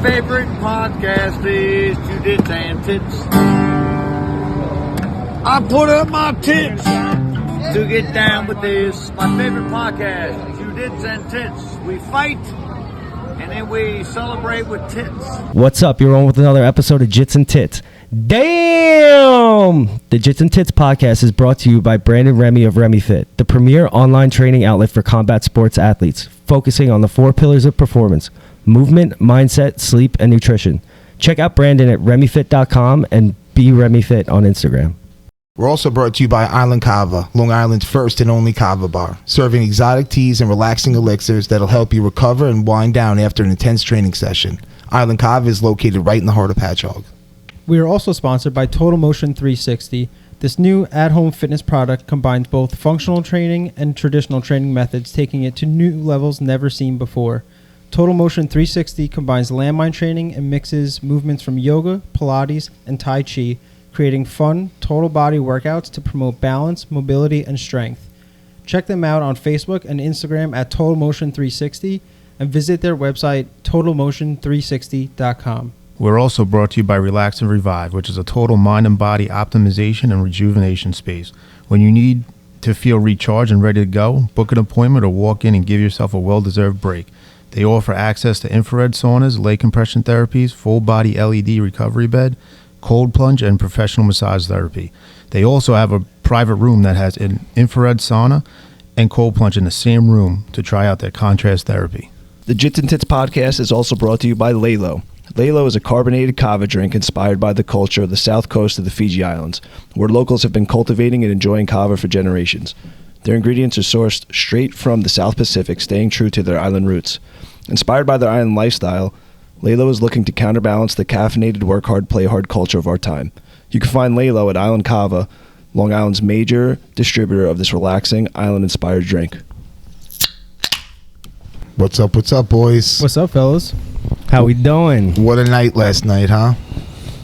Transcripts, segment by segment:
favorite podcast is Jitty and Tits. I put up my tits to get down with this. My favorite podcast, Jitty and Tits. We fight and then we celebrate with tits. What's up? You're on with another episode of Jits and Tits. Damn! The Jits and Tits podcast is brought to you by Brandon Remy of Remy Fit, the premier online training outlet for combat sports athletes, focusing on the 4 pillars of performance: movement, mindset, sleep, and nutrition. Check out Brandon at RemyFit.com and be RemyFit on Instagram. We're also brought to you by Island Kava, Long Island's first and only kava bar, serving exotic teas and relaxing elixirs that'll help you recover and wind down after an intense training session. Island Kava is located right in the heart of Patchogue. We are also sponsored by Total Motion 360. This new at-home fitness product combines both functional training and traditional training methods, taking it to new levels never seen before. Total Motion 360 combines landmine training and mixes movements from yoga, Pilates, and Tai Chi, creating fun, total body workouts to promote balance, mobility, and strength. Check them out on Facebook and Instagram at Total Motion 360 and visit their website, totalmotion360.com. We're also brought to you by Relax and Revive, which is a total mind and body optimization and rejuvenation space. When you need to feel recharged and ready to go, book an appointment or walk in and give yourself a well-deserved break. They offer access to infrared saunas, leg compression therapies, full-body LED recovery bed, cold plunge, and professional massage therapy. They also have a private room that has an infrared sauna and cold plunge in the same room to try out their contrast therapy. The Jits and Tits podcast is also brought to you by Lalo. Lalo is a carbonated kava drink inspired by the culture of the south coast of the Fiji Islands, where locals have been cultivating and enjoying kava for generations. Their ingredients are sourced straight from the South Pacific, staying true to their island roots. Inspired by their island lifestyle, Lalo is looking to counterbalance the caffeinated work hard, play hard culture of our time. You can find Lalo at Island Kava, Long Island's major distributor of this relaxing, island-inspired drink. What's up, boys? What's up, fellas? How we doing? What a night last night, huh?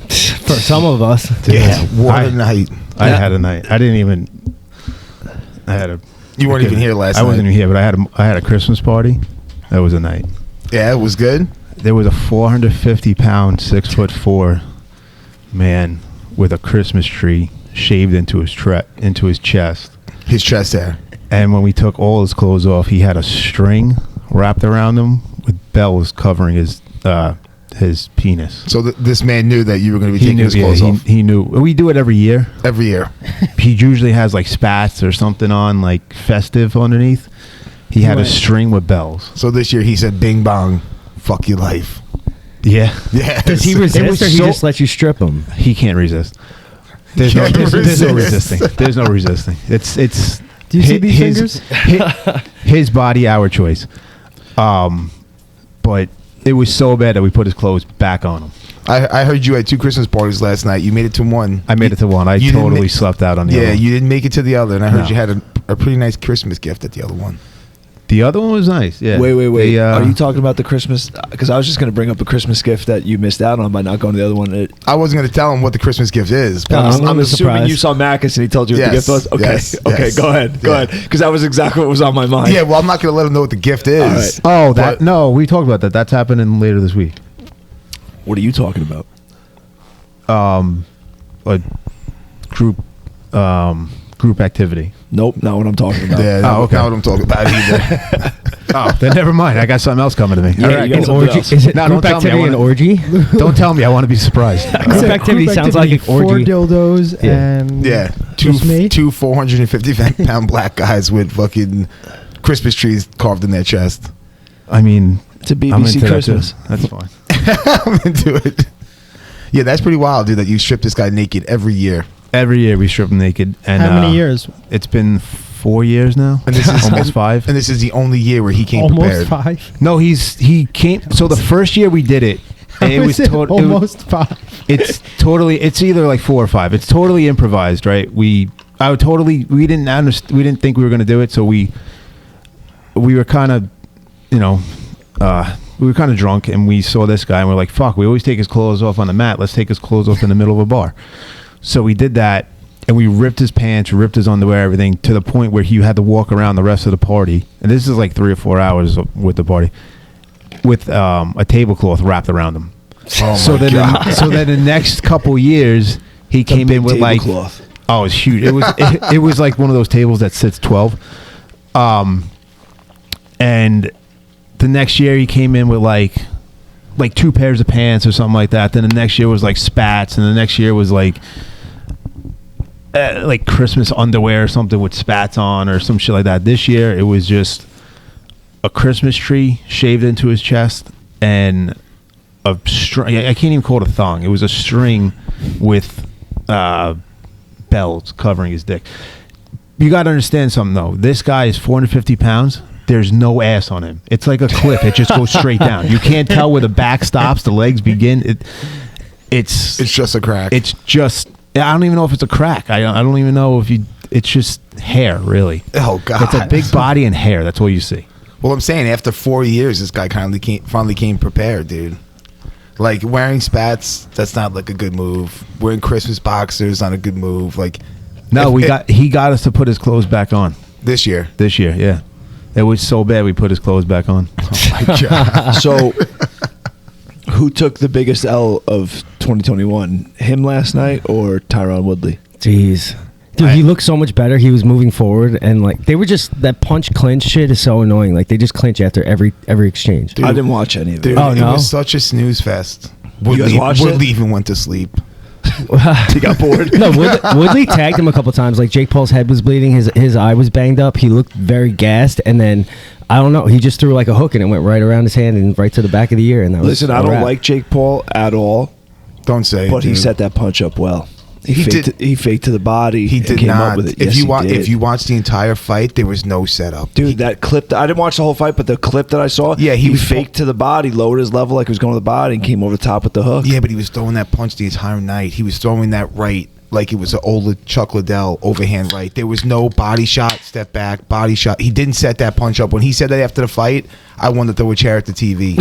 For some of us. Yeah, what a night. I had a night. You weren't even here last night. I wasn't even here, but I had a Christmas party. That was a night. Yeah, it was good. There was a 450-pound, 6'4" man with a Christmas tree shaved into his chest. His chest hair. And when we took all his clothes off, he had a string wrapped around him with bells covering his penis. So this man knew that you were going to be taking his clothes off. He knew. We do it every year. Every year. He usually has like spats or something on, like festive underneath. He had a string with bells. So this year he said, "Bing bong, fuck your life." Yeah. Yeah. Does he resist or he just lets you strip him? He can't resist. There's no resisting. There's no resisting. It's. Do you see these fingers? His body, our choice. But it was so bad that we put his clothes back on him. I heard you had 2 Christmas parties last night. You made it to one. I made it to one. I totally slept out on the other one. Yeah, you didn't make it to the other, and I heard you had a pretty nice Christmas gift at the other one. The other one was nice. Yeah. Wait. Are you talking about the Christmas? Because I was just going to bring up a Christmas gift that you missed out on by not going to the other one. I wasn't going to tell him what the Christmas gift is. But I'm assuming you saw Marcus and he told you what the gift was. Okay. Okay. Go ahead. Because that was exactly what was on my mind. Yeah. Well, I'm not going to let him know what the gift is. Right. Oh, no. We talked about that. That's happening later this week. What are you talking about? A group activity. Nope, not what I'm talking about. Yeah, not what I'm talking about either. Then never mind. I got something else coming to me. Yeah, an orgy. Is it group activity an orgy? Don't tell me. I want to be surprised. Group activity sounds like an orgy. 4 dildos and two 450-pound black guys with fucking Christmas trees carved in their chest. I mean, it's a BBC Christmas. That's fine. I'm into it. Yeah, that's pretty wild, dude. That you strip this guy naked every year. Every year we strip him naked. And how many years? It's been 4 years now. And this is almost 5. And this is the only year where he came almost prepared. 5. No, he came. So the first year we did it, it was almost 5. It's either like 4 or 5. It's totally improvised, right? We didn't think we were going to do it, so we were kind of, we were kind of drunk, and we saw this guy, and we're like, fuck, we always take his clothes off on the mat. Let's take his clothes off in the middle of a bar. So we did that, and we ripped his pants, ripped his underwear, everything, to the point where he had to walk around the rest of the party. And this is like 3 or 4 hours with the party. with a tablecloth wrapped around him. Oh So my then, God. so then the next couple years, he came in with like, tablecloth. oh, it was huge. It was like one of those tables that sits 12. And the next year he came in with like 2 pairs of pants or something like that. Then the next year was like spats, and the next year was like Christmas underwear or something with spats on or some shit like that. This year it was just a Christmas tree shaved into his chest and a string. I can't even call it a thong. It was a string with bells covering his dick. You got to understand something though. This guy is 450 pounds. There's no ass on him. It's like a cliff. It just goes straight down. You can't tell where the back stops, the legs begin. It's just a crack. It's just, I don't even know if it's a crack. I don't even know if you, it's just hair, really. Oh, God. It's a big body and hair. That's all you see. Well, I'm saying after 4 years, this guy finally came prepared, dude. Like, wearing spats, that's not like a good move. Wearing Christmas boxers, not a good move. Like, No, he got us to put his clothes back on. This year, Yeah. It was so bad we put his clothes back on. Oh my God. So, who took the biggest L of 2021? Him last night or Tyron Woodley? Jeez. Dude, he looked so much better. He was moving forward, and like they were just that punch clinch shit is so annoying. Like they just clinch after every exchange. I didn't watch any of it. Dude, Oh, it no? was such a snooze fest. You guys watched it? Woodley even went to sleep. He got bored. No, Woodley tagged him a couple times. Like Jake Paul's head was bleeding, his eye was banged up. He looked very gassed, and then I don't know. He just threw like a hook, and it went right around his hand and right to the back of the ear. And that Listen, was I a don't wrap. like Jake Paul at all, Don't say it, but he dude. set that punch up well. He did. He faked to the body. He and did came not. Up with it. If Yes, he did. if you watch the entire fight, there was no setup. Dude, that clip, I didn't watch the whole fight, but the clip that I saw, Yeah, he was faked to the body, lowered his level like he was going to the body, and came over the top with the hook. Yeah, but he was throwing that punch the entire night. He was throwing that right like it was an old Chuck Liddell overhand right. There was no body shot, step back, body shot. He didn't set that punch up. When he said that after the fight, I wanted to throw a chair at the TV.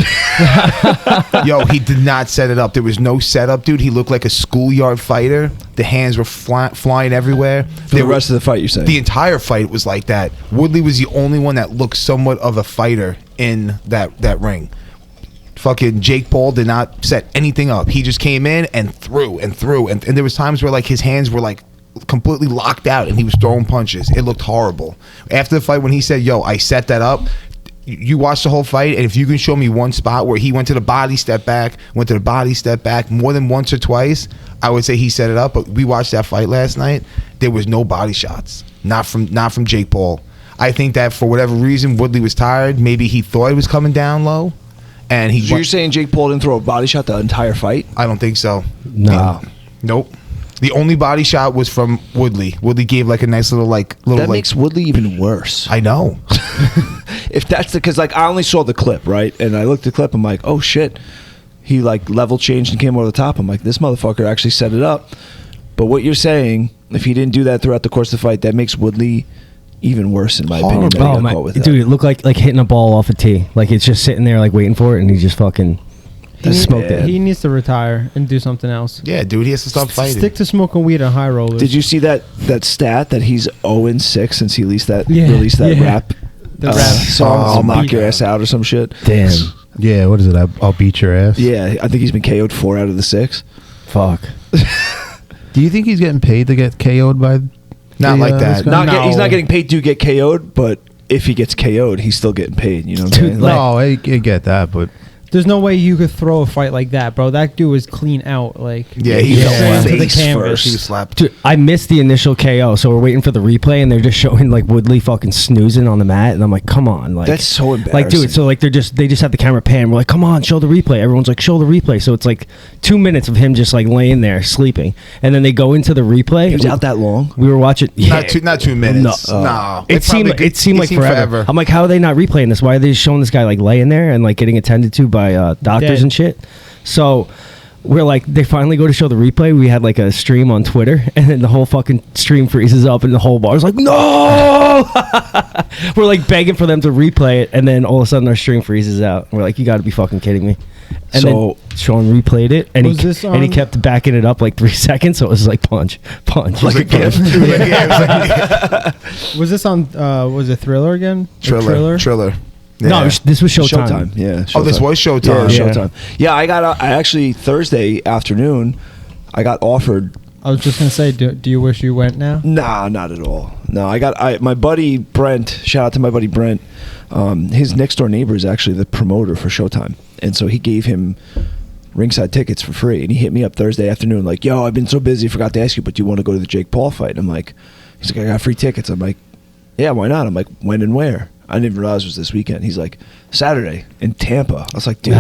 Yo, he did not set it up. There was no setup, dude. He looked like a schoolyard fighter. The hands were flying everywhere. For the rest of the fight, you're saying? The entire fight was like that. Woodley was the only one that looked somewhat of a fighter in that ring. Fucking Jake Paul did not set anything up. He just came in and threw and threw. And there was times where like his hands were like completely locked out and he was throwing punches. It looked horrible. After the fight, when he said, yo, I set that up, you watched the whole fight, and if you can show me one spot where he went to the body, step back, went to the body, step back more than once or twice, I would say he set it up. But we watched that fight last night. There was no body shots. Not from Jake Paul. I think that for whatever reason, Woodley was tired. Maybe he thought he was coming down low. And he So you're saying Jake Paul didn't throw a body shot the entire fight? I don't think so. No. Nope. The only body shot was from Woodley. Woodley gave like a nice little That makes Woodley even worse. I know. If that's because like I only saw the clip, right? And I looked at the clip, I'm like, oh shit. He like level changed and came over the top. I'm like, this motherfucker actually set it up. But what you're saying, if he didn't do that throughout the course of the fight, that makes Woodley even worse in my opinion. That he Oh got my caught with that. dude, it looked like hitting a ball off a tee. Like it's just sitting there like waiting for it, and he just fucking smoked it. He needs to retire and do something else. Yeah, dude, he has to stop fighting. Stick to smoking weed on high rollers. Did you see that stat that he's 0-6 since he released that Yeah. rap? The rap song, Oh, I'll knock beat. your ass out or some shit. Damn. Yeah, what is it? I'll beat your ass. Yeah, I think he's been KO'd 4 out of the 6. Fuck. Do you think he's getting paid to get KO'd by? Not like that. this guy? He's not getting paid to get KO'd, but if he gets KO'd, he's still getting paid. You know what I'm Dude, saying? like- No, I get that, but There's no way you could throw a fight like that, bro. That dude was clean out. Like Yeah, he Yeah. fell straight flat. into the Face canvas. first. He was slapped. Dude, I missed the initial KO, so we're waiting for the replay, and they're just showing like Woodley fucking snoozing on the mat, and I'm like, come on, like That's so embarrassing. Like, dude, so like they just have the camera pan. We're like, come on, show the replay. Everyone's like, show the replay. So it's like 2 minutes of him just like laying there sleeping, and then they go into the replay. He was out that long? We were watching. Not 2 minutes. No. No. It seemed like forever. I'm like, how are they not replaying this? Why are they just showing this guy like laying there and like getting attended to by doctors Dead. and shit? So we're like, they finally go to show the replay. We had like a stream on Twitter, and then the whole fucking stream freezes up, and the whole bar's like, no! We're like begging for them to replay it, and then all of a sudden our stream freezes out. We're like, you got to be fucking kidding me. And So- then Sean replayed it, and Was this he on- kept backing it up like 3 seconds, so it was like punch. Like a gift. Was this on? Was it Thriller again? Or Triller. No, this was Showtime. Yeah. Oh, this was Showtime. Yeah, Yeah. Showtime. Yeah, I actually Thursday afternoon, I got offered. I was just gonna say, do you wish you went now? Nah, not at all. No, my buddy Brent. Shout out to my buddy Brent. His next door neighbor is actually the promoter for Showtime, and so he gave him ringside tickets for free. And he hit me up Thursday afternoon, like, "Yo, I've been so busy, forgot to ask you, but do you want to go to the Jake Paul fight?" And I'm like, he's like, "I got free tickets." I'm like, "Yeah, why not?" I'm like, "When and where?" I didn't even realize it was this weekend. He's like, "Saturday in Tampa." I was like, "Dude."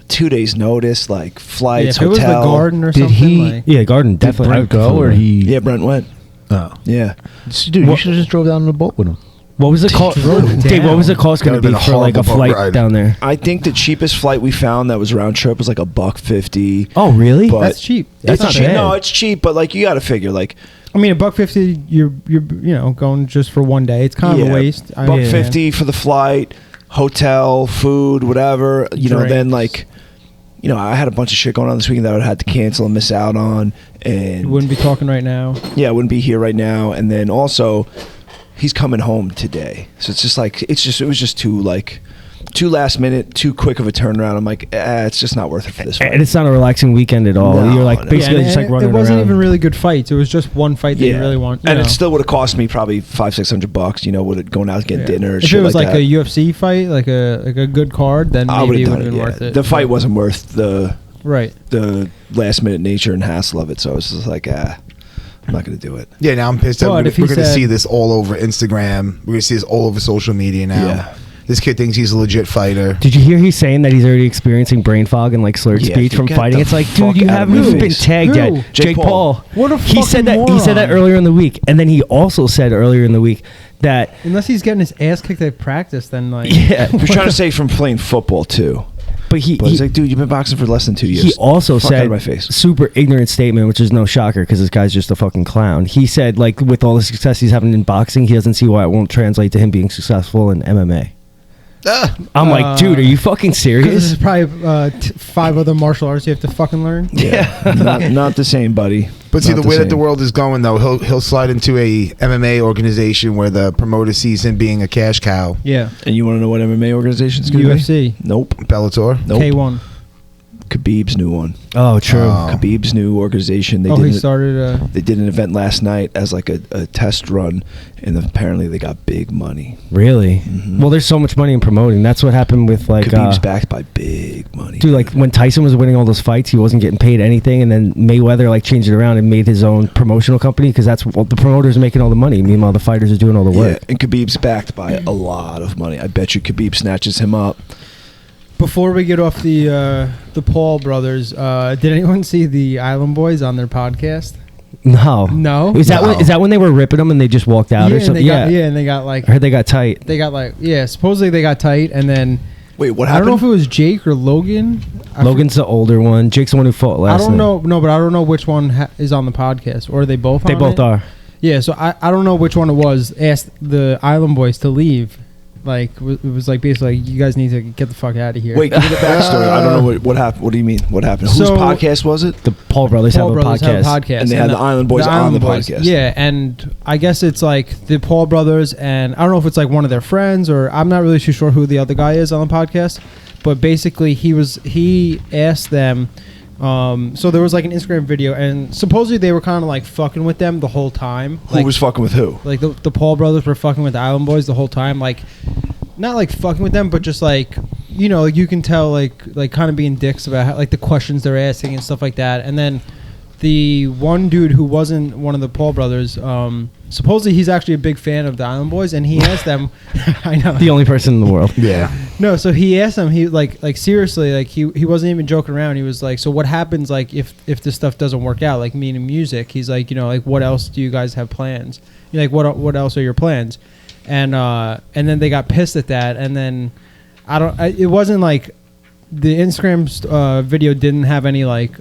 2 days notice, like flights, if it was the hotel. Garden or Did something. he- Like, Yeah, Garden Did definitely. Brent go or he? Yeah, Brent went. Oh, Yeah. dude, you should have just drove down on the boat with him. What was the cost? Dave, what was the cost going to That'd be have been for a like a horrible flight ride. down there? I think the cheapest flight we found that was round trip was like $150. Oh, really? But that's cheap. That's It's not cheap. bad. No, it's cheap, but like you got to figure like I mean, $150. You're going just for one day. It's kind of a waste. I mean, $150 for the flight, hotel, food, whatever. Then Drinks. like, I had a bunch of shit going on this weekend that I would have had to cancel and miss out on, and wouldn't be talking right now. yeah, I wouldn't be here right now. And then also, he's coming home today, so it's just like it was just too last minute, too quick of a turnaround. I'm like, it's just not worth it for this fight. And it's not a relaxing weekend at all. No, You're like no. basically and just like running it wasn't around. even really good fights. It was just one fight that you really want. and it still would have cost me probably $500-600. Would it going out to get dinner? If shit it was like that. a UFC fight, like a good card, then I maybe would it have would done have it. been Yeah. worth it. The fight wasn't worth the right. last minute nature and hassle of it. So I was just like, I'm not going to do it. Yeah, now I'm pissed. But We're if he going to said- see this all over Instagram. We're going to see this all over social media now. Yeah. This kid thinks he's a legit fighter. Did you hear he's saying that he's already experiencing brain fog and like slurred Yeah, speech dude, from get fighting? the It's like, fuck dude, you out of haven't my even been face. tagged Who? yet. Jake Paul. What a He said fucking that. He said that moron. earlier in the week, and then he also said earlier in the week that Unless he's getting his ass kicked at practice, then like yeah, He was trying to say from playing football too. but he But he's like, dude, you've been boxing for less than 2 years. he also Fuck out said of my face. super ignorant statement, which is no shocker because this guy's just a fucking clown. He said like with all the success he's having in boxing, he doesn't see why it won't translate to him being successful in MMA. I'm like, dude, are you fucking This serious? is probably 5 other martial arts you have to fucking learn. Yeah, not the same, buddy. But see, Not the way that the same. world is going, though, he'll slide into a MMA organization where the promoter sees him being a cash cow. Yeah. And you want to know what MMA organization's going to be? UFC. Nope. Bellator. Nope. K1. Khabib's new one. Oh, true. Khabib's new organization. They Oh, he did started. They did an event last night as like a test run, and apparently they got big money. Really? Well, there's so much money in promoting. That's what happened with like Khabib's backed by big money. dude, like when Tyson was winning all those fights, he wasn't getting paid anything, and then Mayweather like changed it around and made his own promotional company because that's what the promoter's making all the money. Meanwhile, the fighters are doing all the Yeah, work. and Khabib's backed by a lot of money. I bet you Khabib snatches him up. Before we get off the Paul brothers, did anyone see the Island Boys on their podcast? No, No. Is that when they were ripping them and they just walked out or and something? they got, and they got like I heard they got tight. supposedly they got tight, and then Wait, what I happened? don't know if it was Jake or Logan. Logan's the older one. Jake's the one who fought I last. don't night. know, but I don't know which one is on the podcast, or are they both? They on both it? are. Yeah, so I don't know which one it was. Asked the Island Boys to leave. Like it was like basically like, you guys need to get the fuck out of here. Wait, give me the backstory. I don't know what happened. What do you mean? What happened? Whose So- podcast was it? The Paul brothers Paul have a brothers podcast. have a podcast, And they had the Island Boys on the podcast. Yeah, and I guess it's like the Paul brothers, and I don't know if it's like one of their friends or I'm not really too sure who the other guy is on the podcast. But basically, he asked them. So there was like an Instagram video, and supposedly they were kind of like fucking with them the whole time. Who was fucking with who? Like the Paul brothers were fucking with the Island Boys the whole time, like not like fucking with them, but just like you can tell like kind of being dicks about how, like the questions they're asking and stuff like that. And then the one dude who wasn't one of the Paul brothers, supposedly he's actually a big fan of the Island Boys, and he asked them. I know The only person in the world. Yeah. no, so he asked them. He like seriously, like he wasn't even joking around. He was like, so what happens like if this stuff doesn't work out, like meaning music? He's like, like what else do you guys have plans? You're like, what else are your plans? And then they got pissed at that, and then it wasn't like the Instagram video didn't have any like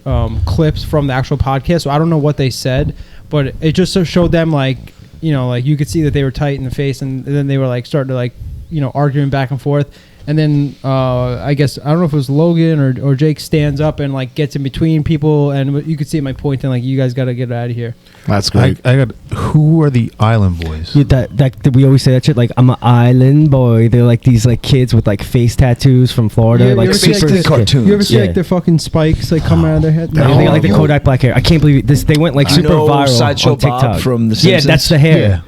clips from the actual podcast, so I don't know what they said, but it just showed them like like you could see that they were tight in the face, and then they were like starting to like arguing back and forth. And then I guess I don't know if it was Logan or Jake stands up and like gets in between people, and you could see my point and like you guys got to get out of here. That's great. I got. Who are the Island Boys? Yeah, that we always say that shit. Like, I'm an island boy. They're like these like kids with like face tattoos from Florida. Yeah, like you ever see, super like, the cartoons. You ever see Yeah. like the fucking spikes like coming out of their head? Yeah, they got like the Kodak black hair. I can't believe this. They went like You super know viral Sideshow on TikTok. Bob from The Yeah, Simpsons? that's the hair.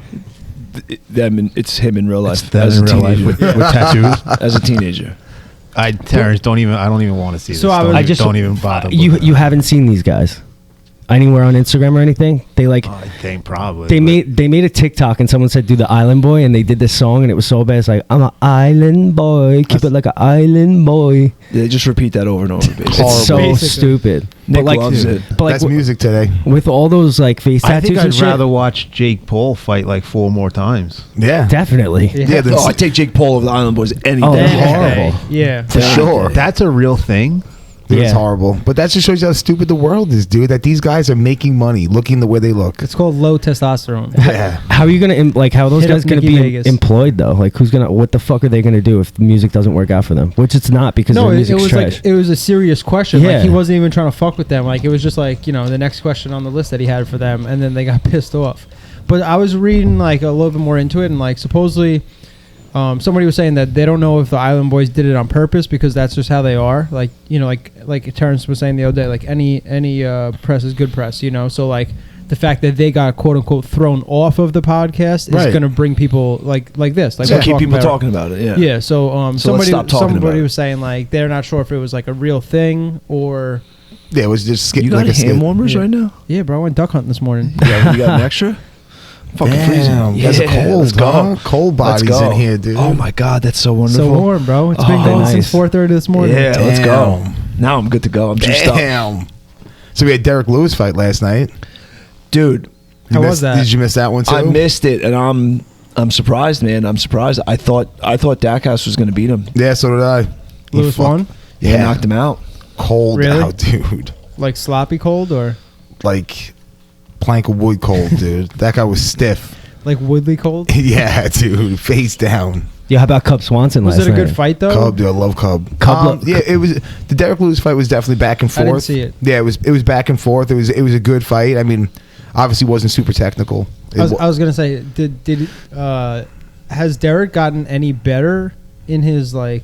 It's him in real life. It's that as in a real life teenager. with tattoos. As a teenager. Terrence, don't even. I don't even want to see this. So I just- don't even bother. You haven't seen these guys anywhere on Instagram or anything? They like I think probably. they but- made a TikTok and someone said do the island boy and they did this song and it was so bad. It's like, I'm an island boy, keep it like an island boy. They just repeat that over and over. Basically. It's so Basically. stupid. Nick loves it. But like That's music today. with all those like face I tattoos think and I'd shit, rather watch Jake Paul fight like 4 more times. Yeah. definitely. Yeah, Oh, that's I take Jake Paul over the Island Boys any Oh, day. that's horrible. Yeah. for sure. That's a real thing. It's Yeah. horrible. But that just shows you how stupid the world is, dude. That these guys are making money looking the way they look. It's called low testosterone. Yeah. How are you gonna like? How are those Hit up guys gonna Nikki be Vegas. employed though? Like, who's gonna? What the fuck are they gonna do if the music doesn't work out for them? Which it's not because No, their it music's was trash. like it was a serious question. Yeah. Like he wasn't even trying to fuck with them. Like it was just like the next question on the list that he had for them, and then they got pissed off. But I was reading like a little bit more into it, and like supposedly, somebody was saying that they don't know if the Island Boys did it on purpose because that's just how they are. Like like Terrence was saying the other day, like any press is good press. So like the fact that they got quote unquote thrown off of the podcast is Right. going to bring people like this. Like So we're keep people about. talking about it. Yeah. Yeah, so So let's stop talking about somebody it. was saying like they're not sure if it was like a real thing or Yeah, it was just skip, You got like a hand skit. warmers Yeah. right now? yeah, bro. I went duck hunting this morning. You got an extra? Fucking Damn, freezing. you guys are cold, let's go. huh? Cold Let's bodies go. in here, dude. Oh my god, that's so wonderful. So warm, bro. It's been Oh, going nice. since 4:30 this morning. Yeah, let's go. Damn. Now I'm good to go. I'm juiced up. Damn. So we had Derek Lewis fight last night. Dude, You How was missed- that? Did you miss that one too? I missed it, and I'm surprised, man. I'm surprised. I thought Dackhouse was going to beat him. Yeah, so did I. He Lewis fucked- won? He Yeah, knocked him out. cold Really? out, dude. Like sloppy cold or Like plank of wood cold, dude. That guy was stiff. like Woodley cold? Yeah, dude. Face down. Yeah, how about Cub Swanson Was last it a night? good fight though? Cub, dude. I love Cub. Cub Yeah, it was. The Derek Lewis fight was definitely back and I forth. didn't see it. Yeah, it was back and forth. It was a good fight. I mean, obviously wasn't super technical. I was gonna say, has Derek gotten any better in his like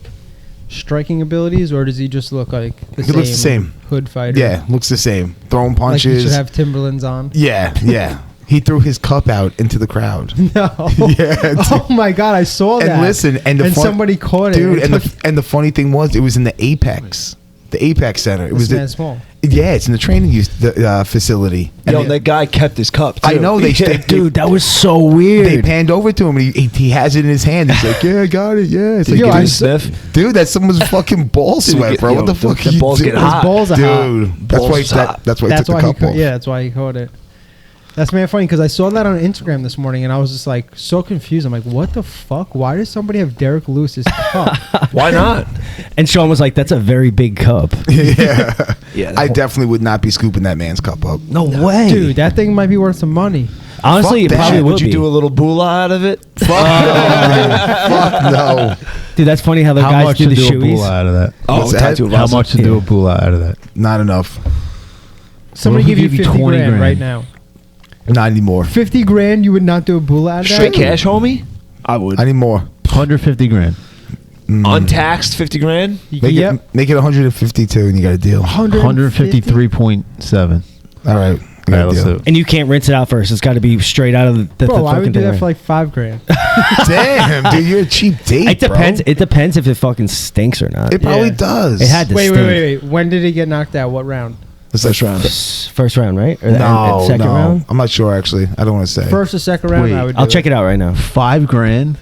striking abilities, or does he just look like the He looks the same. hood fighter? Yeah, looks the same. Throwing like he punches. should have Timberlands on. Yeah, yeah. He threw his cup out into the crowd. No. Yeah, dude. Oh my god, I saw that. And listen, and somebody caught it, dude. It And took- the funny thing was, it was in the Apex Center. It was This man's small. Yeah, it's in the training facility. Yo, And that guy kept his cup. I too. know they, Yeah. Dude, that was so weird. They panned over to him and he has it in his hand. He's like, "Yeah, I got it. Yeah." It's Did like, you Yo, give I him a saw- sniff? dude, that's someone's fucking ball sweat, bro. Yo, What the the- fuck? the are you balls get doing? hot. Balls are dude. hot. That's why. Balls hot. That's why he took the cup off. Yeah, that's why he caught it. That's man funny because I saw that on Instagram this morning and I was just like so confused. I'm like, what the fuck? Why does somebody have Derek Lewis's cup? Why not? And Sean was like, "That's a very big cup." Yeah, Yeah, I definitely would not be scooping that man's cup up. No way, Dude, that thing might be worth some money. Honestly, Fuck it that. probably Would would you be. do a little boolah out of it? Fuck no. Fuck no. Dude, that's funny how the How guys much do to the do a shoeies. bula out of that? Oh, What's that? tattoo of How us. much to do a bula out of that? Not enough. Somebody What if give we you give you 50 20 grand grand? right now. Not anymore. 50 grand, you would not do a bula out of that? Straight cash, homie? I would. I need more. 150 grand. Untaxed 50 grand? Yep. Make it 152 and you got a deal. 153.7. All right. You All got right, a let's deal. do it. And you can't rinse it out first. It's got to be straight out of the Bro, I fucking would do thing, that right? for like 5 grand. Damn, dude, you're a cheap date. It depends. Bro. It depends if it fucking stinks or not. It probably Yeah. does. It had to Wait, stink. wait. When did he get knocked out? What round? It's like First round. First round, right? Or No, second no. round? I'm not sure actually. I don't want to say. First or second round? Wait, I would do I'll check it out right now. $5 grand.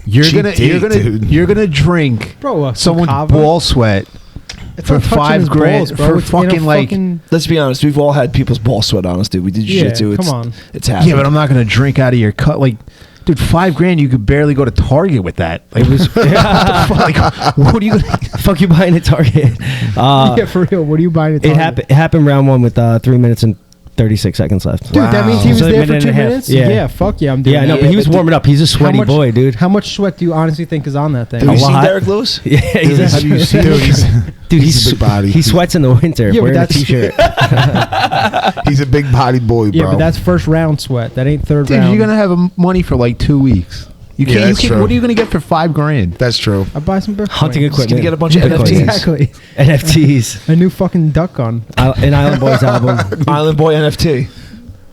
You're Cheap gonna date, dude. you're gonna drink Bro, someone's kava? ball sweat It's for not touching $5 his grand balls, bro. for It's in a fucking like. fucking- Let's be honest. We've all had people's ball sweat on us, dude. We did Yeah, jiu-jitsu. It's, come on. It's happening. Yeah, but I'm not gonna drink out of your cup. Like, dude, $5 grand. You could barely go to Target with that. Like, it was. What the fuck? Like, what are you gonna? Fuck you buying at Target. yeah, for real. What are you buying? At It Target? happened. It happened round one with 3 minutes and 36 seconds left. Dude, that means he was So a there for minute 2 and a half. minutes? Yeah. Yeah, fuck yeah, I'm doing Yeah, I know, that. but he was but warming up. He's a sweaty boy, dude. How much sweat do you honestly think is on that thing? Have you A seen lot. Derek Lewis? Yeah, he's Have you seen dude, he's a big body. He sweats in the winter Yeah, but wearing a that's- t-shirt. He's a big body boy, bro. Yeah, but that's first round sweat. That ain't third Dude, round. you're gonna have money for like 2 weeks. You Yeah, can't. that's You can't true. what are you gonna get for $5,000? That's true. I buy some Bitcoin. Hunting He's equipment. gonna get a bunch of Bitcoin. NFTs. Exactly. NFTs. A new fucking duck gun. An Island Boys album. Island Boy NFT.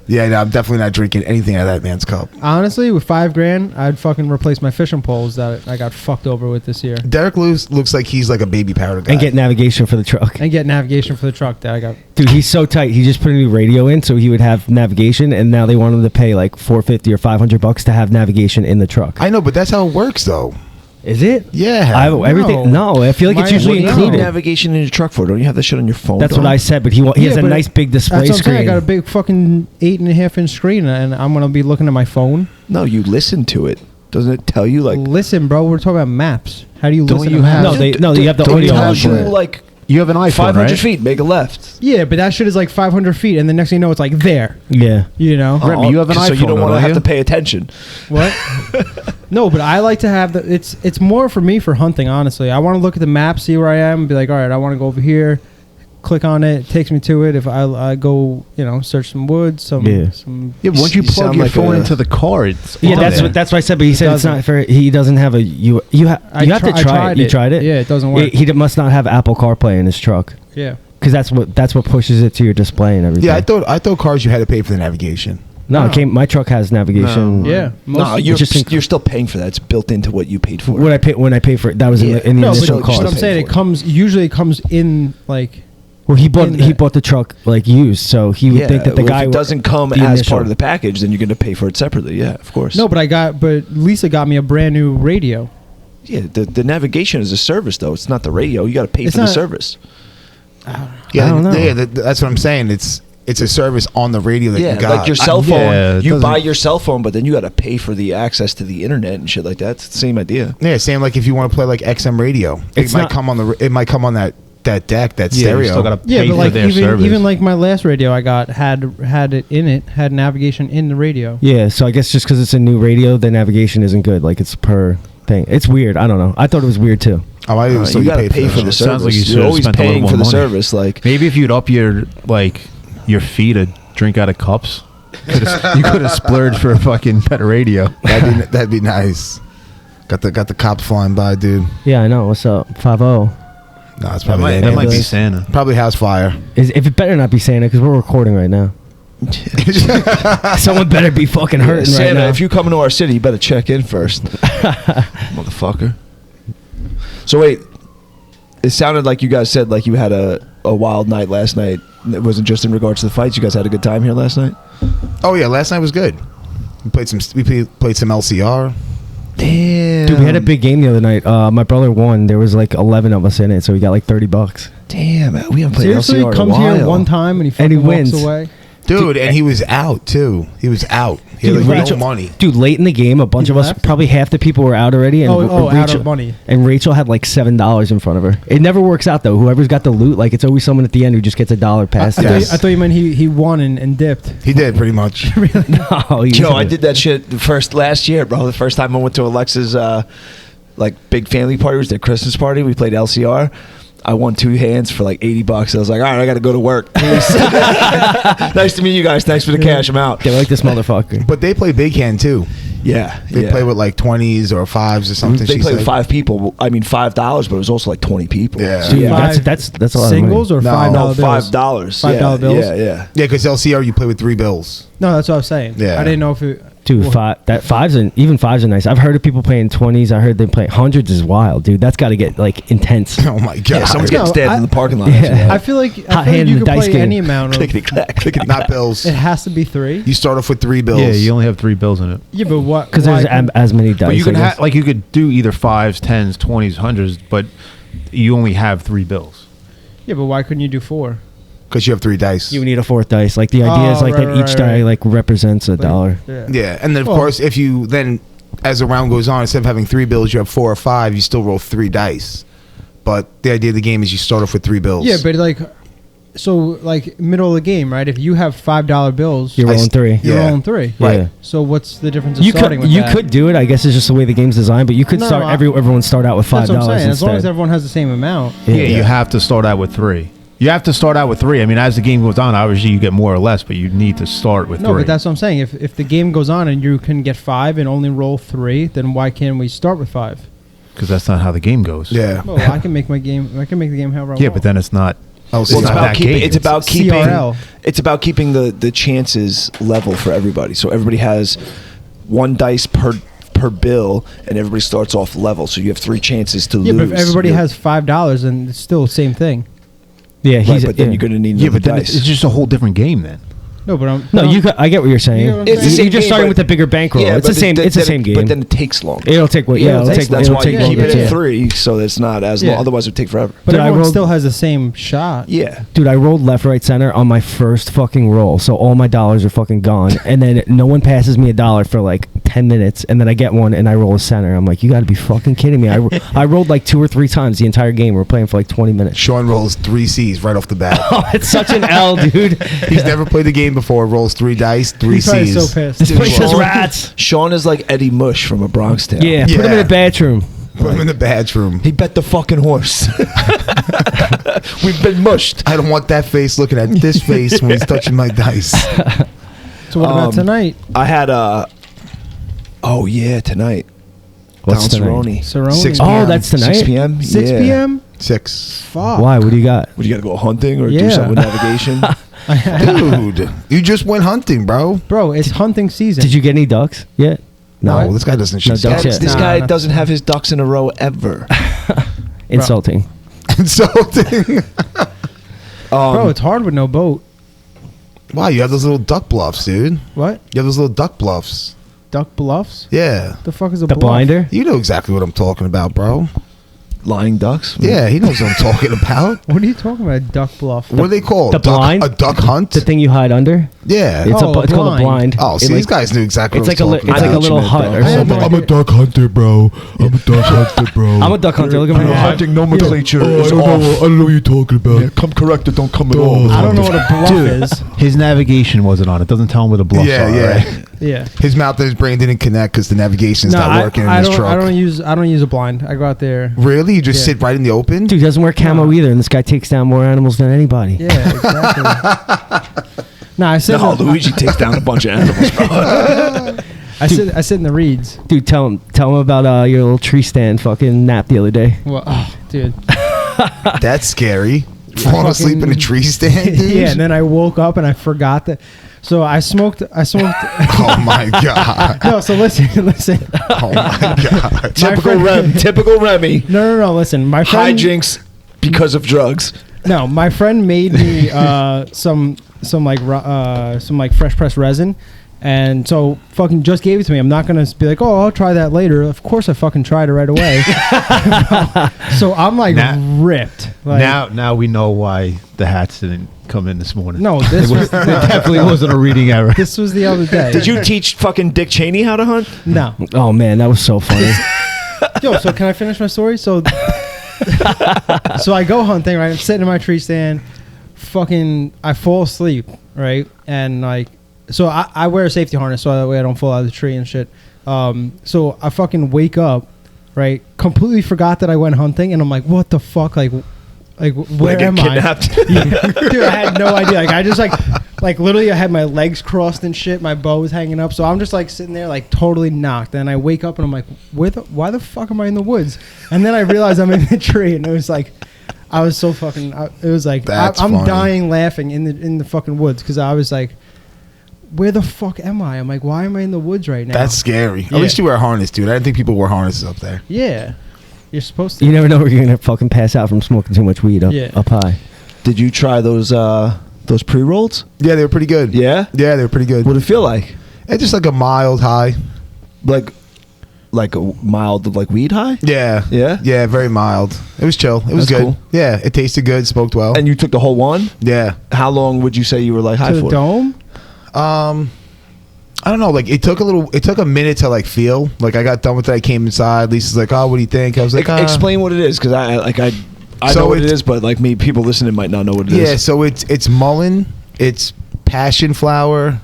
Yeah, no, I'm definitely not drinking anything out of that man's cup. Honestly, with $5,000, I'd fucking replace my fishing poles that I got fucked over with this year. Derek Lewis looks like he's like a baby powder guy. And get navigation for the truck. And get navigation for the truck that I got. Dude, he's so tight. He just put a new radio in so he would have navigation, and now they want him to pay like $450 or $500 to have navigation in the truck. I know, but that's how it works, though. Is it? Yeah. Everything. No, I feel like it's Mine- usually What do you need included. navigation in your truck for? Don't you have that shit on your phone? That's what dog? I said, but he has a but nice big display that's what I'm saying. I screen. got a big fucking 8.5-inch screen, and I'm gonna be looking at my phone. No, you listen to it. Doesn't it tell you like? Listen, bro, we're talking about maps. How do you Don't listen you to have- maps? No, you have the Don't audio it on tells you it. like You have an iPhone, 500 right? feet, make a left. Yeah, but that shit is like 500 feet, and the next thing you know, it's like there. Yeah. You know Remy, you have an so you iPhone, don't want to don't have you? to pay attention. what? No, but I like to have the. It's more for me for hunting. Honestly, I want to look at the map, see where I am, and be like, all right, I want to go over here. Click on it, it takes me to it. If I go, search some wood, some. Yeah. Yeah, but once you You plug sound your like phone a- into the car, it's Yeah, on that's there. what I said. But he said it's doesn't. not for. He doesn't have a you. You have I to tri- I try tried it. You it. tried it. Yeah, it doesn't work. He must not have Apple CarPlay in his truck Yeah. because that's what pushes it to your display and everything. Yeah, I thought cars you had to pay for the navigation. No, No. My truck has navigation. No. Yeah. No, you're still paying for that. It's built into what you paid for. When I pay for it, that was Yeah. in the No, but initial you cost. should what I'm saying, pay it for it. comes usually in like. Well, he in that. bought the truck like used, so he would think that the well, guy if it doesn't come the as initial- part of the package, then you're going to pay for it separately. Yeah, of course. No, but Lisa got me a brand new radio. Yeah, the navigation is a service, though. It's not the radio. You got to pay It's for the not- service. Yeah, I don't know. yeah, that's what I'm saying. It's a service on the radio that Yeah, you got. like your cell phone. yeah, it you buy doesn't- your cell phone, but then you got to pay for the access to the internet and shit like that. It's the same idea. Yeah, same like if you want to play like XM radio, It's it might not- come on that deck, that Yeah, you stereo. still gotta Yeah, pay but for like their service. even like my last radio I got had it in it, had navigation in the radio. Yeah, so I guess just because it's a new radio, the navigation isn't good. Like it's per thing. It's weird. I don't know. I ththat it was weird too. Oh, I didn't. So you got to paid pay for that the shit. Sounds like service. you should You're have always spent a little paying more for the money. service. Like Maybe if you'd up your fee to drink out of cups, you could have splurged for a fucking better radio. That'd be nice. Got the cops flying by, dude. Yeah, I know. What's up? 5-0. No, it's That probably might, that. that might be Yes. Santa. Probably house fire. If it better not be Santa because we're recording right now. Someone better be fucking hurting Santa, right now. if you come into our city, you better check in first, motherfucker. So wait, it sounded like you guys said like you had a wild night last night. It wasn't just in regards to the fights. You guys had a good time here last night. Oh yeah, last night was good. We played some LCR. Damn, Dude, we had a big game the other night. My brother won. There was like 11 of us in it, so we got like $30. Damn, we haven't played Seriously, LCR he in a comes here while. one time and he And he fucking walks wins. away. Dude, and he was out too. He was out. He had Dude, like Rachel- no money. Dude, late in the game, a bunch He of us, left? probably half the people were out already. And Out of money. And Rachel had like $7 in front of her. It never works out though. Whoever's got the loot, like it's always someone at the end who just gets $1 past. I- them. Yes. I thought you meant he won and dipped. He did pretty much. No, Yo, I did that shit last year, bro. The first time I went to Alexa's like big family party, was their Christmas party. We played LCR. I won 2 hands for like $80. I was like, all right, I got to go to work. Nice to meet you guys. Thanks for the cash. I'm out. They like this motherfucker. But they play big hand too. Yeah, They yeah. play with like 20s or 5s or something. They she played with said. 5 people. I mean, $5, but it was also like 20 people. Yeah. Dude, yeah. that's a lot Singles of money. or No, $5 No, bills? $5. $5 bills? Yeah, yeah. Yeah, because LCR you play with 3 bills. No, that's what I was saying. Yeah. I didn't know if it. Dude, well, fives are nice. I've heard of people playing 20s. I heard they play hundreds is wild, dude. That's got to get like intense. Oh my god. Yeah, someone's getting No, stabbed in the parking lot. Yeah. I feel like Hot hand you in the can dice play game. any amount of. Clickety clack, clickety Not bills. It has to be 3. You start off with 3 bills. Yeah, you only have 3 bills in it. Yeah, but what? Because there's why- as many dice. But you I can guess. you could do either 5s, 10s, 20s, 100s, but you only have 3 bills. Yeah, but why couldn't you do 4? Because you have 3 dice. You need a 4th dice. Like the idea is like right, that each right, die right. like represents $1. Yeah. Yeah, and then of Well- course if you then as the round goes on, instead of having 3 bills, you have 4 or 5. You still roll 3 dice. But the idea of the game is you start off with 3 bills. Yeah, but like, So like middle of the game, right? If you have $5 bills, You're rolling 3. you're Yeah. rolling 3. Yeah. Right. So what's the difference of You starting could with that? could do it. I guess it's just the way the game's designed. But you could No, start I- everyone start out with $5 That's what I'm saying. As long as instead. everyone has the same amount. Yeah, you have to start out with 3. You have to start out with 3. I mean, as the game goes on, obviously you get more or less, but you need to start with 3. No, but that's what I'm saying. If the game goes on and you can get 5 and only roll 3, then why can't we start with 5? because that's not how the game goes. Yeah. Well, I can make my game. I can make the game however I Yeah, want. but then it's not. Oh, so Well, it's not about that keeping. game. It's about keeping. CRL. It's about keeping the chances level for everybody. So everybody has 1 dice per bill, and everybody starts off level. So you have 3 chances to Yeah, lose. but if everybody You're- has $5 and it's still the same thing. Yeah, right, he's. but then you're going to need Yeah, another but then dice. it's just a whole different game then. No, but I'm No, I get what you're saying. You know what I'm It's the saying? same You're just game, starting but- with a bigger bankroll. Yeah, it's the but same. then- It's the then same it- game. But then it takes longer. It'll take what? Yeah, it'll take. That's It'll why take you keep longer, it yeah. at 3, so that's not as long. Yeah. Otherwise, it would take forever. But Dude, I everyone rolled- still has the same shot. Yeah. Dude, I rolled left, right, center on my first fucking roll, so all my dollars are fucking gone. And then no one passes me $1 for like 10 minutes, and then I get one and I roll a center. I'm like, you got to be fucking kidding me! I rolled like 2 or 3 times the entire game. We're playing for like 20 minutes. Sean rolls 3 C's right off the bat. Oh, it's such an L, dude. He's never played the game before. Rolls 3 dice, 3 He's probably C's. so pissed. This Dude, place is Sean- rats. Sean is like Eddie Mush from A Bronx Tale. Yeah, put him in Yeah. a bathroom. Put him in the bathroom. He bet the fucking horse. We've been mushed. I don't want that face looking at this face when he's touching my dice. So what about tonight? I had oh yeah, tonight. What's Down tonight? Cerrone. Cerrone. 6 Oh, p.m. that's tonight. 6 p.m. 6 Yeah. p.m. 6. Fuck. Why? What do you got? Would you got to go hunting or Yeah. do something with navigation? Dude, you just went hunting, bro. Bro, it's hunting season. Did you get any ducks yet? No, What? this guy doesn't No, shoot ducks ducks. yet. This Nah, guy nah. doesn't have his ducks in a row ever. Insulting. Insulting. Bro, it's hard with no boat. Wow, you have those little duck bluffs, dude. What? You have those little duck bluffs. Duck bluffs? Yeah. The fuck is a The bluff? blinder. You know exactly what I'm talking about, bro. Lying ducks. Yeah, he knows what I'm talking about. What are you talking about? Duck bluff. What are they called? the Duck- blind? A duck hunt? The thing you hide under. Yeah. It's Oh, it's called a blind. blind. Oh, see, It, these guys knew exactly It's what like a I was it's talking like a about. little meant, hut though. or I had something. no I'm a idea. duck hunter, bro. I'm a duck hunter, bro. I'm a duck hunter. Look at my Hunting nomenclature is I off. don't know what you're talking about. Come correct it, don't come at Oh. all. I don't know what a bluff Dude. is. His navigation wasn't on. It doesn't tell him where the bluffs Yeah, are. yeah. Right? Yeah. His mouth and his brain didn't connect because the navigation's not working in his truck. I don't use a blind. I go out there. Really? You just Yeah. sit right in the open? Dude doesn't wear camo No. either, and this guy takes down more animals than anybody. Yeah, exactly. No, I sit. No, in the, Luigi takes down a bunch of animals, bro. I sit in the reeds. Dude, tell him about your little tree stand fucking nap the other day. Well, oh, dude. That's scary. Falling asleep in a tree stand, dude? Yeah, and then I woke up and I forgot that. So I smoked. Oh, my God. No, so listen. Oh, my God. Typical Remy. No. Listen, my friend. Hijinks because of drugs. No, my friend made me some fresh pressed resin, and so fucking just gave it to me. I'm not gonna be like, oh, I'll try that later. Of course, I fucking tried it right away. So I'm like ripped. Like, Now we know why the hats didn't come in this morning. no, this was It definitely wasn't a reading error. this was the other day. Did you teach fucking Dick Cheney how to hunt? No. Oh man, that was so funny. Yo, so can I finish my story? So I go hunting, right? I'm sitting in my tree stand. Fucking, I fall asleep, right? And like, so I wear a safety harness so that way I don't fall out of the tree and shit. So I fucking wake up, right? Completely forgot that I went hunting, and I'm like, what the fuck? Like where am I? Kidnapped. Yeah. Dude, I had no idea. Like, I just like literally I had my legs crossed and shit. My bow was hanging up. So I'm just like sitting there like totally knocked. And I wake up and I'm like, why the fuck am I in the woods? And then I realized I'm in the tree, and it was like, I was so fucking, it was like, That's I'm funny. dying laughing in the fucking woods. Cause I was like, where the fuck am I? I'm like, why am I in the woods right now? That's scary. Yeah. At least you wear a harness, dude. I didn't think people wore harnesses up there. yeah. You're supposed to. You never know where you're gonna fucking pass out from smoking too much weed up high. Did you try those pre-rolls? Yeah, they were pretty good. Yeah? Yeah, they were pretty good. What did it feel like? It's just like a mild high. Like a mild like weed high? Yeah. Yeah? Yeah, very mild. It was chill. It was That's good. cool. Yeah, it tasted good, smoked well. And you took the whole one? Yeah. How long would you say you were like high To the for? dome? I don't know, like it took a minute to like feel. Like I got done with it, I came inside. Lisa's like, oh, what do you think? I was like, Explain what it is, because I I know what it is, but like me, people listening might not know what it is. Yeah, so it's mullein, it's passion flower,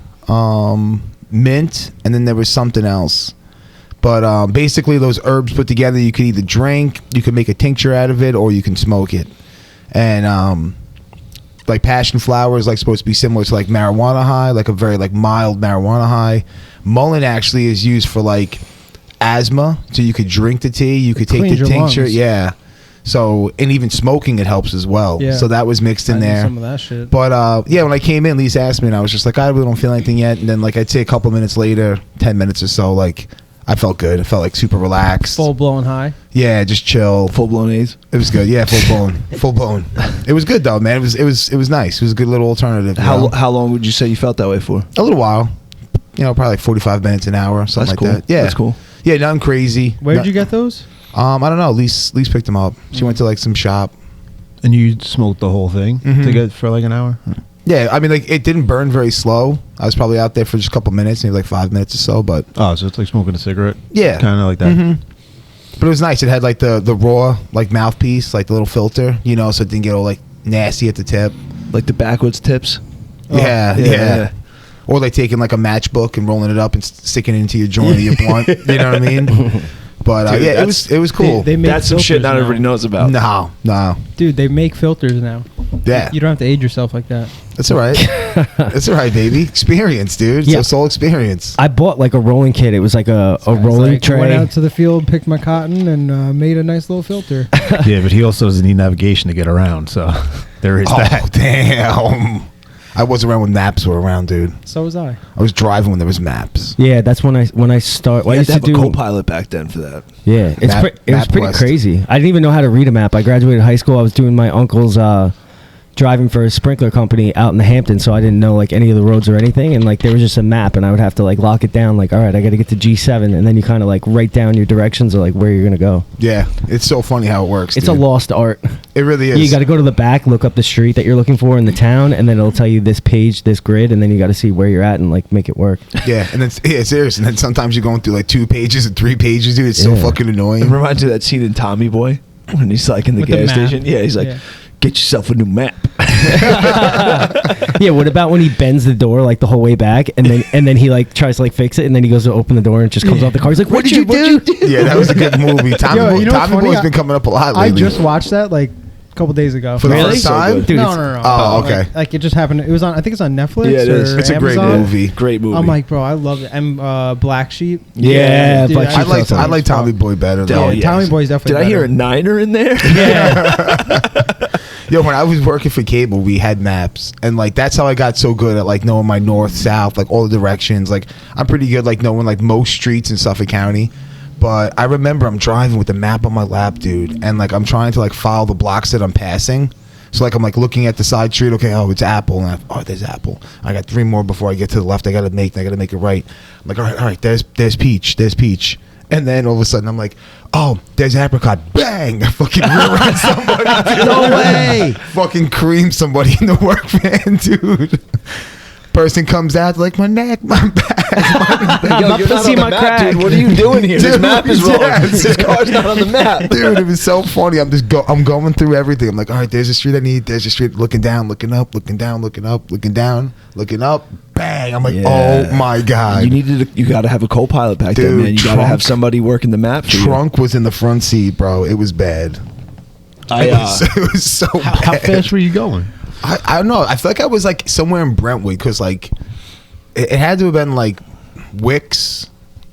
mint, and then there was something else. But basically, those herbs put together, you could either drink, you can make a tincture out of it, or you can smoke it. And like passion flower is like supposed to be similar to like marijuana high, like a very like mild marijuana high. Mullein actually is used for like asthma, so you could drink the tea, you could take cleans the your tincture, lungs. yeah. So, and even smoking it helps as well. Yeah. So that was mixed in I knew there. some of that shit. But yeah, when I came in, Lisa asked me, and I was just like, I really don't feel anything yet. And then like I'd say a couple minutes later, 10 minutes or so, like I felt good. I felt like super relaxed. Full blown high. Yeah, just chill. Full blown A's. It was good. Yeah, full blown, full blown. It was good though, man. It was nice. It was a good little alternative. you know? How long would you say you felt that way for? A little while. You know, probably like 45 minutes, an hour, something That's like cool. that. Yeah, That's cool. Yeah, nothing crazy. Where'd you get those? I don't know. Lise picked them up. She went to like some shop. And you smoked the whole thing to get for like an hour? Yeah, I mean, like it didn't burn very slow. I was probably out there for just a couple minutes, maybe like 5 minutes or so. But Oh, so it's like smoking a cigarette? yeah, Kind of like that. But it was nice. It had like the raw like mouthpiece, like the little filter, you know, so it didn't get all like nasty at the tip. Like the backwards tips? Yeah, yeah, yeah. yeah. Or like taking like a matchbook and rolling it up and sticking it into your joint or your blunt. You know what I mean? But Dude, yeah, it was cool. They make That's some shit filters not now. everybody knows about. No, Dude, they make filters now. yeah, You don't have to age yourself like that. that's all right. That's all right, baby. Experience, dude. Yeah. It's all experience. I bought like a rolling kit. It was like a I was rolling like, tray. Went out to the field, picked my cotton, and made a nice little filter. Yeah, but he also doesn't need navigation to get around, so there is Oh that. damn! I wasn't around when maps were around, dude. So was I. I was driving when there was maps. Yeah, that's when I start. You I had used to have to a do. co-pilot back then for that. Yeah, it was Map pretty West. crazy. I didn't even know how to read a map. I graduated high school. I was doing my uncle's driving for a sprinkler company out in the Hamptons, so I didn't know like any of the roads or anything. And like there was just a map, and I would have to like lock it down. Like, all right, I got to get to G7, and then you kind of like write down your directions or like where you're gonna go. Yeah, it's so funny how it works. It's dude. a lost art. It really is. You got to go to the back, look up the street that you're looking for in the town, and then it'll tell you this page, this grid, and then you got to see where you're at and like make it work. Yeah, and then yeah, serious. And then sometimes you're going through like 2 pages and 3 pages, dude. It's so Yeah. fucking It annoying. reminds me of that scene in Tommy Boy when he's like in the With the gas map. station. Yeah, he's like, Yeah. get yourself a new map. Yeah, what about when he bends the door like the whole way back, and then he like tries to like fix it, and then he goes to open the door and it just comes off the car. He's like, "What did you do?" Yeah, that was a good movie. Tommy, Yo, you know what's Tommy funny? Boy's been coming up a lot I lately. just watched that like a couple days ago. For the Really? first So time? good. Dude, no, it's- no, no. Oh, Like- okay. Like it just happened. It was on. I think it's on Netflix. Yeah, it is. Or It's a great Amazon. movie. Great movie. I'm like, bro, I love it. And Black Sheep. Yeah, Dude, Black I Sheep's like awesome. I like Tommy Boy better. Though. Oh, Yeah, Tommy Boy's definitely Did I hear a better. niner in there? Yo, when I was working for cable, we had maps, and like that's how I got so good at like knowing my north, south, like all the directions. Like I'm pretty good like knowing like most streets in Suffolk County. But I remember I'm driving with the map on my lap, dude, and like I'm trying to like follow the blocks that I'm passing. So like I'm like looking at the side street. Okay, oh it's Apple, and there's Apple. I got 3 more before I get to the left. I gotta make it right. I'm like, all right. There's Peach. And then all of a sudden I'm like, oh, there's apricot. Bang! I fucking rear-end somebody. Dude. No way. Fucking cream somebody in the work van, dude. Person comes out like my neck, my back. I'm not pussy in my crack. dude. What are you doing here? This Dude, map is wrong. yes. This car's not on the map. Dude, it was so funny. I'm going through everything. I'm like, all right, there's a street I need. There's a street. Looking down, looking up, looking down, looking up, looking down, looking up. Bang! I'm like, Yeah. oh my god. You got to have a co-pilot back there, Dude, man. You got to have somebody working the map for you. Trunk was in the front seat, bro. It was bad. It was so bad. How fast were you going? I don't know. I feel like I was like somewhere in Brentwood because like it had to have been like Wicks.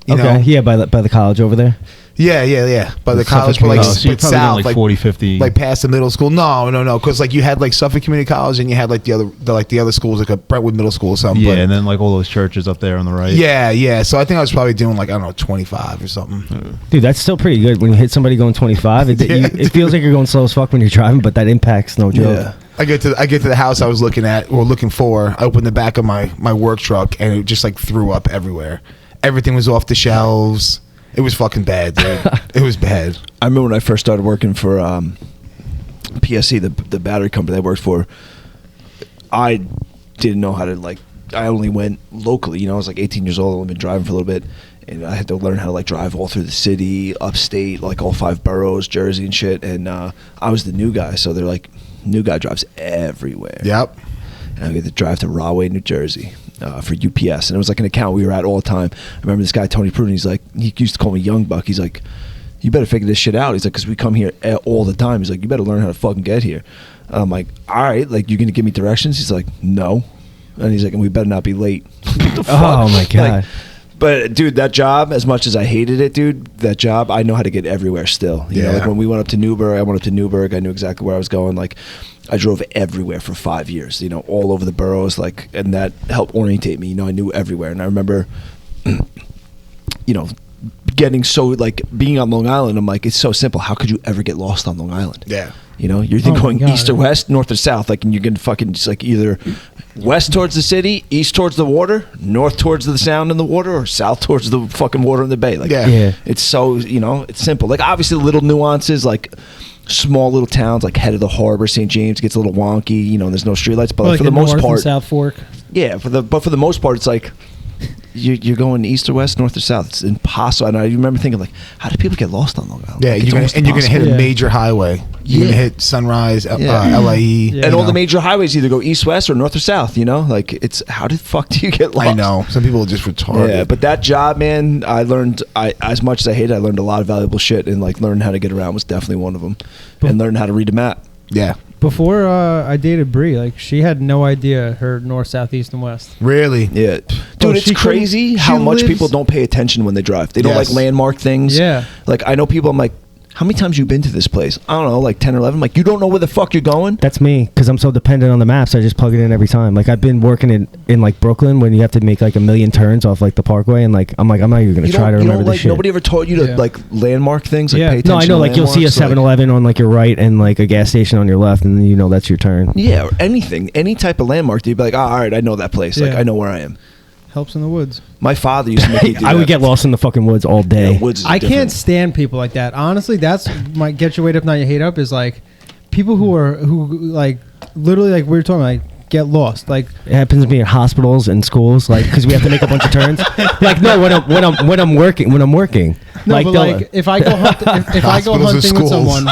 You Okay, know? yeah, by the college over there. Yeah. By the Suffolk college, but like, Community So you're but probably going south, like 40, 50. like past the middle school. No, because like you had like Suffolk Community College and you had like the other schools, like a Brentwood Middle School or something. yeah, but and then like all those churches up there on the right. yeah. So I think I was probably doing like I don't know 25 or something. Dude, that's still pretty good when you hit somebody going 25. It feels like you're going slow as fuck when you're driving, but that impact's no joke. Yeah. I get to the house I was looking for. I opened the back of my work truck and it just like threw up everywhere. Everything was off the shelves. It was fucking bad, dude. It was bad. I remember when I first started working for PSC, the battery company I worked for. I didn't know how to I only went locally. You know, I was like 18 years old. I've been driving for a little bit, And I had to learn how to like drive all through the city, upstate, like all 5 boroughs, Jersey and shit. And I was the new guy, so they're like, new guy drives everywhere. Yep. And I get to drive to Rahway, New Jersey for UPS. And it was like an account we were at all the time. I remember this guy, Tony Pruden, he's like, he used to call me Young Buck. He's like, you better figure this shit out. He's like, because we come here all the time. He's like, you better learn how to fucking get here. I'm like, all right, like, you're going to give me directions? He's like, no. And he's like, and we better not be late. Oh, my God. Like, but, dude, that job, as much as I hated it, dude, that job, I know how to get everywhere still. You know, like when we went up to Newburgh, I went up to Newburgh. I knew exactly where I was going. Like, I drove everywhere for 5 years, you know, all over the boroughs, like, and that helped orientate me. You know, I knew everywhere. And I remember, you know, getting so, like, being on Long Island, I'm like, it's so simple. How could you ever get lost on Long Island? Yeah. You know, you're either going east or west, north or south, like, and you're gonna fucking just like either west towards the city, east towards the water, north towards the sound in the water, or south towards the fucking water in the bay. Like, it's so, you know, it's simple. Like, obviously, the little nuances, like small little towns, like head of the harbor, St. James gets a little wonky. You know, and there's no streetlights, but like, for the most part, South Fork. Yeah, for the most part, it's like you're going east or west, north or south. It's impossible. And I remember thinking, like, how do people get lost on Long Island? Yeah, like, you're gonna hit a major highway. You're gonna hit Sunrise, LIE, and all the major highways either go east, west, or north or south. You know, like, it's how the fuck do you get lost? I know some people are just retarded. Yeah, but that job, man, I learned. As much as I hated, I learned a lot of valuable shit, and like learning how to get around was definitely one of them, and learning how to read a map. Yeah. Before I dated Bree, like, she had no idea her north, south, east, and west. Really? Yeah. Dude, it's crazy how much people don't pay attention when they drive. They don't like landmark things. Yeah. Like, I know people, I'm like, how many times you been to this place? I don't know, like 10 or 11. Like, you don't know where the fuck you're going? That's me, because I'm so dependent on the maps. I just plug it in every time. Like, I've been working in like Brooklyn when you have to make like a million turns off like the Parkway, and like I'm not even gonna try to remember this shit. Nobody ever taught you to like landmark things. Like, pay attention. No, I know. Like, you'll see a 7-Eleven on like your right and like a gas station on your left, and then you know that's your turn. Yeah, or anything, any type of landmark. You'd be like, oh, all right, I know that place. Like, I know where I am. Helps in the woods. My father used to make me do I that. would get lost in the fucking woods all day. Yeah, woods is I different. can't stand people like that. Honestly, that's my get your weight up, not your hate up. Is like people who like literally, like we were talking, like, get lost. Like, it happens to me in hospitals and schools, like, because we have to make a bunch of turns. Like, no, when I'm working. No, like, but like if I go if I go Hospitals or hunting with schools. someone,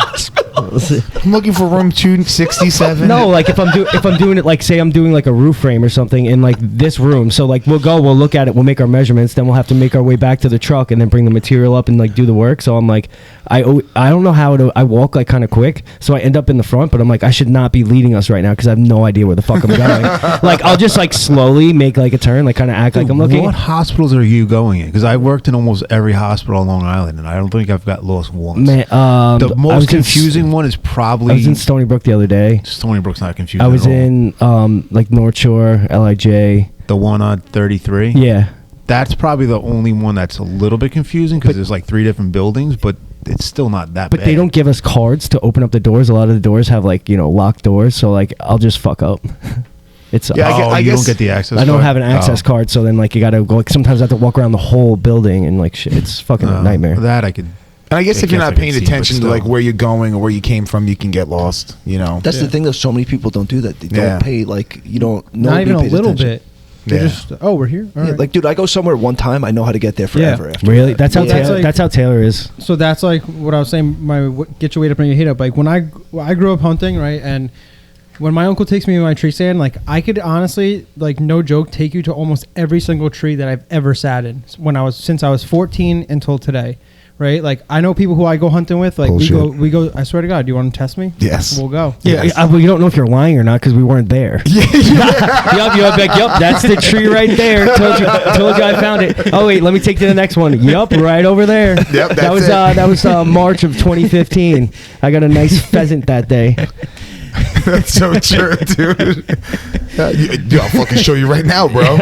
I'm looking for room 267. No, like if I'm doing it, like say I'm doing like a roof frame or something in like this room. So like we'll look at it, we'll make our measurements, then we'll have to make our way back to the truck and then bring the material up and like do the work. So I'm like, I don't know how to. I walk like kind of quick, so I end up in the front. But I'm like, I should not be leading us right now because I have no idea where the fuck I'm going. Like I'll just like slowly make like a turn, like kind of act like I'm looking. What hospitals are you going in? Because I've worked in almost every hospital on Long Island, and I don't think I've got lost once. Man, the most confusing one is probably. I was in Stony Brook the other day. Stony Brook's not confusing. I was at all. in like North Shore, LIJ. The one on 33. Yeah. That's probably the only one that's a little bit confusing because there's like 3 different buildings, but it's still not that bad. But they don't give us cards to open up the doors. A lot of the doors have like, you know, locked doors. So like I'll just fuck up. It's I you guess, don't get the access I don't card? have an access card, so then like you gotta go, like sometimes I have to walk around the whole building and like shit. It's fucking a nightmare. That I could. And I guess if you're not paying attention to like still. where you're going or where you came from, you can get lost. You know. That's the thing, though. So many people don't do that. They don't pay, like, you don't. not even a little bit. They're Yeah. just, oh, we're here. All right. Like, dude, I go somewhere one time, I know how to get there forever. After Really? that. That's how Yeah. Taylor, that's how Taylor is. So that's like what I was saying. Get your weight up and your hate up. Like when I grew up hunting, right, and when my uncle takes me to my tree stand, like I could honestly, like no joke, take you to almost every single tree that I've ever sat in since I was 14 until today, right? Like I know people who I go hunting with. Like we go. I swear to God, do you want to test me? Yes. We'll go. Yeah, well, you don't know if you're lying or not because we weren't there. Yup, that's the tree right there. Told you I found it. Oh wait, let me take you to the next one. Yup, right over there. Yep, that was March of 2015. I got a nice pheasant that day. That's so true, dude. I'll fucking show you right now, bro.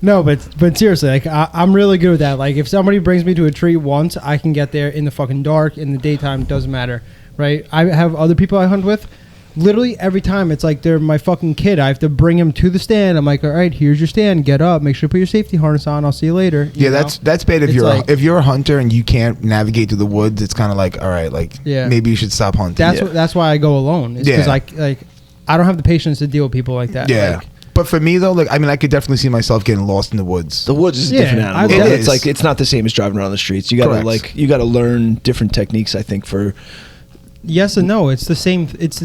No, but seriously, like I'm really good with that. Like if somebody brings me to a tree once, I can get there in the fucking dark, in the daytime, doesn't matter, right? I have other people I hunt with. Literally every time, it's like they're my fucking kid. I have to bring him to the stand. I'm like, all right, here's your stand. Get up. Make sure to put your safety harness on. I'll see you later. You know? That's bad if you're a hunter and you can't navigate through the woods. It's kind of like, all right, like maybe you should stop hunting. That's why I go alone. Because I don't have the patience to deal with people like that. Yeah. Like, But for me though, like I mean, I could definitely see myself getting lost in the woods. The woods is a Yeah, different animal. It It's is. like it's not the same as driving around the streets. You gotta Correct. you gotta learn different techniques. I think for Yes and no. It's the same. It's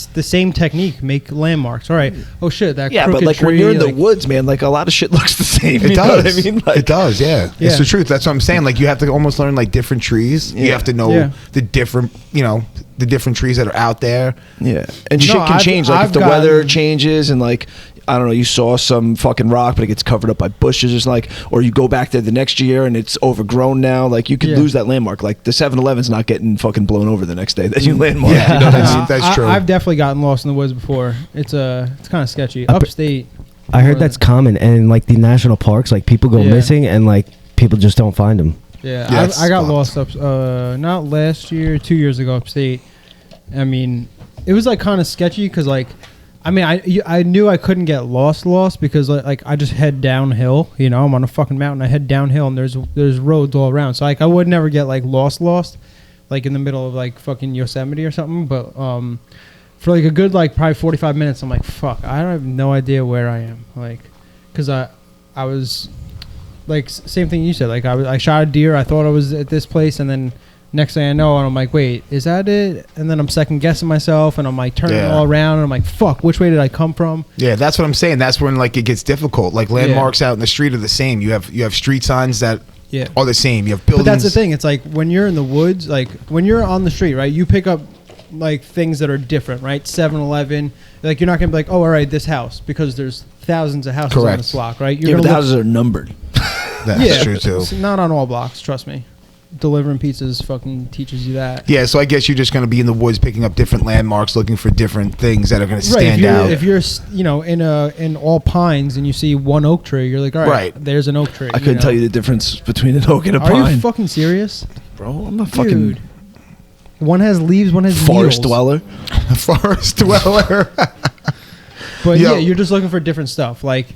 the same technique. Make landmarks. All right. Oh shit. That but crooked like when tree, you're in the like- woods, man, like a lot of shit looks the same. It you know does. what I mean? Like, it does. Yeah. Yeah. It's the truth. That's what I'm saying. Like you have to almost learn like different trees. You Yeah. have to know Yeah. the different, the different trees that are out there. Yeah, and No, shit can I've- change. Like I've if the weather gotten- changes and like I don't know, you saw some fucking rock, but it gets covered up by bushes or something, or you go back there the next year and it's overgrown now. Like you could Yeah. lose that landmark. Like the 7-Eleven's not getting fucking blown over the next day that you landmark. Yeah. You know what I mean? That's true. I've definitely gotten lost in the woods before. It's kind of sketchy. Upstate. I heard that's common, and in like the national parks, like people go Yeah. missing, and like people just don't find them. Yeah, Yeah, it's I got fucked. lost not last year, 2 years ago upstate. I mean, it was like kind of sketchy because like, I mean, I knew I couldn't get lost because like I just head downhill. I'm on a fucking mountain. I head downhill and there's roads all around. So like I would never get like lost, like in the middle of like fucking Yosemite or something. But for like a good like probably 45 minutes, I'm like, fuck, I have no idea where I am. Like, because I was like same thing you said. Like I shot a deer. I thought I was at this place, and then next thing I know, and I'm like, wait, is that it? And then I'm second guessing myself, and I'm like turning Yeah. all around, and I'm like, fuck, which way did I come from? Yeah, that's what I'm saying. That's when like it gets difficult. Like landmarks out in the street are the same. You have street signs that Yeah. are the same. You have buildings. But that's the thing. It's like when you're in the woods, like when you're on the street, right? You pick up like things that are different, right? 7-Eleven. Like you're not gonna be like, oh, all right, this house, because there's thousands of houses on Correct. this block, right? Yeah, but the houses are numbered. That's true too. It's not on all blocks. Trust me. Delivering pizzas fucking teaches you that. Yeah, so I guess you're just going to be in the woods picking up different landmarks, looking for different things that are going to stand out. If you're in all pines and you see one oak tree, you're like, all right, Right. there's an oak tree. I couldn't tell you the difference between an oak and a Are pine. you fucking serious? Bro, I'm a fucking Dude. One has leaves, one has forest needles. dweller. Forest dweller. But Yo. yeah, you're just looking for different stuff. Like,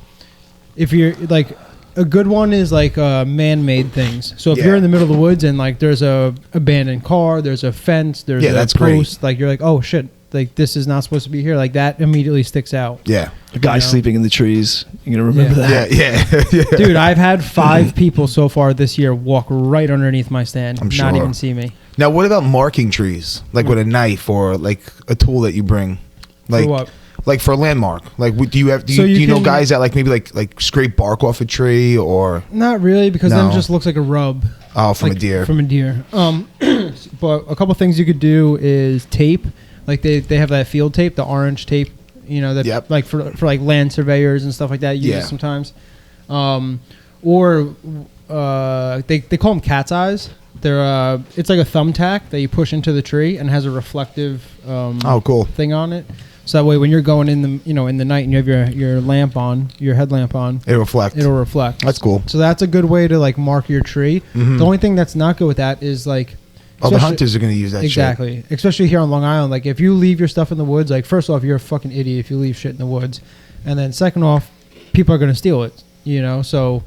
if you're like, a good one is like man-made things. So if Yeah. you're in the middle of the woods and like there's a abandoned car, there's a fence, there's Yeah, a that's great. post, like you're like, oh shit, like this is not supposed to be here. Like that immediately sticks out. Yeah. A guy You know? sleeping in the trees. You're gonna remember Yeah. that. Yeah. Yeah. Dude, I've had 5 people so far this year walk right underneath my stand, I'm not sure. even see me. Now, what about marking trees? Like with a knife or like a tool that you bring? Like For what? Like for a landmark. Like do you have do So you, you do you know can- guys that like maybe like scrape bark off a tree or Not really, because then No. it just looks like a rub. from Like, a deer? From a deer. But a couple things you could do is tape. Like they have that field tape, the orange tape, that Yep. like for like land surveyors and stuff like that use Yeah. it sometimes. Or they call them cat's eyes. They're it's like a thumbtack that you push into the tree and has a reflective Oh, cool. thing on it. So that way when you're going in the in the night and you have your lamp on, your headlamp on, It reflects. it'll reflect. That's cool. So that's a good way to like mark your tree. Mhm. The only thing that's not good with that is like Oh, the especially- hunters are going to use that exactly, especially here on Long Island. Like if you leave your stuff in the woods, like first off, you're a fucking idiot if you leave shit in the woods, and then second off, people are gonna steal it. So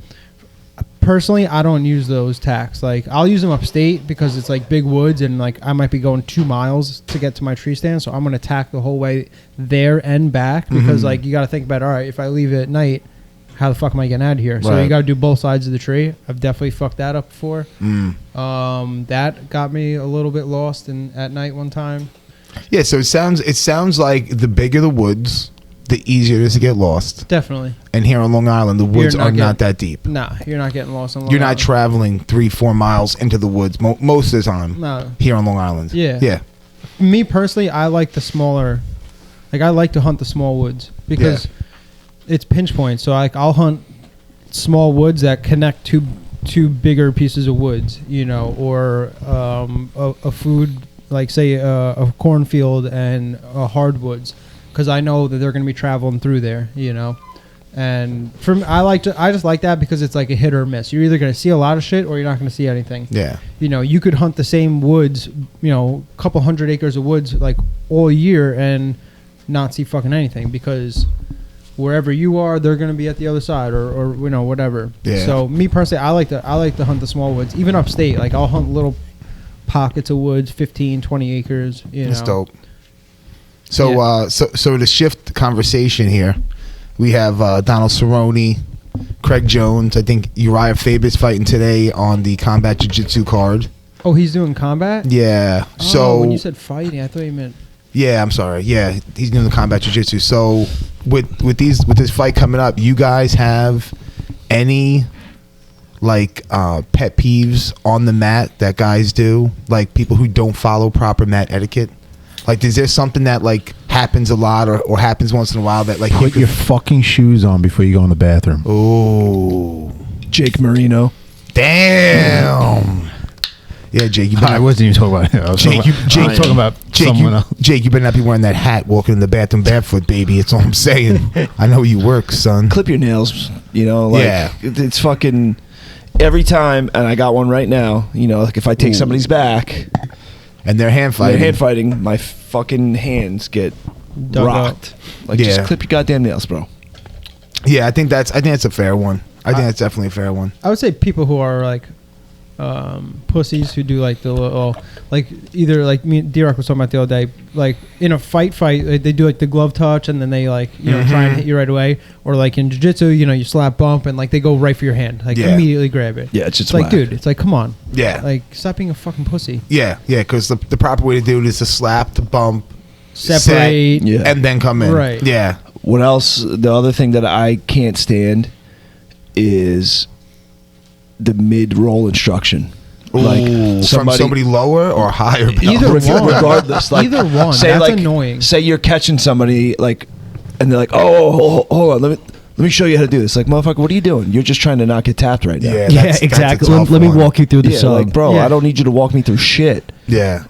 personally, I don't use those tacks. Like I'll use them upstate because it's like big woods and like I might be going 2 miles to get to my tree stand, so I'm gonna tack the whole way there and back because like you got to think about, all right, if I leave it at night, how the fuck am I getting out of here? So Right. you got to do both sides of the tree. I've definitely fucked that up before. shit. That got me a little bit lost at night one time. Yeah, so it sounds like the bigger the woods, the easier it is to get lost. Definitely. And here on Long Island, the woods You're not are not getting- that deep. Nah, you're not getting lost on Long You're not Island. traveling 3-4 miles into the woods most of the time No. here on Long Island. Yeah. Yeah. Me personally, I like the smaller. Like I like to hunt the small woods because it's pinch points. So like I'll hunt small woods that connect two bigger pieces of woods, or a food like say a cornfield and hardwoods, because I know that they're going to be traveling through there, And I just like that because it's like a hit or miss. You're either going to see a lot of shit or you're not going to see anything. Yeah. You could hunt the same woods, a couple 100 acres of woods like all year and not see fucking anything because wherever you are, they're going to be at the other side or whatever. Yeah. So me personally, I like to hunt the small woods, even upstate. Like I'll hunt little pockets of woods, 15, 20 acres. That's dope. So Yeah. so to shift the conversation here, We have Donald Cerrone, Craig Jones. I think Uriah Faber's fighting today on the combat jiu-jitsu card. Oh, he's doing combat? Yeah. Oh, So when you said fighting, I thought you meant... yeah, I'm sorry. Yeah, he's doing the combat jiu-jitsu. So with this fight coming up, you guys have any like pet peeves on the mat that guys do? Like people who don't follow proper mat etiquette? Like, is there something that like happens a lot or happens once in a while that like Put your fucking shoes on before you go in the bathroom. Oh, Jake Marino. damn. Yeah, Jake. You I wasn't even talking about him. I was talking about someone else. Jake, you better not be wearing that hat walking in the bathroom barefoot, baby. That's all I'm saying. I know you work, son. Clip your nails. You know, like Yeah. it's fucking every time, and I got one right now. You know, like if I take somebody's back, And they're hand fighting. hand fighting, my fucking hands get Dug rocked. Like Yeah. just clip your goddamn nails, bro. Yeah, I think that's a fair one. I think that's definitely a fair one. I would say people who are like pussies who do like the little, like either like me and D-Rock was talking about the other day, like in a fight, like, they do like the glove touch and then they like, you know, try and hit you right away. Or like in jiu-jitsu, you know, you slap bump and like they go right for your hand, like Yeah. immediately grab it. Yeah, it's just like, whack. dude, it's like, come on. Yeah. Like, stop being a fucking pussy. Yeah, because the proper way to do it is to slap, to bump, Separate. Yeah. and then come in. Right. Yeah. What else? The other thing that I can't stand is the mid-roll instruction. Ooh, from somebody lower or higher. Either one. regardless. Like, Either one. Say That's like, annoying. Say you're catching somebody like, and they're like, oh, hold on, let me show you how to do this. Like, motherfucker, what are you doing? You're just trying to not get tapped right now. Yeah, Yeah, that's a exactly. tough Let me one. walk you through the Yeah, sub. like, bro, Yeah. I don't need you to walk me through shit. Yeah.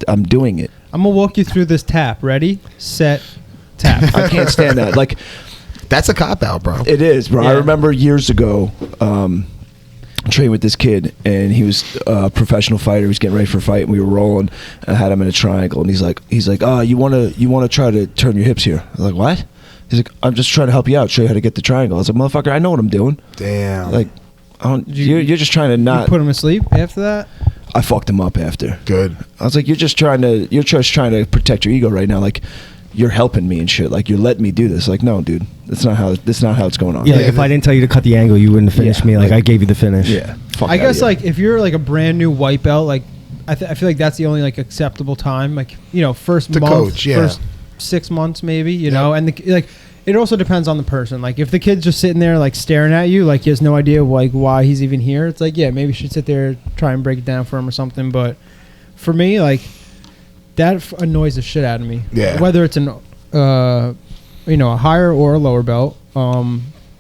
I'm doing it. I'm going to walk you through this tap. Ready, set, tap. I can't stand that. Like, That's a cop out, bro. it is, bro. I Yeah. remember years ago, trained with this kid, and he was a professional fighter. He was getting ready for a fight, and we were rolling. And I had him in a triangle, and he's like, oh, you want to try to turn your hips here? I was like, what? He's like, I'm just trying to help you out, show you how to get the triangle. I was like, motherfucker, I know what I'm doing. Damn. Like, you're just trying to You not. put him asleep after that? I fucked him up after. Good. I was like, you're just trying to protect your ego right now. Like, you're helping me and shit. Like, you're letting me do this. Like, no, dude, that's not how it's going on. Yeah, like if I didn't tell you to cut the angle, you wouldn't have finished Yeah, me. Like like- I gave you the finish. Yeah. Fuck I outta guess here. like if you're like a brand new white belt, like I feel like that's the only like acceptable time. Like, you know, first To month, coach, yeah. first 6 months maybe, you know, and like it also depends on the person. Like if the kid's just sitting there like staring at you, like he has no idea like why he's even here. It's like, yeah, maybe you should sit there, try and break it down for him or something. But for me, like that annoys the shit out of me. Yeah. Whether it's an you know, a higher or a lower belt,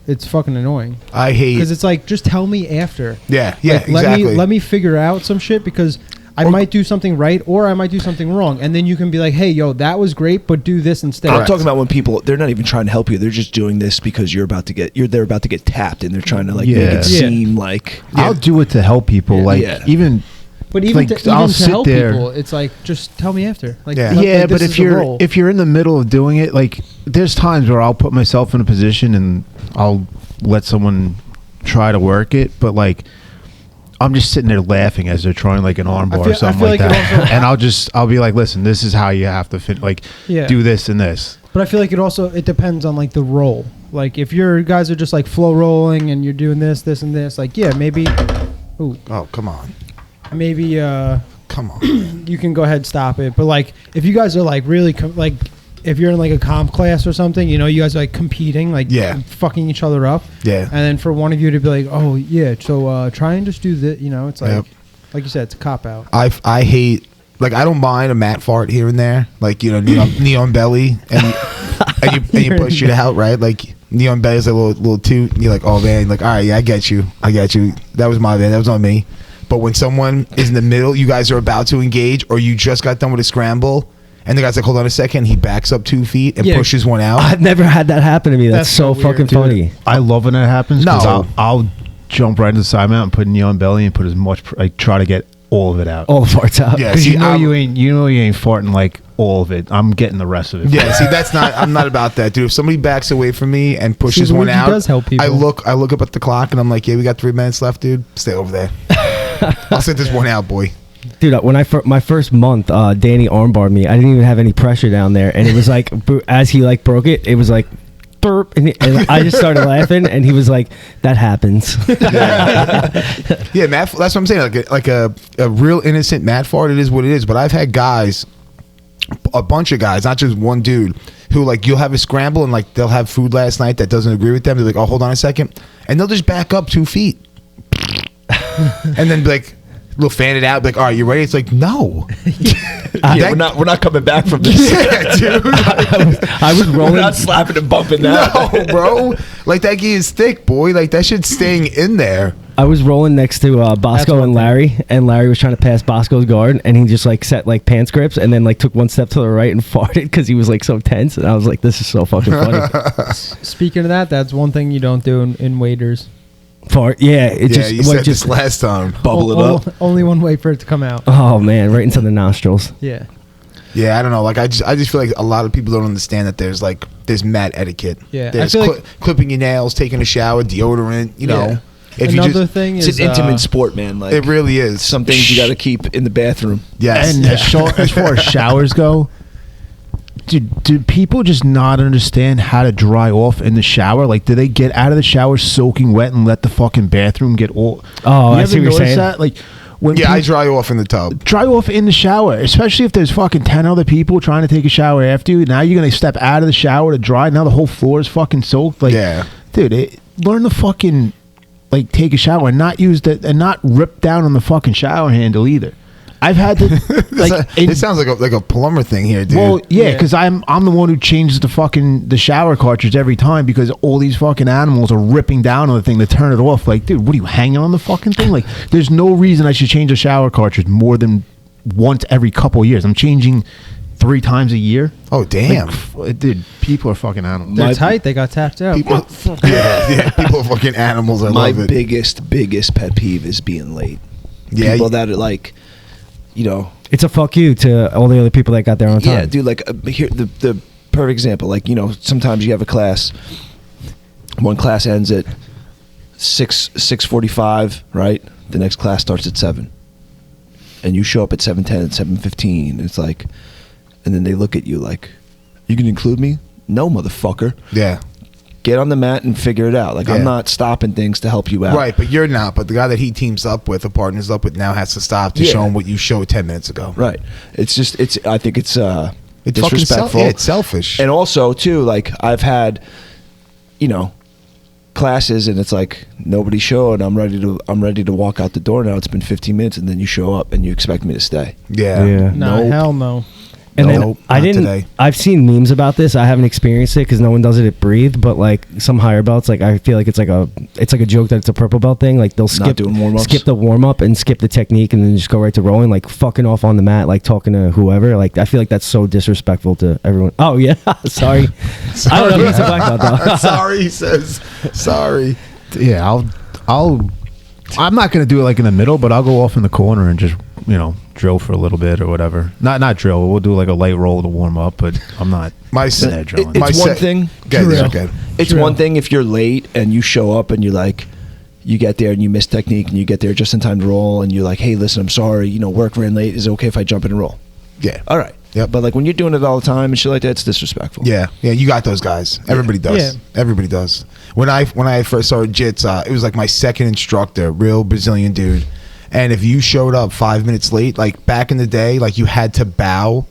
it's fucking annoying. I hate. Because it's like, just tell me after. Yeah. Yeah. Like, Exactly. Let me figure out some shit because I might do something right or I might do something wrong, and then you can be like, "Hey, yo, that was great, but do this instead." I'm talking about when people, they're not even trying to help you. They're just doing this because they're about to get tapped, and they're trying to like make Yeah. it Yeah. seem like I'll do it to help people. Like Yeah. even But even like, to, I'll even to sit help there. people, it's like, just tell me after. Like, Yeah. yeah, like, but this if is the role. you're in the middle of doing it, like there's times where I'll put myself in a position and I'll let someone try to work it, but like I'm just sitting there laughing as they're trying like an arm I bar feel- or something I feel like like it that, also- and I'll be like, listen, this is how you have to Yeah. do this and this. But I feel like it depends on like the role. Like if your guys are just like flow rolling and you're doing this, and this, like yeah, maybe, Oh, come on. maybe Come on. you can go ahead and stop it. But like if you guys are like really like if you're in like a comp class or something, you know, you guys are like competing, like Yeah. fucking each other up. Yeah. And then for one of you to be like, oh yeah, so try and just do this, you know, it's like Yep. like you said, it's a cop out. I hate, like, I don't mind a mat fart here and there, like, you know, neon belly, and you push it out, right? Like neon belly is a little toot, and you're like, oh man, like, all right, yeah, I get you, that was my bad, that was on me. But when someone is in the middle, you guys are about to engage, or you just got done with a scramble, and the guy's like, hold on a second, he backs up 2 feet and Yeah. pushes one out. I've never had that happen to me. That's, That's so so weird, fucking dude. funny. I love when that happens. 'Cause No. I'll jump right into the side mount and put knee on belly and put as much like try to get all of it out. All the farts out. Yeah. Because see, you know I'm- you ain't farting like all of it. I'm getting the rest of it. Yeah, see, I'm not about that, dude. If somebody backs away from me and pushes one Luigi out, does help people. I look up at the clock and I'm like, yeah, we got 3 minutes left, dude. Stay over there. I'll sit this one out, boy. Dude, when my first month, Danny armbarred me. I didn't even have any pressure down there, and it was like as he like broke it, it was like burp, and I just started laughing, and he was like, "That happens." Yeah, Matt. That's what I'm saying. Like a real innocent Matt fart. It is what it is. But I've had guys, a bunch of guys, not just one dude, who like you'll have a scramble and like they'll have food last night that doesn't agree with them. They're like, "Oh, hold on a second," and they'll just back up 2 feet, and then be like, we'll fan it out. Be like, all right, you ready? It's like, no. We're not coming back from this. Yeah, dude. I was rolling. We're not slapping and bumping that. No, bro. Like that key is thick, boy. Like that shit's staying in there. I was rolling next to Bosco and Larry, and Larry was trying to pass Bosco's guard, and he just like set like pants grips, and then like took one step to the right and farted because he was like so tense, and I was like, this is so fucking funny. Speaking of that, that's one thing you don't do in waders. Fart, yeah. It Yeah, just you what, said just this last time. Bubble it up. Only one way for it to come out. oh man, right into the nostrils. Yeah. Yeah, I don't know. Like I just feel like a lot of people don't understand that there's mat etiquette. Yeah, There's I feel like- clipping your nails, taking a shower, deodorant. You know, Yeah. if you Another just, thing It's is an intimate sport, man. Like it really is. some things you got to keep in the bathroom. Yes. And as far as showers go, do people just not understand how to dry off in the shower? Like, do they get out of the shower soaking wet and let the fucking bathroom get all? Oh, You I ever see what you're notice saying. that? Like, when Yeah, I people dry off in the tub. dry off in the shower, especially if there's fucking 10 other people trying to take a shower after you. Now you're gonna step out of the shower to dry. Now the whole floor is fucking soaked. Like, Yeah. dude, learn to fucking like take a shower and not use the and not rip down on the fucking shower handle either. I've had to like It sounds like a plumber thing here, dude. well, yeah, Yeah. because I'm the one who changes the shower cartridge every time because all these fucking animals are ripping down on the thing to turn it off. Like, dude, what are you hanging on the fucking thing? Like, there's no reason I should change a shower cartridge more than once every couple of years. I'm changing 3 times a year. Oh damn. Like, dude, people are fucking animals. They're tight. They got tapped out. People, yeah, people are fucking animals. I My love it. biggest pet peeve is being late. Yeah, People that are like, you know, It's a fuck you to all the other people that got there on time. yeah, dude. Like here, the perfect example. Like, you know, sometimes you have a class. One class ends at 6:45, right? The next class starts at 7, and you show up at 7:10, at 7:15. It's like, and then they look at you like, "You can include me?" No, motherfucker. Yeah. Get on the mat and figure it out. Like, Yeah. I'm not stopping things to help you out. Right, but you're not. But the guy that he teams up with, or partners up with, now has to stop to Yeah. show him what you showed 10 minutes ago. Right. It's just, I think it's It's fucking disrespectful. yeah, it's selfish. And also, too, like, I've had, you know, classes, and it's like nobody showed. I'm ready to walk out the door now. It's been 15 minutes, and then you show up and you expect me to stay. yeah. Yeah. Nah, Nope. hell no. And Nope, then I not didn't. today. I've seen memes about this. I haven't experienced it because no one does it at Breathe. But like some higher belts, like I feel like it's like a joke that it's a purple belt thing. Like they'll skip doing warm-ups. skip the warm up and skip the technique and then just go right to rolling, like fucking off on the mat, like talking to whoever. Like I feel like that's so disrespectful to everyone. Oh yeah, sorry. I don't know if he's a black belt though. Sorry, he says. Sorry. Yeah, I'm not gonna do it like in the middle, but I'll go off in the corner and just, you know, drill for a little bit or whatever. Not drill. We'll do like a light roll to warm up, but I'm not My sitting there drilling. my It's one thing. Okay. It's one thing if you're late and you show up and you're like, you get there and you miss technique and you get there just in time to roll and you're like, hey, listen, I'm sorry, you know, work ran late. Is it okay if I jump in and roll? Yeah. All right. Yep. But like when you're doing it all the time and shit like that, it's disrespectful. Yeah, you got those guys. Everybody does. Yeah. Everybody does. When I first started jits, it was like my second instructor, real Brazilian dude. And if you showed up 5 minutes late, like back in the day, like you had to bow,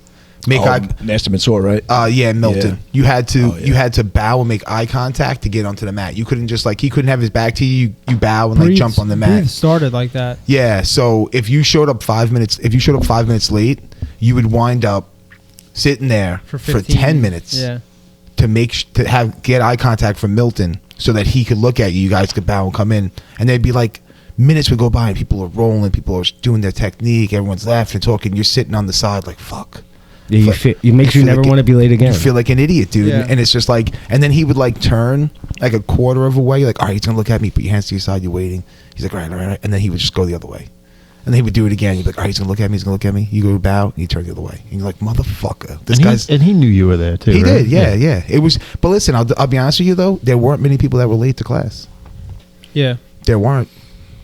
make eye. Nasty Mansour, right? Yeah, Milton. Yeah. You had to Oh, yeah. you had to bow and make eye contact to get onto the mat. You couldn't just like he couldn't have his back to you. You bow and like Breathe- jump on the Breathe mat. started like that. Yeah. So if you showed up 5 minutes, late, you would wind up sitting there For for 15 10 minutes. Yeah. To get eye contact from Milton so that he could look at you. You guys could bow and come in, and they'd be like minutes would go by and people are rolling, people are doing their technique, everyone's laughing, talking. You're sitting on the side like fuck. Yeah, you makes you feel never like want to be late again. You feel like an idiot, dude. Yeah. And it's just like, and then he would like turn like a quarter of a way, like all right, he's gonna look at me, put your hands to your side, you're waiting. He's like all right, and then he would just go the other way. And then he would do it again. You'd be like, all right, he's gonna look at me. He's gonna look at me. You go bow, and you turn the other way. And you're like, motherfucker, this guy's. And he knew you were there too. He right? did, yeah. It was, but listen, I'll be honest with you though. There weren't many people that were late to class. Yeah. There weren't,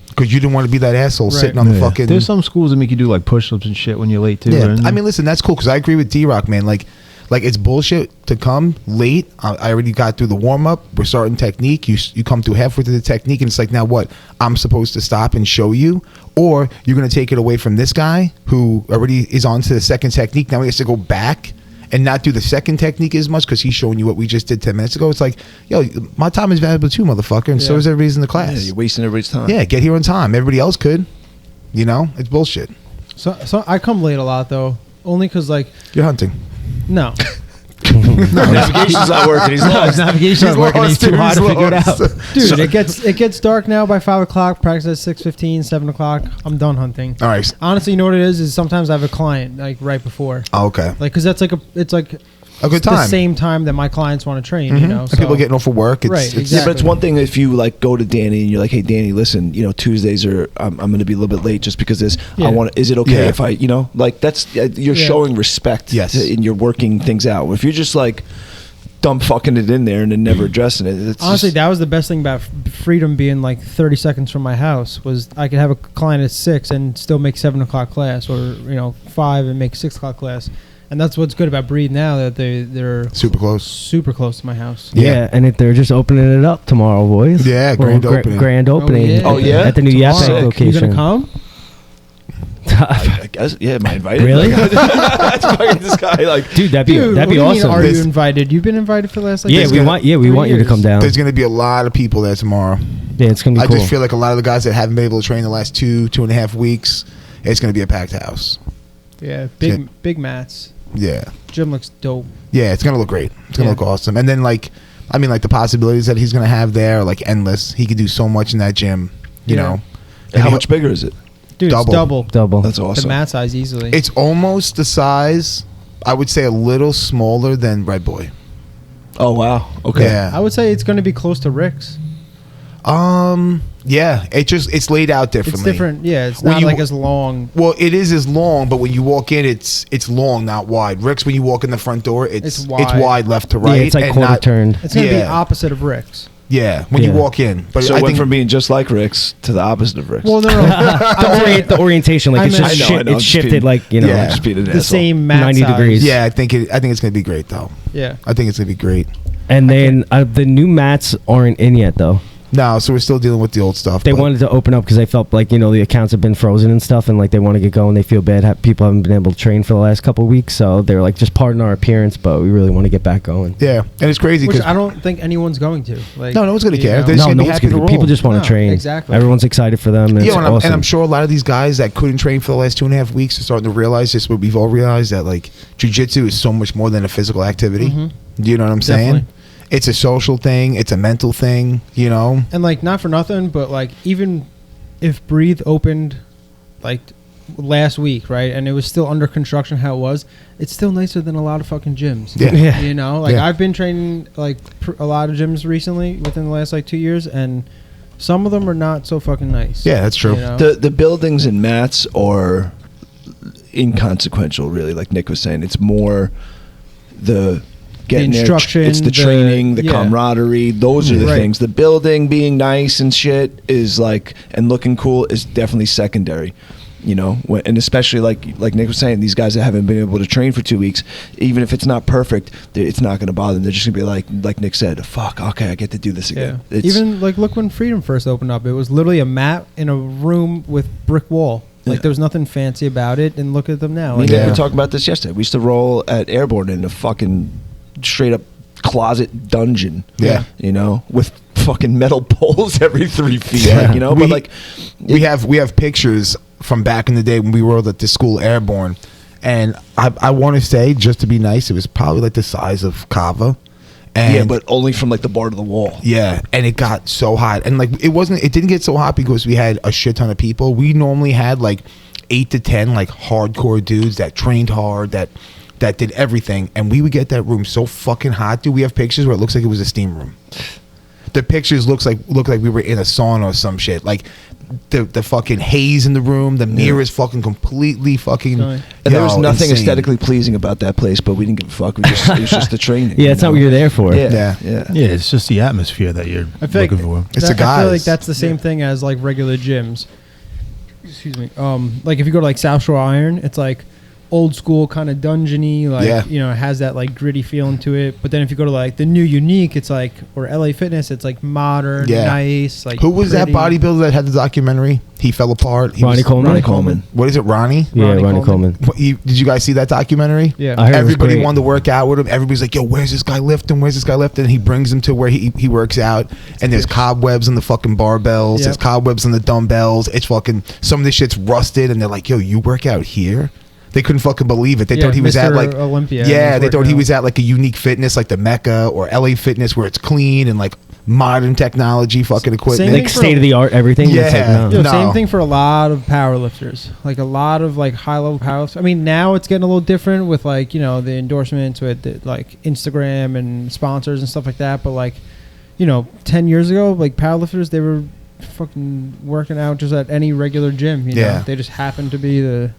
because you didn't want to be that asshole Right. sitting on the Yeah. fucking. There's some schools that make you do like push-ups and shit when you're late too. Yeah, right? I mean, listen, that's cool because I agree with D-Rock, man. Like Like, it's bullshit to come late. I already got through the warm up. We're starting technique. You come through halfway through the technique, and it's like, now what? I'm supposed to stop and show you, or you're gonna take it away from this guy who already is on to the second technique. Now he has to go back and not do the second technique as much because he's showing you what we just did 10 minutes ago. It's like, yo, my time is valuable too, motherfucker, and so is everybody's in the class. Yeah, you're wasting everybody's time. Yeah, get here on time. Everybody else could. You know, it's bullshit. So I come late a lot though, only because like You're hunting. no. Navigation's not working. He's No, lost. his navigation's not working. He's too hard to figure it out. Dude, So- it gets dark now by 5 o'clock. Practice at 6:15, 7 o'clock. I'm done hunting. All right. Honestly, you know what it is? Is sometimes I have a client like right before, Oh, okay. like because that's like it's like A good the time. same time that my clients want to train. Mhm. You know, And people getting off for work. It's, Right, it's, exactly. Yeah, but it's one thing if you like go to Danny and you're like, "Hey, Danny, listen, you know, Tuesdays are I'm going to be a little bit late just because this. Yeah. I want. Is it okay Yeah. if I, you know, like that's you're Yeah. showing respect. Yes. And you're working things out. If you're just like dumb fucking it in there and then never addressing it, it's Honestly, just, that was the best thing about Freedom being like 30 seconds from my house was I could have a client at 6 and still make 7 o'clock class, or 5 and make 6 o'clock class. And that's what's good about Breathe now, that they're super close. super close to my house. Yeah, and they're just opening it up tomorrow, boys. Yeah, grand opening. Grand opening. yeah. Oh, yeah? At the new Tomorrow. Yaphank You location. gonna come? I guess, yeah, am I invited? Really? That's fucking this guy, like, Dude, that'd be Dude, that'd be what do you mean, awesome. are This- you invited? You've been invited for the last like Yeah, There's we gonna- want you to years. come down. There's going to be a lot of people there tomorrow. Yeah, it's gonna be I cool. just feel like a lot of the guys that haven't been able to train the last 2.5 weeks, it's going to be a packed house. Yeah, Yeah. big mats. Yeah. Gym looks dope. Yeah, it's going to look great. It's going to Yeah. look awesome. And then, like, I mean, like, the possibilities that he's going to have there are, like, endless. He could do so much in that gym, you Yeah. know. how And much bigger is it? Dude, Double. it's double Double. That's the awesome. mat size easily. It's almost the size, I would say a little smaller than Red Boy. Oh wow. Okay. Yeah. I would say it's going to be close to Rick's. Yeah, it's laid out differently. It's different. Yeah, it's When not you- like as long. Well, it is as long, but when you walk in, it's long, not wide. Rick's, when you walk in the front door, it's It's wide. wide left to right. Yeah, it's like and quarter not- turned. It's going to be Yeah. opposite of Rick's. Yeah, when you Yeah. walk in. But So I it went think from being just like Rick's to the opposite of Rick's. Well, no. The orientation, like I it's meant- just I know, it's I'm just shifted, being- like Yeah. Just being an the asshole. same mat 90 size. degrees. yeah, I think it's going to be great though. Yeah. I think it's going to be great. And then the new mats aren't in yet, though. No, so we're still dealing with the old stuff. They but- wanted to open up because they felt like the accounts have been frozen and stuff, and like they want to get going. They feel bad people haven't been able to train for the last couple of weeks, so they're like, just pardon our appearance, but we really want to get back going. Yeah, and it's crazy Which because I don't think anyone's going to. Like, No one's gonna you care. know? They're just No, gonna be no one's happy to gonna- people roll. just want No, to train. exactly. Everyone's excited for them, and Yeah, it's and, awesome. I'm sure a lot of these guys that couldn't train for the last 2.5 weeks are starting to realize just what we've all realized, that like jiu-jitsu is so much more than a physical activity. Mhm. Do you know what I'm saying? Definitely. It's a social thing. It's a mental thing. You know. And like, not for nothing, but like, even if Breathe opened like last week, right, and it was still under construction how it was, it's still nicer than a lot of fucking gyms. Yeah. Yeah. You know, like Yeah. I've been training like a lot of gyms recently within the last like 2 years, and some of them are not so fucking nice. Yeah, that's true. You know? The buildings and mats are inconsequential, really. Like Nick was saying, it's more the getting there, instruction, it's the the- training, the yeah. camaraderie. Those are the Right. things. The building being nice and shit is like, and looking cool is definitely secondary. You know, and especially like Nick was saying, these guys that haven't been able to train for 2 weeks, even if it's not perfect, it's not going to bother them. They're just going to be like Nick said, fuck, okay, I get to do this Yeah. again. It's, Even like, look when Freedom first opened up, it was literally a mat in a room with brick wall. Like Yeah. there was nothing fancy about it, and look at them now. Me Like, and Nick Yeah. were talking about this yesterday. We used to roll at Airborne in a fucking straight up closet dungeon. Yeah. You know, with fucking metal poles every 3 feet. Yeah. Like, you know, We- but like we have pictures from back in the day when we rolled at the school Airborne, and I want to say, just to be nice, it was probably like the size of Kava. And yeah, but only from like the bar to the wall. yeah, and it got so hot, and like it didn't get so hot because we had a shit ton of people. We normally had like 8 to 10 like hardcore dudes that trained hard, that did everything, and we would get that room so fucking hot, dude. We have pictures where it looks like it was a steam room. The pictures look like we were in a sauna or some shit. Like the fucking haze in the room, the mirrors fucking completely fucking. Sorry. And there was nothing insane. aesthetically pleasing about that place, but we didn't give a fuck. It was just the training. Yeah, that's not what you're there for. Yeah, Yeah. yeah. Yeah, it's just the atmosphere that you're I feel looking like for. It's the I feel like guys. that's the same thing as like regular gyms. Excuse me. Like if you go to like South Shore Iron, it's like old school kind of dungeony, like it has that like gritty feeling to it. But then if you go to like the new Unique, it's like, or LA Fitness, it's like modern, nice. Like, who was pretty. that bodybuilder that had the documentary? He fell apart. Ronnie Coleman. What is it, Ronnie? Yeah, Ronnie Coleman. Did you guys see that documentary? Yeah. I heard Everybody it was great. wanted to work out with him. Everybody's like, yo, where's this guy lifting? Where's this guy lifting? And he brings him to where he works out. And there's cobwebs on the fucking barbells. Yep. There's cobwebs on the dumbbells. It's fucking, some of this shit's rusted. And they're like, yo, you work out here? They couldn't fucking believe it. They thought he was Mr. at like Olympia. Yeah, they thought he was at like a Unique Fitness, like the Mecca or LA Fitness, where it's clean and like modern technology, fucking equipment. Same Like state of the art, everything. Yeah. It's like, no. Yo, No. same thing for a lot of powerlifters. Like a lot of like high level powerlifters. I mean, now it's getting a little different with like, the endorsements with like Instagram and sponsors and stuff like that. But like, 10 years ago, like powerlifters, they were fucking working out just at any regular gym. Yeah. They just happened to be the.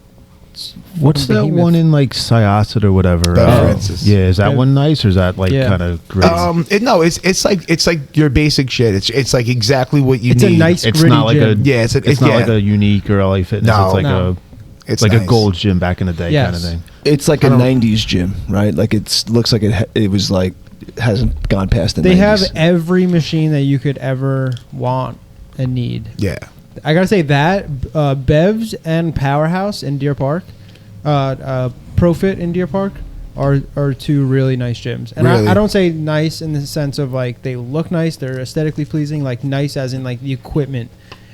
What's that behemoth. one in like Syosset or whatever? Francis. Yeah, is that Yeah. one nice or is that like Yeah. kind of great? It's like your basic shit. It's like exactly what you It's need. a nice It's gritty not like gym. a Yeah, it's not like a Unique or LA Fitness. No. It's like No. It's like nice. a Gold's Gym back in the day Yes. kind of thing. It's like I a don't- 90s gym, right? Like looks like it was like hasn't gone past the They 90s. have every machine that you could ever want and need. Yeah. I gotta say that Bev's and Powerhouse in Deer Park, Profit in Deer Park are two really nice gyms. And Really? I don't say nice in the sense of like they look nice, they're aesthetically pleasing, like nice as in like the equipment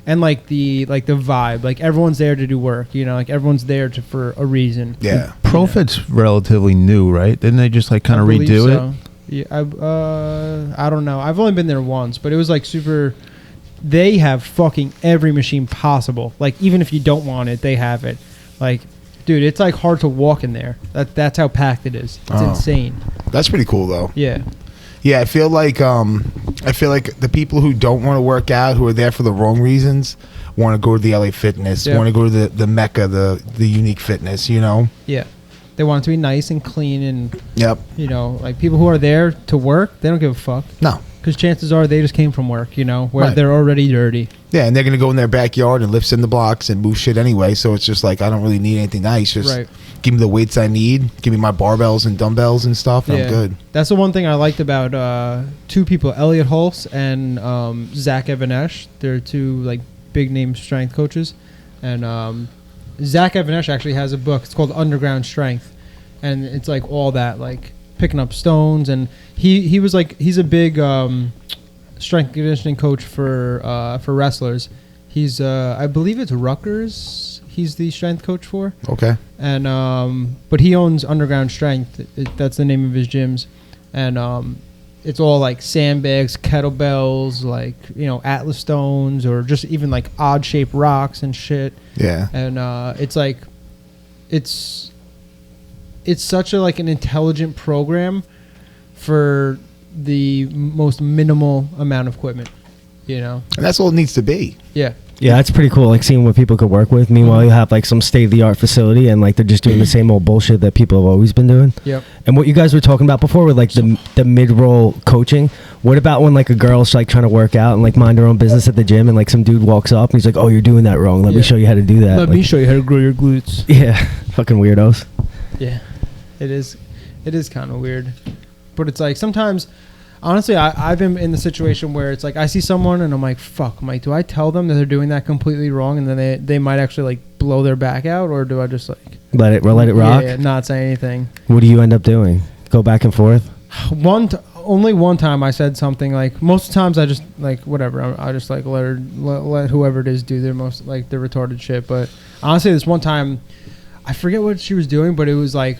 and like the vibe. Like everyone's there to do work, like everyone's there for a reason. Yeah. Profit's relatively new, right? Didn't they just like kind I of believe redo so. it? Yeah, I don't know. I've only been there once, but it was like super. They have fucking every machine possible. Like even if you don't want it, they have it. Like, dude, it's like hard to walk in there. That's how packed it is. It's Oh. insane. That's pretty cool though. Yeah. Yeah, I feel like the people who don't want to work out, who are there for the wrong reasons, want to go to the LA Fitness, Yeah. want to go to the Mecca, the Unique Fitness, Yeah. They want it to be nice and clean and, Yep. like people who are there to work, they don't give a fuck. No. Because chances are they just came from work, where Right. they're already dirty. Yeah, and they're going to go in their backyard and lift in the blocks and move shit anyway, so it's just like I don't really need anything nice. Just Right. give me the weights I need, give me my barbells and dumbbells and stuff, and I'm good. That's the one thing I liked about two people, Elliot Hulse and Zach Evanesh. They're two like big name strength coaches, and Zach Evanesh actually has a book. It's called Underground Strength, and it's like all that, like picking up stones. And he was like he's a big strength conditioning coach for wrestlers. He's I believe it's Rutgers. He's the strength coach for. Okay. And but he owns Underground Strength. That's the name of his gyms, and it's all like sandbags, kettlebells, like Atlas stones, or just even like odd shaped rocks and shit. Yeah. And it's like it's such a like an intelligent program for the most minimal amount of equipment. And that's all it needs to be. Yeah. Yeah, that's pretty cool. Like seeing what people could work with. Meanwhile, you have like some state of the art facility, and like they're just doing the same old bullshit that people have always been doing. Yep. And what you guys were talking about before with like the mid roll coaching. What about when like a girl's like trying to work out and like mind her own business at the gym, and like some dude walks up and he's like, "Oh, you're doing that wrong. Let me Yeah. show you how to do that." Let me show you how to grow your glutes. Yeah, fucking weirdos. Yeah, it is kind of weird, but it's like sometimes, honestly, I've been in the situation where it's like I see someone and I'm like, fuck, Mike, do I tell them that they're doing that completely wrong and then they might actually like blow their back out, or do I just like Let it rock. yeah, not say anything? What do you end up doing? Go back and forth. Only one time I said something. Like most of the times I just like whatever. I just like let whoever it is do their most like their retarded shit. But honestly, this one time, I forget what she was doing, but it was like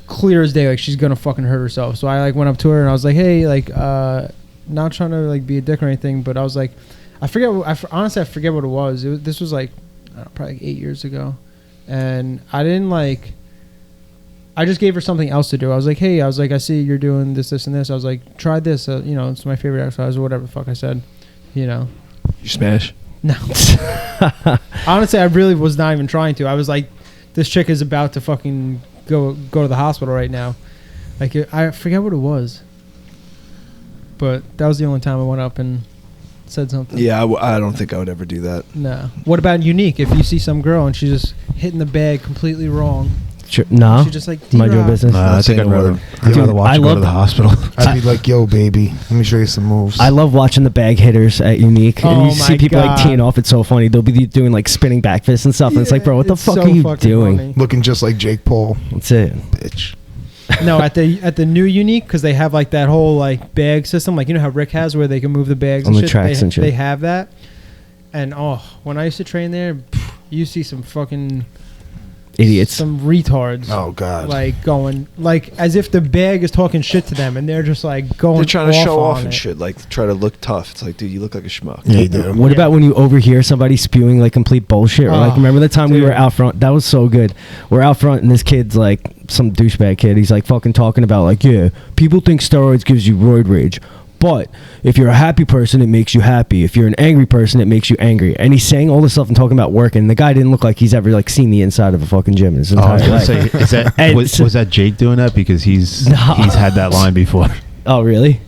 clear as day, like she's gonna fucking hurt herself. So I like went up to her and I was like, hey, like not trying to like be a dick or anything, but I was like, honestly I forget what it was. This was like I don't know, probably like 8 years ago, and I didn't like. I just gave her something else to do. I was like, hey, I see you're doing this, this, and this. I was like, try this. It's my favorite exercise or whatever the fuck I said. You smash. No. Honestly, I really was not even trying to. I was like, this chick is about to fucking go to the hospital right now. Like, I forget what it was. But that was the only time I went up and said something. Yeah, I don't think I would ever do that. No. What about unique? If you see some girl and she's just hitting the bag completely wrong, Sure. No. she just like Mind your D-Rock. business. I think I'd rather Dude, watch I her go love- to the hospital. I'd be like, yo, baby, let me show you some moves. I love watching the bag hitters at Unique, and Oh you see my people like God. teeing off. It's so funny. They'll be doing like spinning back fists and stuff, and it's like, bro, what the It's fuck so are you fucking doing? funny. Looking just like Jake Paul, That's it. bitch. No, at the new Unique, because they have like that whole like bag system, like you know how Rick has where they can move the bags On and the shit? tracks they, and shit. They have that, and when I used to train there, you see some fucking Idiots. some retards. Oh God. Like going like as if the bag is talking shit to them, and they're just like going. They're trying to show off on and it. shit, like try to look tough. It's like, dude, you look like a schmuck. Yeah, you do. What Yeah. about when you overhear somebody spewing like complete bullshit? Or like, Oh, remember the time we were dude. out front? That was so good. We're out front, and this kid's like some douchebag kid. He's like fucking talking about like, yeah, people think steroids gives you roid rage, but if you're a happy person, it makes you happy. If you're an angry person, it makes you angry. And he's saying all this stuff and talking about work, and the guy didn't look like he's ever like seen the inside of a fucking gym in his I entire was gonna life. say, is that And was that Jake doing that because he's No. he's had that line before? Oh, really?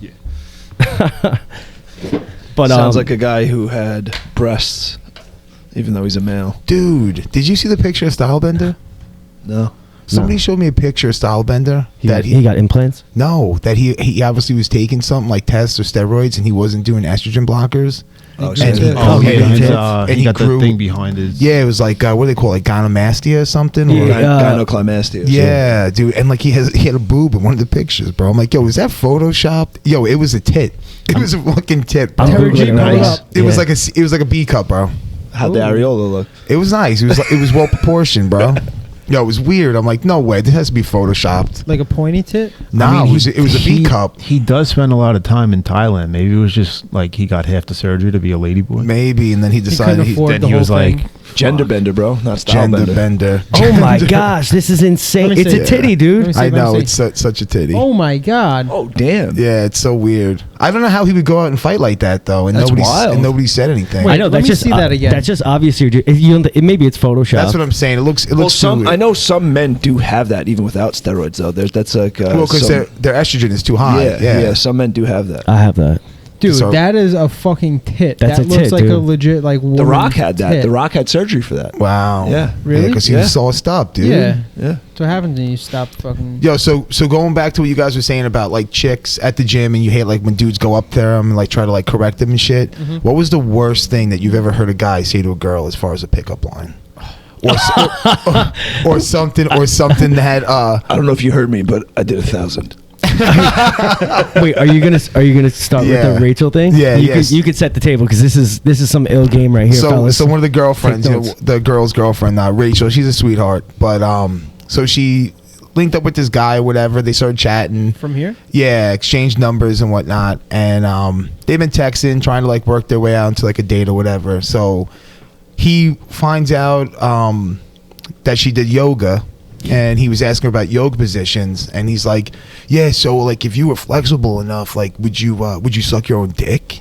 But Sounds like a guy who had breasts, even though he's a male. Dude, did you see the picture of Stylebender? No. Somebody showed me a picture of Stylebender he got implants. no, that he obviously was taking something like tests or steroids, and he wasn't doing estrogen blockers. Oh, And shit. he- Oh, Okay, yeah, he did. and he he got grew- the thing behind his. Yeah, it was like what do they call it, like gynecomastia or something? Or, Yeah. Gynoclamastia. yeah, dude, and like he had a boob in one of the pictures, bro. I'm like, yo, is that photoshopped? Yo, it was a tit. It was a fucking tit, bro. I'm Terry G, Googling it pull right it now. up. It was Yeah. like a B cup, bro. How'd the areola look? It was nice. It was well proportioned, bro. Yo, it was weird. I'm like, no way, this has to be photoshopped. Like a pointy tit. Nah, it was a B cup. He does spend a lot of time in Thailand. Maybe it was just like he got half the surgery to be a ladyboy. Maybe, and then he decided couldn't afford Then the he whole was thing. like, Gender bender, bro. Not style gender bender. bender. Oh my gosh, this is insane! Let me It's see. a titty, Let me dude. see. I know, see. it's such a titty. Oh my god. Oh, damn. Yeah, it's so weird. I don't know how he would go out and fight like that though, and That's wild. nobody said anything. Wait, I know let that's me just see that again. That's just obvious. Maybe it's Photoshop. That's what I'm saying. It looks Well, too weird. I know some men do have that even without steroids, though. That's like Well, because some- their estrogen is too high. yeah, some men do have that. I have that. Dude, So- that is a fucking tit. That's that a looks tit, like a dude. legit like The woman Rock had that. tit. The Rock had surgery for that. Wow. Yeah. Really? Because he Yeah. was sauced up, dude. Yeah. Yeah. So what happens when you stop fucking? Yo, so going back to what you guys were saying about like chicks at the gym, and you hate like when dudes go up there and like try to like correct them and shit. Mm-hmm. What was the worst thing that you've ever heard a guy say to a girl as far as a pickup line? Or something that I don't know if you heard me, but I did 1,000. Wait, are you gonna start with Yeah. the Rachel thing? Yeah, you yes. you could set the table because this is some ill game right here, so fellas. one of the girlfriends, Take notes. the girl's girlfriend, Rachel, she's a sweetheart, but so she linked up with this guy or whatever. They started chatting. From here? Yeah, exchanged numbers and whatnot, and they've been texting, trying to like work their way out into like a date or whatever. So he finds out that she did yoga, and he was asking her about yoga positions, and he's like, yeah, so like if you were flexible enough, like would you suck your own dick?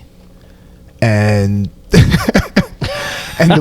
And and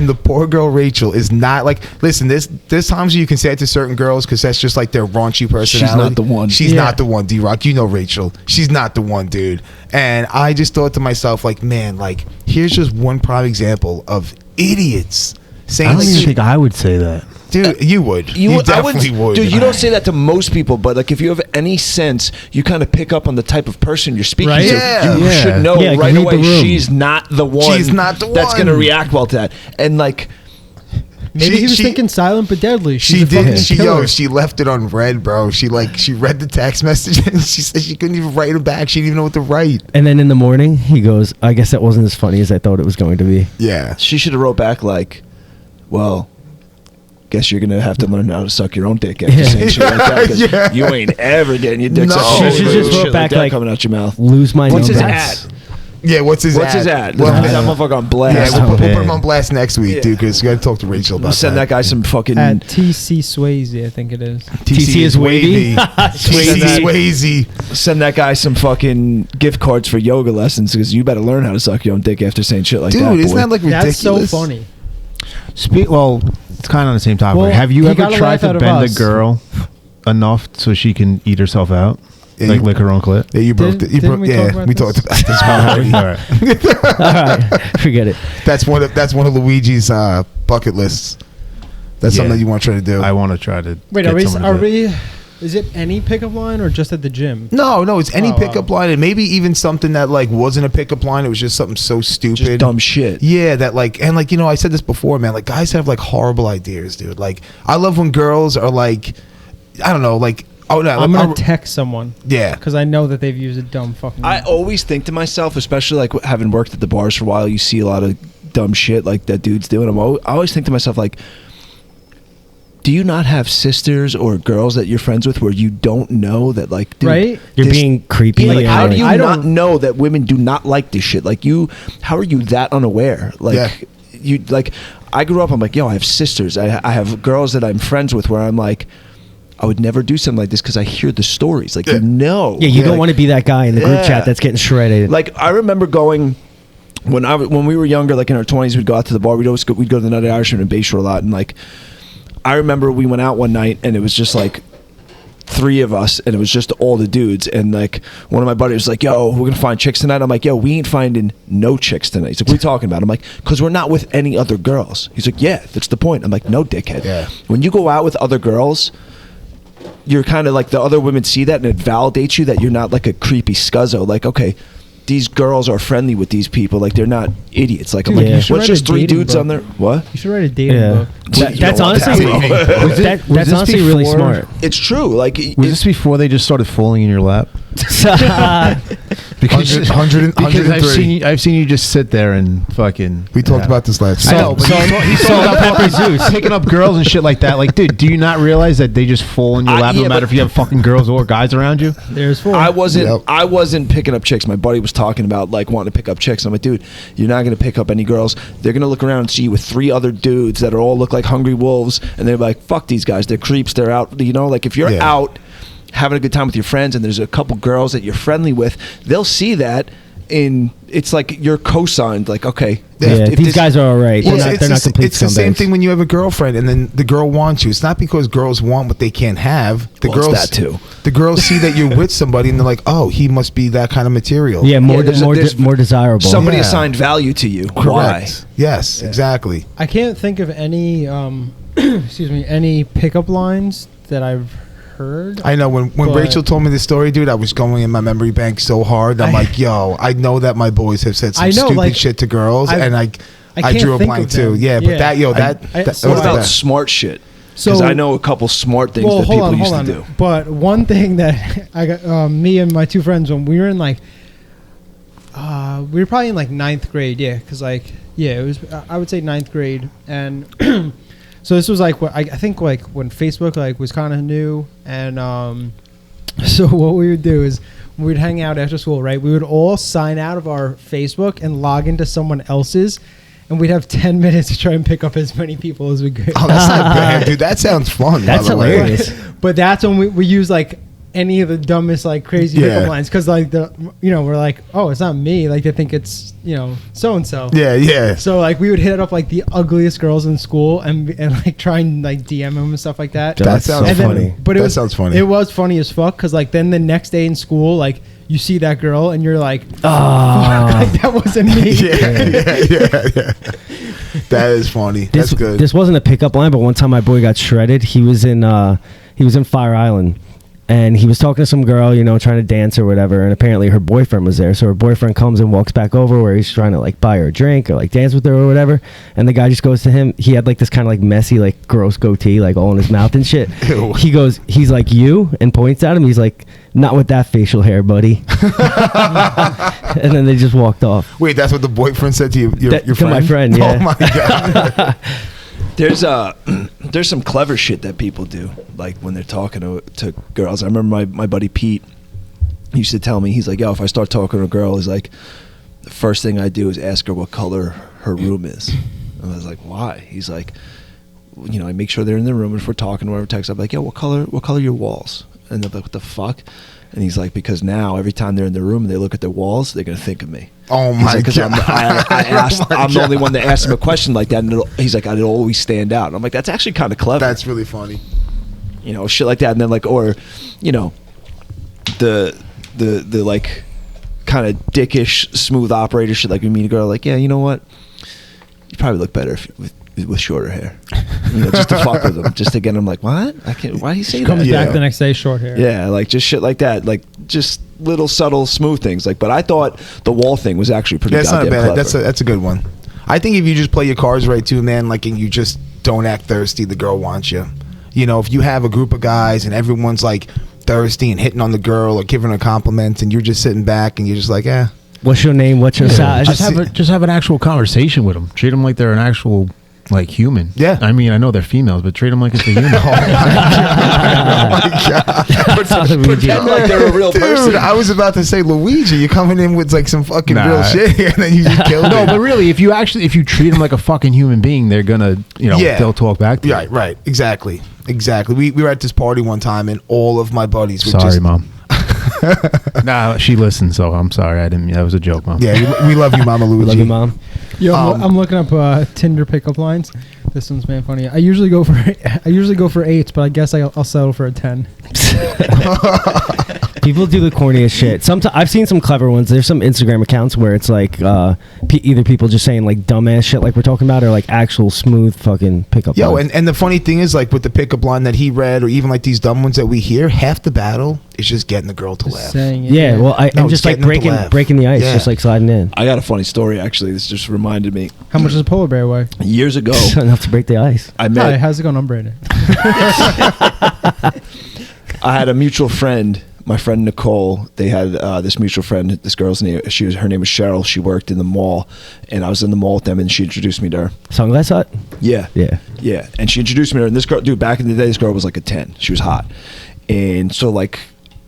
the poor girl Rachel is not like, listen, there's times you can say it to certain girls because that's just like their raunchy personality. not the one. She's Yeah. not the one, D-Rock. You know Rachel. She's not the one, dude. And I just thought to myself, like, man, like here's just one prime example of idiots saying I don't like, even shit. think I would say that. Dude, you would. You definitely would. Dude, you don't say that to most people, but like if you have any sense, you kind of pick up on the type of person you're speaking Right? to. Yeah. You Yeah. should know Yeah, right read the away room. she's not the one. She's not the that's one. gonna react well to that. And like, Maybe he was she- thinking silent but deadly. She's She a fucking did. killer. She left it on red, bro. She read the text message and she said she couldn't even write it back. She didn't even know what to write. And then in the morning, he goes, I guess that wasn't as funny as I thought it was going to be. Yeah. she should have wrote back like, well, guess you're gonna have to learn how to suck your own dick after Yeah. saying shit like that, 'cause Yeah. you ain't ever getting your dick No. sucked. She should just Shit wrote back that like, coming out your mouth. Lose my What's his number. ad? Yeah. What's his What's ad? his ad? Well, Let's put that motherfucker on blast. yeah, so we'll put bad. him on blast next week, Yeah. dude, because we got to talk to Rachel We'll about send that guy some fucking. At TC Swayze, I think it is. TC is wavy. TC is Swayze. Send that guy some fucking gift cards for yoga lessons because you better learn how to suck your own dick after saying shit like Dude, that. isn't boy. that like ridiculous? That's so funny. Well, it's kind of on the same topic. Well, Have you he ever got a tried laugh to out of bend us. a girl enough so she can eat herself out? Yeah, Like liquor on clit. Yeah, you broke it. Didn't we talk about We this? talked about this All already. right. All right, forget it. That's one of Luigi's bucket lists. That's something that you want to try to do. I want to try to. Wait, get are we? someone Are to do it. we? Is it any pickup line or just at the gym? No, it's any Oh, pickup wow. line, and maybe even something that like wasn't a pickup line. It was just something so stupid, Just dumb shit. Yeah, that like, and like, I said this before, man. Like, guys have like horrible ideas, dude. Like, I love when girls are like, I don't know, like, oh no, I'm gonna text someone. yeah, Because I know that they've used a dumb fucking. I always think to myself, especially like having worked at the bars for a while, you see a lot of dumb shit like that dude's doing. I always think to myself, like, do you not have sisters or girls that you're friends with where you don't know that, like, dude, Right? You're this- being creepy. Yeah, like, and, how like, do you I not don't- know that women do not like this shit? Like, how are you that unaware? Like, Yeah. you like, I grew up. I'm like, yo, I have sisters. I have girls that I'm friends with where I'm like, I would never do something like this because I hear the stories. Like, Yeah. you know, Yeah, you don't like- want to be that guy in the group Yeah. chat that's getting shredded. Like, I remember going when we were younger, like in our 20s, we'd go out to the bar. We'd go to the Nutty Irishman in Bayshore a lot, and like, I remember we went out one night and it was just like 3 of us, and it was just all the dudes. And like, one of my buddies was like, yo, we're gonna find chicks tonight. I'm like, yo, we ain't finding no chicks tonight. He's like, what are you talking about? I'm like, because we're not with any other girls. He's like, yeah, that's the point. I'm like, no, dickhead. Yeah. When you go out with other girls, you're kind of like, the other women see that and it validates you that you're not like a creepy scuzzo. Like, okay, these girls are friendly with these people. Like, they're not idiots. Like, I'm Dude, like, you what's should write just a 3 dating dudes book. on there? What? You should write a dating yeah, book. You that's don't want honestly that, bro. that's this honestly really before- smart. It's true. Like, Was this before they just started falling in your lap? Because 103. I've seen you just sit there and fucking. We talked about this last I time. know, but he's talking about fucking Zeus picking up girls and shit like that. Like, dude, do you not realize that they just fall in your lap yeah, no matter but- if you have fucking girls or guys around you? There's 4. I wasn't. Yep. I wasn't picking up chicks. My buddy was talking about like wanting to pick up chicks. I'm like, dude, you're not gonna pick up any girls. They're gonna look around and see you with 3 other dudes that are all look like hungry wolves, and they're like, fuck these guys. They're creeps. They're out. You know, like if you're Yeah. out having a good time with your friends and there's a couple girls that you're friendly with, they'll see that. It's like you're co-signed. Like, okay, Yeah, if these this- guys are all right. Well, They're not complete it's the same scumbags. thing when you have a girlfriend and then the girl wants you. It's not because girls want what they can't have. The Well, it's girls that too. The girls see that you're with somebody and they're like, oh, he must be that kind of material. Yeah, more there's more desirable. Somebody Yeah. assigned value to you. Why? Correct. Yes, exactly. I can't think of any excuse me, any pickup lines that I've heard. I know when But- Rachel told me this story, dude, I was going in my memory bank so hard. I'm like, yo, I know that my boys have said some I know, stupid like, shit to girls, and I can't drew a think blank of too. them. Yeah, but that so What was about that. smart shit? Because So- I know a couple smart things that hold people on, used hold to on. do. But one thing that I got, me and my 2 friends, when we were in like, we were probably in like 9th grade, yeah, because like, yeah, it was, I would say 9th grade, and so this was like, what I think like when Facebook like was kind of new, and so what we would do is we'd hang out after school, right? We would all sign out of our Facebook and log into someone else's, and we'd have 10 minutes to try and pick up as many people as we could. Oh, that's not bad, dude. That sounds fun. That's by the way. hilarious. But that's when we use like any of the dumbest like crazy Yeah. pickup lines, because like we're like, oh, it's not me, like they think it's so and so. Yeah, yeah. So like we would hit up like the ugliest girls in school and like try and like DM them and stuff like that. That sounds And then- funny. But That sounds funny. It was funny as fuck, because like then the next day in school, like you see that girl and you're like, Ah. fuck, like that wasn't me. yeah. That is funny. This, That's good. This wasn't a pickup line, but one time my boy got shredded. He was in Fire Island, and he was talking to some girl, trying to dance or whatever. And apparently her boyfriend was there. So her boyfriend comes and walks back over where he's trying to like buy her a drink or like dance with her or whatever. And the guy just goes to him. He had like this kind of like messy, like gross goatee, like all in his mouth and shit. Ew. He's like, you, and points at him. He's like, not with that facial hair, buddy. And then they just walked off. Wait, that's what the boyfriend said to you, your To friend? my friend, yeah. Oh my god. There's some clever shit that people do, like when they're talking to girls. I remember my buddy Pete used to tell me, he's like, yo, if I start talking to a girl, he's like, the first thing I do is ask her what color her room is. And I was like, why? He's like, I make sure they're in the room, and if we're talking or whatever text, I'm like, yo, what color are your walls? And they're like, what the fuck? And he's like, because now every time they're in the room and they look at their walls, they're gonna think of me. Oh He's my like, 'cause god. I'm the only one that asked him a question like that, and he's like, it'll always stand out. And I'm like, that's actually kind of clever. That's really funny. Shit like that. And then like, or the like kind of dickish smooth operator shit. Like we meet a girl, like, yeah, you know what? You probably look better with shorter hair. Just to fuck with them, just to get them like, what? I can't. Why do you say that? Comes back the next day, short hair. Yeah, like just shit like that, like just little subtle smooth things. Like, but I thought the wall thing was actually pretty. That's not goddamn bad. clever. That's a good one. I think if you just play your cards right too, man, like, and you just don't act thirsty, the girl wants you. You know, if you have a group of guys and everyone's like thirsty and hitting on the girl or giving her compliments, and you're just sitting back and you're just like, eh. What's your name? What's your size? Just have an actual conversation with them. Treat them like they're an actual like human. Yeah. I mean, I know they're females, but treat them like it's a human. Oh my god! Pretend like they're a real person. Dude, I was about to say, Luigi, you're coming in with like some fucking real shit, and then you just killed it. No, but really, if you treat them like a fucking human being, they're gonna, they'll talk back to you. Right, exactly. We were at this party one time, and all of my buddies were Sorry, Mom. Nah, she listened, so I'm sorry. I didn't. That was a joke, Mom. Yeah, we love you, Mama Luigi. Love you, Mom. Yo, I'm looking up Tinder pickup lines. This one's man funny. I usually go for 8s, but I guess I'll settle for a 10. People do the corniest shit. Sometimes I've seen some clever ones. There's some Instagram accounts where it's like either people just saying like dumbass shit like we're talking about, or like actual smooth fucking pickup lines. And the funny thing is, like with the pickup line that he read, or even like these dumb ones that we hear, half the battle is just getting the girl to laugh. Saying it. Yeah, well, I'm No, just like getting them to laugh. breaking the ice, Yeah. just like sliding in. I got a funny story actually. This just reminded me. How much does a polar bear weigh? Years ago, Enough to break the ice. I Hi, met. how's it going? I'm Brandon. I had a mutual friend. My friend Nicole, they had this mutual friend. This girl's name, her name was Cheryl. She worked in the mall, and I was in the mall with them, and she introduced me to her. Sunglass Hut? Yeah, Yeah. and she introduced me to her. And this girl, dude, back in the day, this girl was like a 10. She was hot, and so like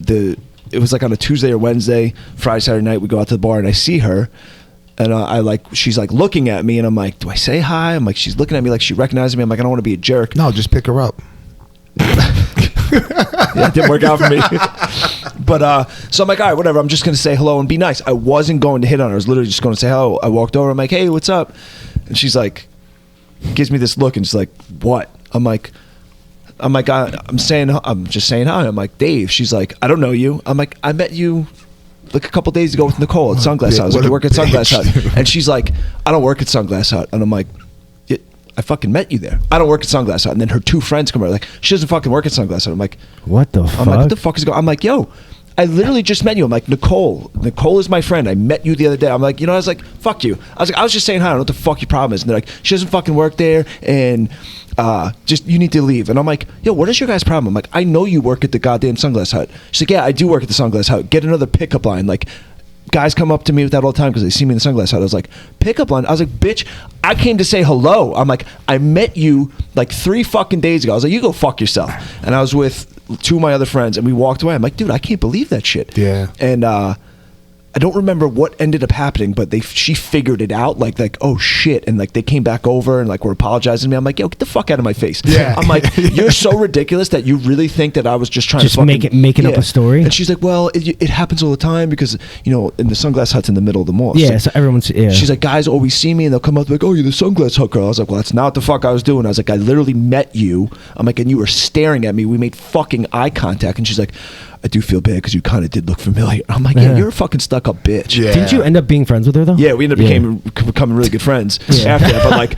it was like on a Tuesday or Wednesday, Friday, Saturday night, we go out to the bar, and I see her. And she's like looking at me, and I'm like, do I say hi? I'm like, she's looking at me like she recognizes me. I'm like, I don't want to be a jerk. No, just pick her up. Yeah, it didn't work out for me. But so I'm like, all right, whatever. I'm just gonna say hello and be nice. I wasn't going to hit on her. I was literally just going to say hello. I walked over. I'm like, hey, what's up? And she's like, gives me this look, and she's like, what? I'm just saying hi. I'm like, Dave. She's like, I don't know you. I'm like, I met you like a couple days ago with Nicole at Sunglass Hut. I was like, you work at Sunglass Hut? And she's like, I don't work at Sunglass Hut. And I'm like, I fucking met you there. I don't work at Sunglass Hut. And then her two friends come over, like, she doesn't fucking work at Sunglass Hut. I'm like, What the fuck? I'm like, what the fuck is going on? I'm like, yo, I literally just met you. I'm like, Nicole is my friend. I met you the other day. I'm like, I was like, fuck you. I was just saying hi. I don't know what the fuck your problem is. And they're like, she doesn't fucking work there, and just you need to leave. And I'm like, yo, what is your guys' problem? I'm like, I know you work at the goddamn Sunglass Hut. She's like, yeah, I do work at the Sunglass Hut. Get another pickup line. Like, guys come up to me with that all the time because they see me in the Sunglass Hut. I was like, pickup line? I was like, bitch, I came to say hello. I'm like, I met you like 3 fucking days ago. I was like, you go fuck yourself. And I was with 2 of my other friends, and we walked away. I'm like, dude, I can't believe that shit. Yeah. And I don't remember what ended up happening, but she figured it out, like oh shit, and like they came back over and like were apologizing to me. I'm like, yo, get the fuck out of my face. Yeah. I'm like, you're so ridiculous that you really think that I was just trying Just to fucking, making up a story? And she's like, well, it happens all the time because in the Sunglass Hut's in the middle of the mall. Yeah, Like, so everyone's... Yeah. she's like, guys always see me and they'll come up like, oh, you're the Sunglass Hut girl. I was like, well, that's not what the fuck I was doing. I was like, I literally met you. I'm like, and you were staring at me. We made fucking eye contact. And she's like, I do feel bad because you kind of did look familiar. I'm like, yeah, you're a fucking stuck up bitch. Yeah. Didn't you end up being friends with her though? Yeah, we ended up becoming really good friends after that. But like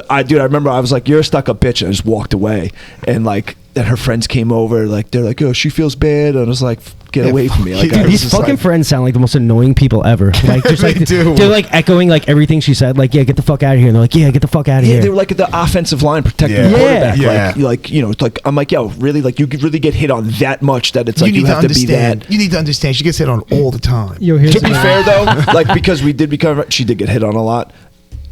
I remember I was like, you're a stuck up bitch, and I just walked away. And like then her friends came over, like they're like, oh, she feels bad, and I was like, get away from me. Like, Dude, these fucking friends sound like the most annoying people ever. Like, just like they're like echoing like everything she said. Like, yeah, get the fuck out of here. And they're like, yeah, get the fuck out of here. They were like the offensive line protecting the quarterback. Like it's like I'm like, yo, really, like you could really get hit on that much that it's like you have to be that. You need to understand. She gets hit on all the time. Yo, here's To be fair though, like because we did become, she did get hit on a lot.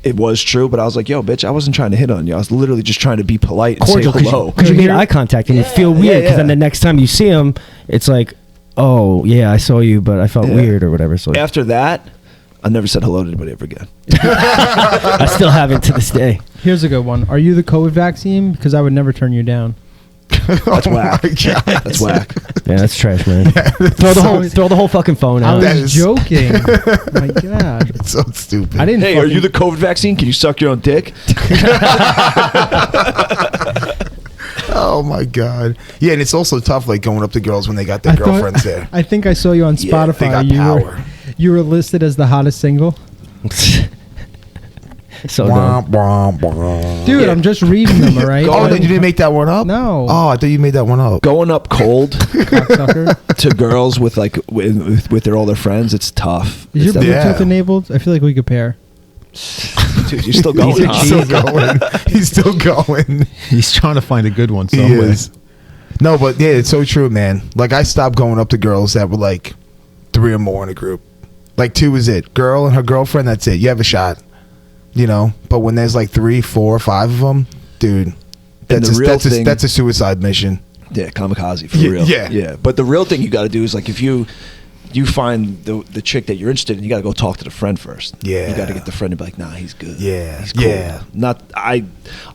It was true, but I was like, yo, bitch, I wasn't trying to hit on you. I was literally just trying to be polite and Cordial, say hello. because you made eye contact and you feel weird. Because then the next time you see him, it's like, oh yeah, I saw you, but I felt weird or whatever. So After that, I never said hello to anybody ever again. I still haven't to this day. Here's a good one. Are you the COVID vaccine? Because I would never turn you down. That's whack. That's whack. Yeah, that's trash, man. Throw the whole fucking phone I out. was joking. My God. It's so stupid. I didn't. Hey, are you the COVID vaccine? Can you suck your own dick? Oh my god. Yeah, and it's also tough, like going up to girls when they got their girlfriends there. I think I saw you on Yeah, they Spotify. got power. You were listed as the hottest single. So Womp, dumb. womp, womp. Dude, I'm just reading them, all right? Oh, no, you didn't make that one up? No. Oh, I thought you made that one up. Going up cold Cocksucker. to girls with like with all their friends, it's tough. Is your It's Yeah. Bluetooth enabled? I feel like we could pair. dude, you're still going. He's still going. He's still going. He's trying to find a good one He somewhere. is. No, but yeah, it's so true, man. Like, I stopped going up to girls that were like 3 or more in a group. Like 2 is it. Girl and her girlfriend, that's it. You have a shot. You know? But when there's like 3, 4, 5 of them, dude, that's the real thing- that's a suicide mission. Yeah, kamikaze for Yeah, real. yeah. yeah. But the real thing you got to do is like if you find the chick that you're interested in, you got to go talk to the friend first. Yeah. you got to get the friend to be like, nah, he's good. Yeah, he's cool. yeah. Not I.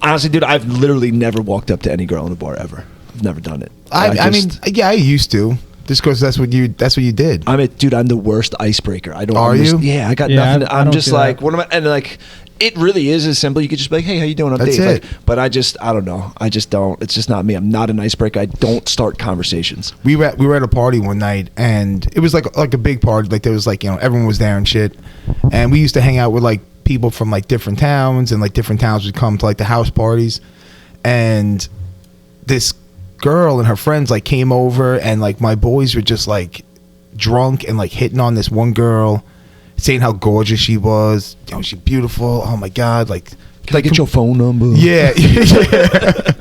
Honestly, dude, I've literally never walked up to any girl in a bar ever. I've never done it. I mean, yeah, I used to. Just because that's what you did. I'm the worst icebreaker. I don't. Are you? Yeah, I got Yeah, nothing. I I'm don't just do like, that. what am I? And like, it really is as simple. You could just be like, hey, how you doing? I'm That's Dave. it. Like, but I don't know. I just don't. It's just not me. I'm not an icebreaker. I don't start conversations. We were at a party one night, and it was like a big party. Like, there was like, you know, everyone was there and shit. And we used to hang out with like people from like different towns, and like different towns would come to like the house parties. And this girl and her friends like came over, and like my boys were just like drunk and like hitting on this one girl, saying how gorgeous she was. You know, she's beautiful. Oh my god, like, Can I get your phone number? yeah. Yeah.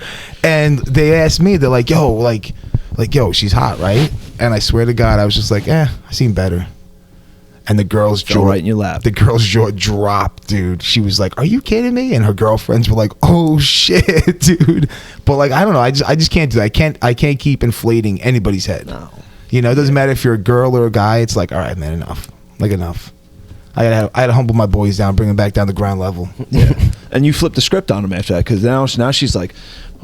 And they asked me, they're like, yo, she's hot, right? And I swear to God, I was just like, I seen better. And the girl's Fell jaw, right in your lap. the girl's jaw dropped, dude. She was like, "Are you kidding me?" And her girlfriends were like, "Oh shit, dude." But like, I don't know. I just can't do that. I can't keep inflating anybody's head. No. You know, it doesn't matter if you're a girl or a guy. It's like, all right, man, enough. Like, enough. I had to humble my boys down, bring them back down to ground level. Yeah. And you flip the script on him after that because now she's like,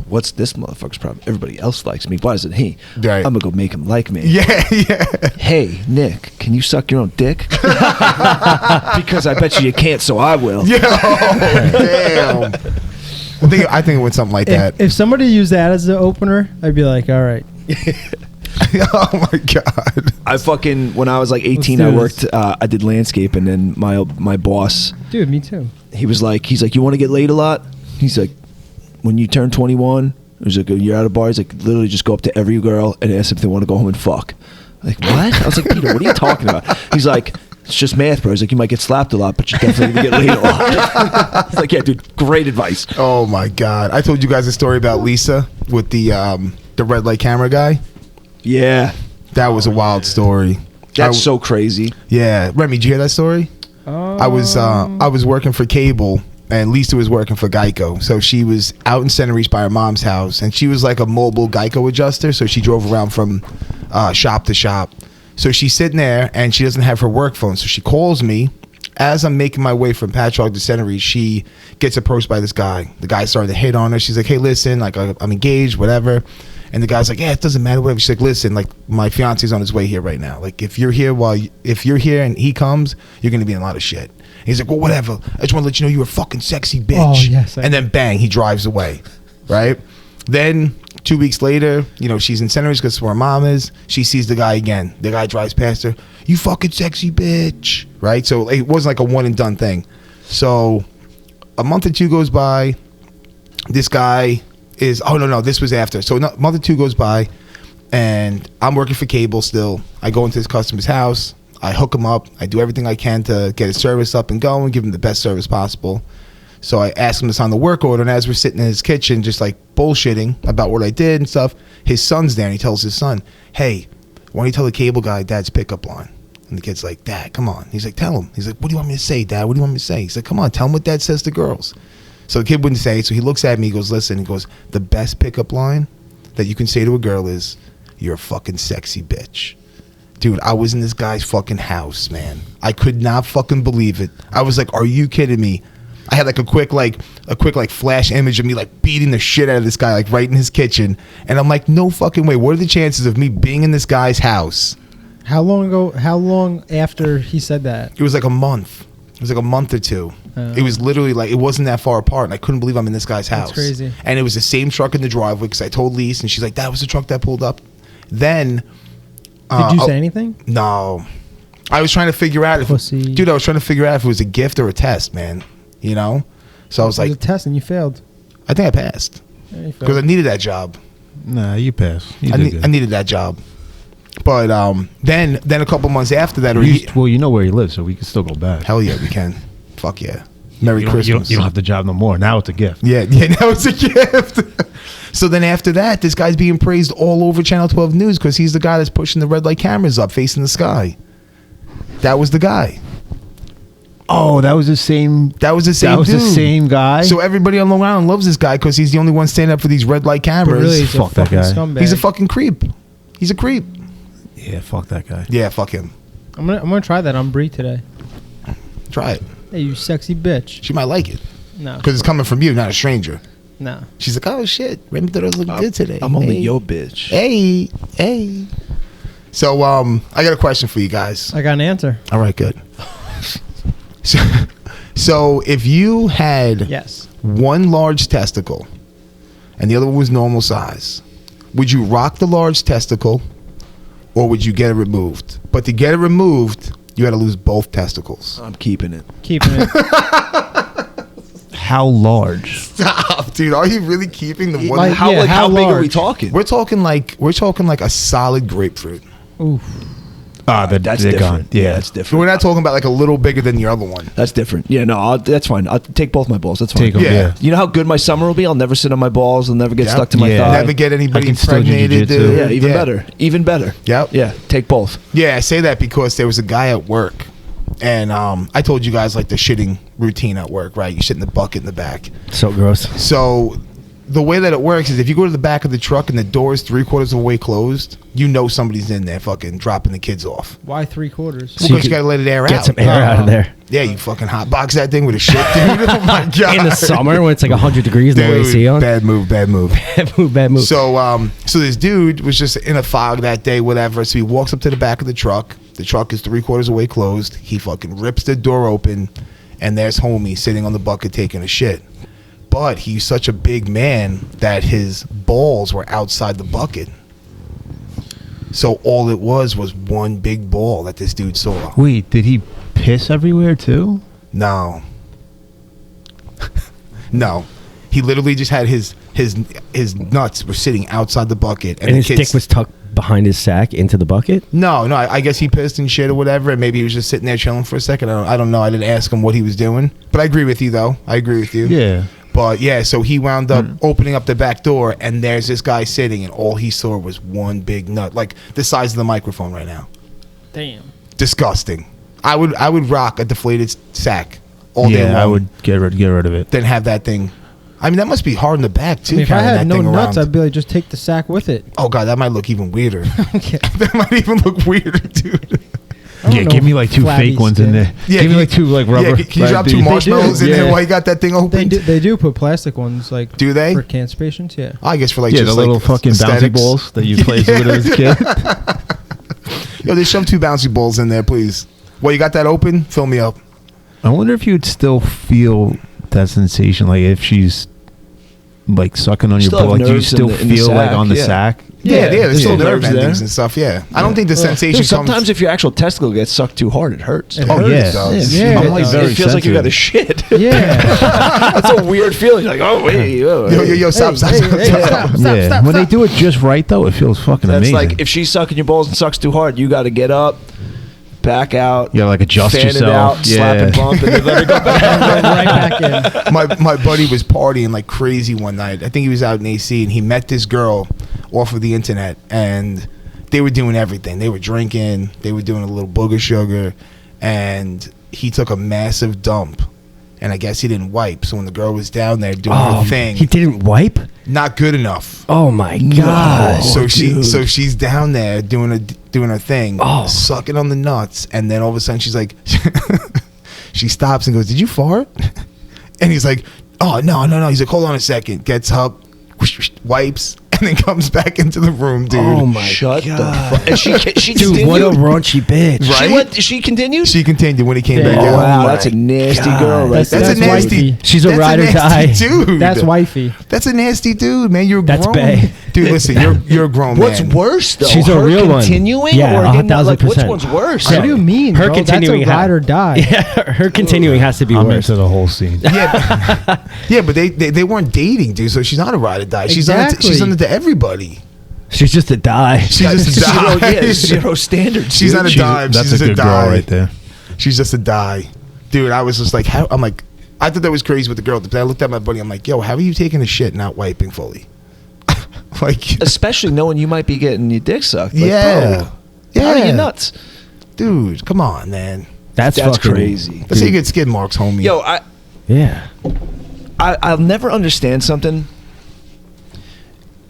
what's this motherfucker's problem? Everybody else likes me. Why isn't he? Right. I'm going to go make him like me. Yeah, yeah. Hey, Nick, can you suck your own dick? Because I bet you can't, so I will. Yo, damn. I think it went something like that. If somebody used that as the opener, I'd be like, all right. Oh my god. I fucking, when I was like 18, Let's I do worked, this. I did landscape, and then my boss, Dude, me too. he's like, you want to get laid a lot? He's like, when you turn 21, he's like, you're out of bar. He's like, literally just go up to every girl and ask if they want to go home and fuck. I'm like, what? I was like, Peter, what are you talking about? He's like, it's just math, bro. He's like, you might get slapped a lot, but you definitely gonna get laid a lot. It's like, yeah, dude, great advice. Oh my god. I told you guys a story about Lisa with the red light camera guy. Yeah, That was a wild story. that's so crazy. Yeah. Remy, did you hear that story? I was working for cable, and Lisa was working for Geico. So she was out in Center East by her mom's house, and she was like a mobile Geico adjuster. So she drove around from shop to shop. So she's sitting there, and she doesn't have her work phone. So she calls me. As I'm making my way from Patchogue to Center East, she gets approached by this guy. The guy started to hit on her. She's like, hey, listen, like, I'm engaged, whatever. And the guy's like, yeah, it doesn't matter, whatever. She's like, listen, like, my fiance's on his way here right now. Like, if you're here and he comes, you're going to be in a lot of shit. And he's like, well, whatever. I just want to let you know you're a fucking sexy bitch. Oh, yes, and then bang, he drives away. Right? Then 2 weeks later, you know, she's in Center East because where her mom is. She sees the guy again. The guy drives past her. You fucking sexy bitch. Right? So it wasn't like a one and done thing. So a month or two goes by. This guy is, this was after. So a month or two goes by, and I'm working for cable still. I go into this customer's house. I hook him up. I do everything I can to get his service up and going, give him the best service possible. So I ask him to sign the work order, and as we're sitting in his kitchen just like bullshitting about what I did and stuff, his son's there, and he tells his son, hey, why don't you tell the cable guy Dad's pickup line? And the kid's like, Dad, come on. He's like, tell him. He's like, what do you want me to say, Dad? What do you want me to say? He's like, come on, tell him what Dad says to girls. So the kid wouldn't say it, so he looks at me, he goes, listen, he goes, the best pickup line that you can say to a girl is, you're a fucking sexy bitch. Dude, I was in this guy's fucking house, man. I could not fucking believe it. I was like, are you kidding me? I had like a quick flash image of me like beating the shit out of this guy like right in his kitchen, and I'm like, no fucking way. What are the chances of me being in this guy's house? How long after he said that? It was like a month. was like a month or two. It was literally like, it wasn't that far apart, and I couldn't believe I'm in this guy's house. That's crazy. And it was the same truck in the driveway, because I told Lise, and she's like, that was the truck that pulled up. Then Did you say anything? no, I was trying to figure out if Pussy. dude I was trying to figure out if it was a gift or a test, man, you know. So I was It was like, a test and you failed. I think I passed Yeah, you because I failed. needed that job. Nah, you pass. You I, did good. I needed that job. But then a couple months after that, or Well, you know where he lives, so we can still go back. hell yeah, we can. Fuck yeah. Merry You don't, Christmas. you don't have the job no more. Now it's a gift. Yeah, now it's a gift. So then after that, this guy's being praised all over Channel 12 News because he's the guy that's pushing the red light cameras up facing the sky. That was the guy. Oh, that was the same. That was the same That was the dude. same guy. So everybody on Long Island loves this guy because he's the only one standing up for these red light But cameras. really, he's a Fuck that fucking guy. scumbag. He's a fucking creep. He's a creep. Yeah, fuck that guy. Yeah, fuck him. I'm gonna try that on Brie today. Try it. Hey, you sexy bitch. She might like it No, because it's coming from you, not a stranger. no. She's like, oh shit, Remy thought I was looking good today. I'm only Hey. your bitch. Hey. So I got a question for you guys. I got an answer. All right, good. So if you had Yes. one large testicle and the other one was normal size, would you rock the large testicle or would you get it removed? But to get it removed, you had to lose both testicles. I'm keeping it. Keeping it. How large? Stop, dude. Are you really keeping the one? Like, How yeah, how big are we large? talking? We're talking like a solid grapefruit. Oof. Ah, That's they're different. gone. Yeah, that's So different. we're not talking about like a little bigger than the other one. That's different. Yeah, no, that's fine. I'll take both my balls. That's fine. Take 'em, Yeah. yeah. You know how good my summer will be? I'll never sit on my balls. I'll never get Yep. stuck to my Yeah. thigh. Never get I anybody can still do impregnated, jujitsu. dude. Yeah, even better. Even better. Yep. Yeah, take both. Yeah, I say that because there was a guy at work, and I told you guys like the shitting routine at work, right? You shit in the bucket in the back. So gross. So the way that it works is if you go to the back of the truck and the door is 3/4 of the way closed, you know somebody's in there fucking dropping the kids off. Why 3/4? Because you gotta let it air Get out. some air out of there. Yeah, you fucking hot box that thing with a shit, dude. Oh my god. In the summer when it's like 100 degrees, no Dude, AC on. bad move. Bad move. Bad move. So this dude was just in a fog that day, whatever. So he walks up to the back of the truck. The truck is 3/4 away closed. He fucking rips the door open, and there's homie sitting on the bucket taking a shit. But he's such a big man that his balls were outside the bucket. So all it was one big ball that this dude saw. Wait, did he piss everywhere too? No. No. He literally just had his nuts were sitting outside the bucket, and the his dick was tucked behind his sack into the bucket. No, I guess he pissed and shit or whatever, and maybe he was just sitting there chilling for a second. I don't know. I didn't ask him what he was doing, but I agree with you though. I agree with you. Yeah. But yeah, so he wound up opening up the back door, and there's this guy sitting, and all he saw was one big nut, like the size of the microphone right now. Damn. Disgusting. I would rock a deflated sack all day long. Yeah, I would get rid of it. Then have that thing. I mean, that must be hard in the back too. I mean, if I carrying had that no thing nuts, around. I'd be like, just take the sack with it. Oh god, that might look even weirder. Okay. That might even look weirder, dude. I don't Yeah, know give me like two flabby fake ones in skin. there. Yeah, give me can like two like rubber. Yeah, can you drop dude. two marshmallows in Yeah. there while you got that thing open? They do put plastic ones like. Do they? For cancer patients? Yeah. I guess for like Yeah, just the little like fucking bouncy aesthetics. balls that you played with as a kid. Yo, they shove two bouncy balls in there, please. Well, you got that open? Fill me up. I wonder if you'd still feel that sensation, like if she's like sucking on your Still have ball, like do you nerves in still the feel like sack, on the yeah. sack? Yeah, there's still yeah, nerve nerves endings there. and stuff. Yeah, I don't think the sensation Dude, sometimes comes. if your actual testicle gets sucked too hard, it hurts. It Oh hurts. yeah, Yeah. it does. Yeah, I'm it like does. very It feels like you got a shit. Yeah. That's a weird feeling. Like, oh wait, Yo, stop, stop, Hey, stop, hey, stop. stop. Yeah, when they do it just right though, it feels fucking That's amazing. like if she's sucking your balls and sucks too hard, you got to get up, back out. you gotta like adjust fan yourself. it out, slap and bump, and then let it go back. right back in. My buddy was partying like crazy one night. I think he was out in AC, and he met this girl off of the internet, and they were doing everything. They were drinking, they were doing a little booger sugar, and he took a massive dump. And I guess he didn't wipe. So when the girl was down there doing her thing, He didn't wipe. not good enough. Oh my god. So she's down there doing her thing, sucking on the nuts, and then all of a sudden she's like, she stops and goes, "Did you fart?" And he's like, "Oh no." He's like, "Hold on a second." Gets up, whoosh, whoosh, wipes, and then comes back into the room, dude. Oh my Shut god. the fuck. And she Dude, continued. what a raunchy bitch. Right? She continued? She continued when he came Yeah. back Oh, out. wow. That's a nasty God. girl right That's there. a nasty. wifey. She's a that's ride or nasty die. dude. That's wifey. That's a nasty dude, man. You're That's grown. bae. Dude, listen, you're a grown What's man. worse, though? She's a her real one. continuing Yeah, or him not, like, which 1,000%. one's worse? What do you mean? Her bro? continuing That's a ride or die. Yeah, her continuing has to be I'm worse. into the whole scene. Yeah, yeah, but they weren't dating, dude. So she's not a ride or die. Exactly. She's under to everybody. She's just a die. She's just a Zero, die. yeah, zero standards. She's dude. not a dime. That's She's a just good a girl die. right there. She's just a die, dude. I was just like, how? I'm like, I thought that was crazy with the girl. But I looked at my buddy. I'm like, yo, how are you taking a shit not wiping fully? Like, Especially knowing you might be getting your dick sucked. Like, yeah, bro, yeah, how are you nuts? dude. Come on, man. That's That's fucking crazy. Let's say you get skid marks, homie. Yo, Yeah. I'll never understand something.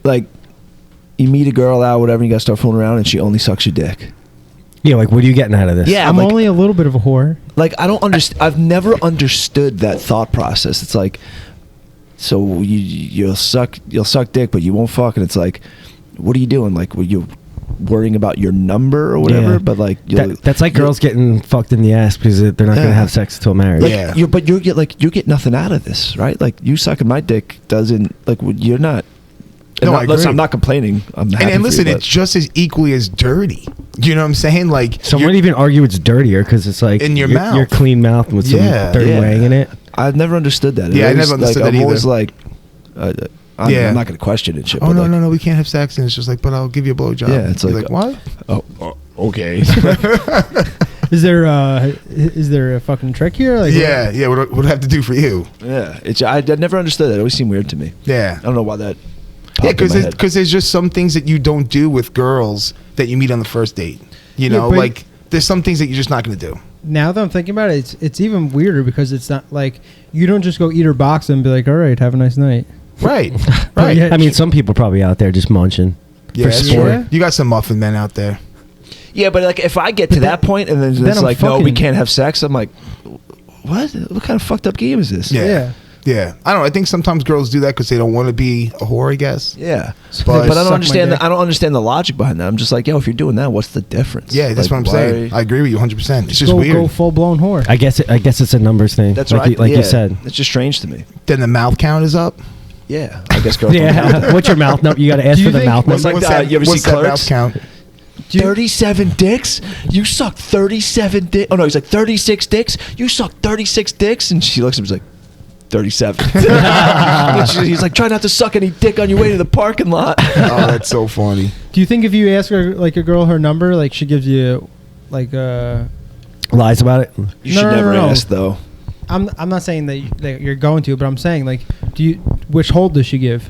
Like, you meet a girl out, whatever, and you gotta start fooling around, and she only sucks your dick. Yeah, like what are you getting out of this? Yeah, I'm like, only a little bit of a whore. like I don't understand. I've never understood that thought process. It's like, so you'll suck dick, but you won't fuck, and it's like, what are you doing? Like, were you worrying about your number or whatever? Yeah. But like, That's like girls getting fucked in the ass because they're not Yeah. gonna have sex until marriage. like, Yeah. you get nothing out of this, right? Like, you sucking my dick doesn't, like, you're not. No, I listen, agree. I'm not complaining. I'm happy and for listen, you, it's just as equally as dirty. You know what I'm saying? Like, Some you're- would even argue it's dirtier because it's like In your your mouth. clean mouth with some Yeah. dirty Yeah. wang in it. I've never understood that. Yeah, I always, never understood like, that I'm always either. like, I'm Yeah. not going to question it. Shit, oh but no, like, no, we can't have sex, and it's just like, but I'll give you a blowjob. Yeah, it's You're like, what? Oh, okay. Is there a fucking trick here? Like, Yeah, what do I have to do for you? Yeah, I never understood that. It always seemed weird to me. Yeah, I don't know why that. yeah, popped in my head. because there's just some things that you don't do with girls that you meet on the first date. You Yeah, know, but- like there's some things that you're just not going to do. Now that I'm thinking about it, it's even weirder because it's not like you don't just go eat her box and be like, all right, have a nice night. Right, But right. yet I mean, some people probably out there just munching. Yeah, for that's sport. true. You got some muffin men out there. Yeah, but like if I get to that point and then then it's I'm like, no, we fucking- can't have sex. I'm like, what? What kind of fucked up game is this? Yeah. Yeah, I don't know. I think sometimes girls do that because they don't want to be a whore, I guess. Yeah, But- but I Suck don't my understand. dick. I don't understand the logic behind that. I'm just like, yo, if you're doing that, what's the difference? Yeah, that's Like, what I'm saying. I agree with you 100%. It's just Go weird. full blown whore. I guess it's a numbers thing. That's like right. you, like you said. It's just strange to me. Then the mouth count is up. Yeah, I guess girls. don't have that. Yeah. What's your mouth number? You got to ask Do you for the think- mouth What's number. like you ever what's see that Clerks? mouth count? 37 dicks? You suck 37 dicks? Oh no, he's like 36 dicks? You suck 36 dicks? And she looks at him, she's like, 37. And he's like, try not to suck any dick on your way to the parking lot. Oh, that's so funny. Do you think if you ask her like a girl her number, like she gives you like Lies about it. You No, should no, never no. ask though. I'm not saying that you're going to, but I'm saying like, which hold does she give?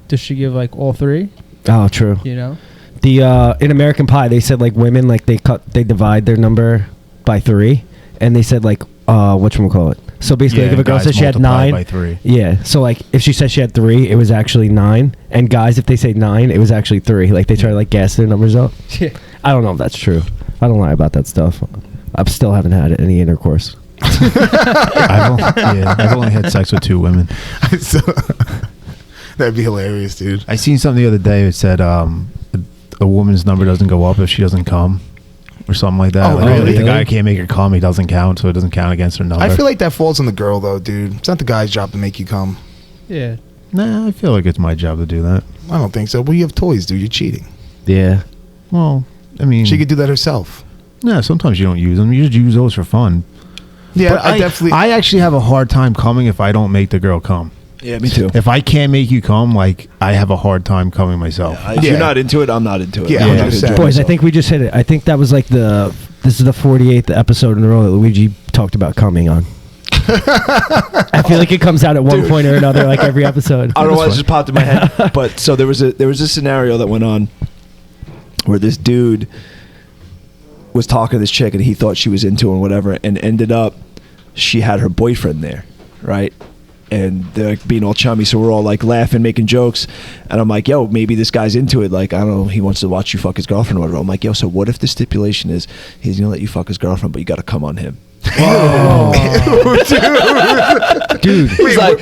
Does she give like all three? Oh, true. You know. The in American Pie, they said like women like they divide their number by 3, and they said like whatchamacallit. So basically, like, if a girl guys said she had multiply 9, by 3. yeah. So like if she said she had 3, it was actually 9, and guys if they say 9, it was actually 3. Like they try to like gas their numbers up. Yeah. I don't know if that's true. I don't lie about that stuff. I still haven't had any intercourse. I've only had sex with 2 women. So, that'd be hilarious, dude. I seen something the other day that said a woman's number doesn't go up if she doesn't come, or something like that. Oh, Like, really? if the guy can't make her come, he doesn't count, so it doesn't count against her number. I feel like that falls on the girl, though, dude. It's not the guy's job to make you come. Yeah. Nah, I feel like it's my job to do that. I don't think so. Well, you have toys, dude. You're cheating. Yeah. Well, I mean, She could do that herself. yeah. Sometimes you don't use them. You just use those for fun. Yeah, But I definitely. I actually have a hard time coming if I don't make the girl come. Yeah, me too. If I can't make you come, like I have a hard time coming myself. If Yeah. you're not into it, I'm not into it. Yeah, I'm not gonna 100%. enjoy Boys, I myself. think we just hit it. I think that was like this is the 48th episode in a row that Luigi talked about coming on. I feel like it comes out at one point or another, like every episode. I don't know why it just popped in my head, but so there was a scenario that went on where this dude was talking to this chick and he thought she was into him or whatever, and ended up she had her boyfriend there, right? And they're like being all chummy, so we're all like laughing, making jokes, and I'm like, yo, maybe this guy's into it. Like, I don't know, he wants to watch you fuck his girlfriend or whatever. I'm like, yo, so what if the stipulation is he's gonna let you fuck his girlfriend, but you got to come on him? Whoa. Dude. He's like,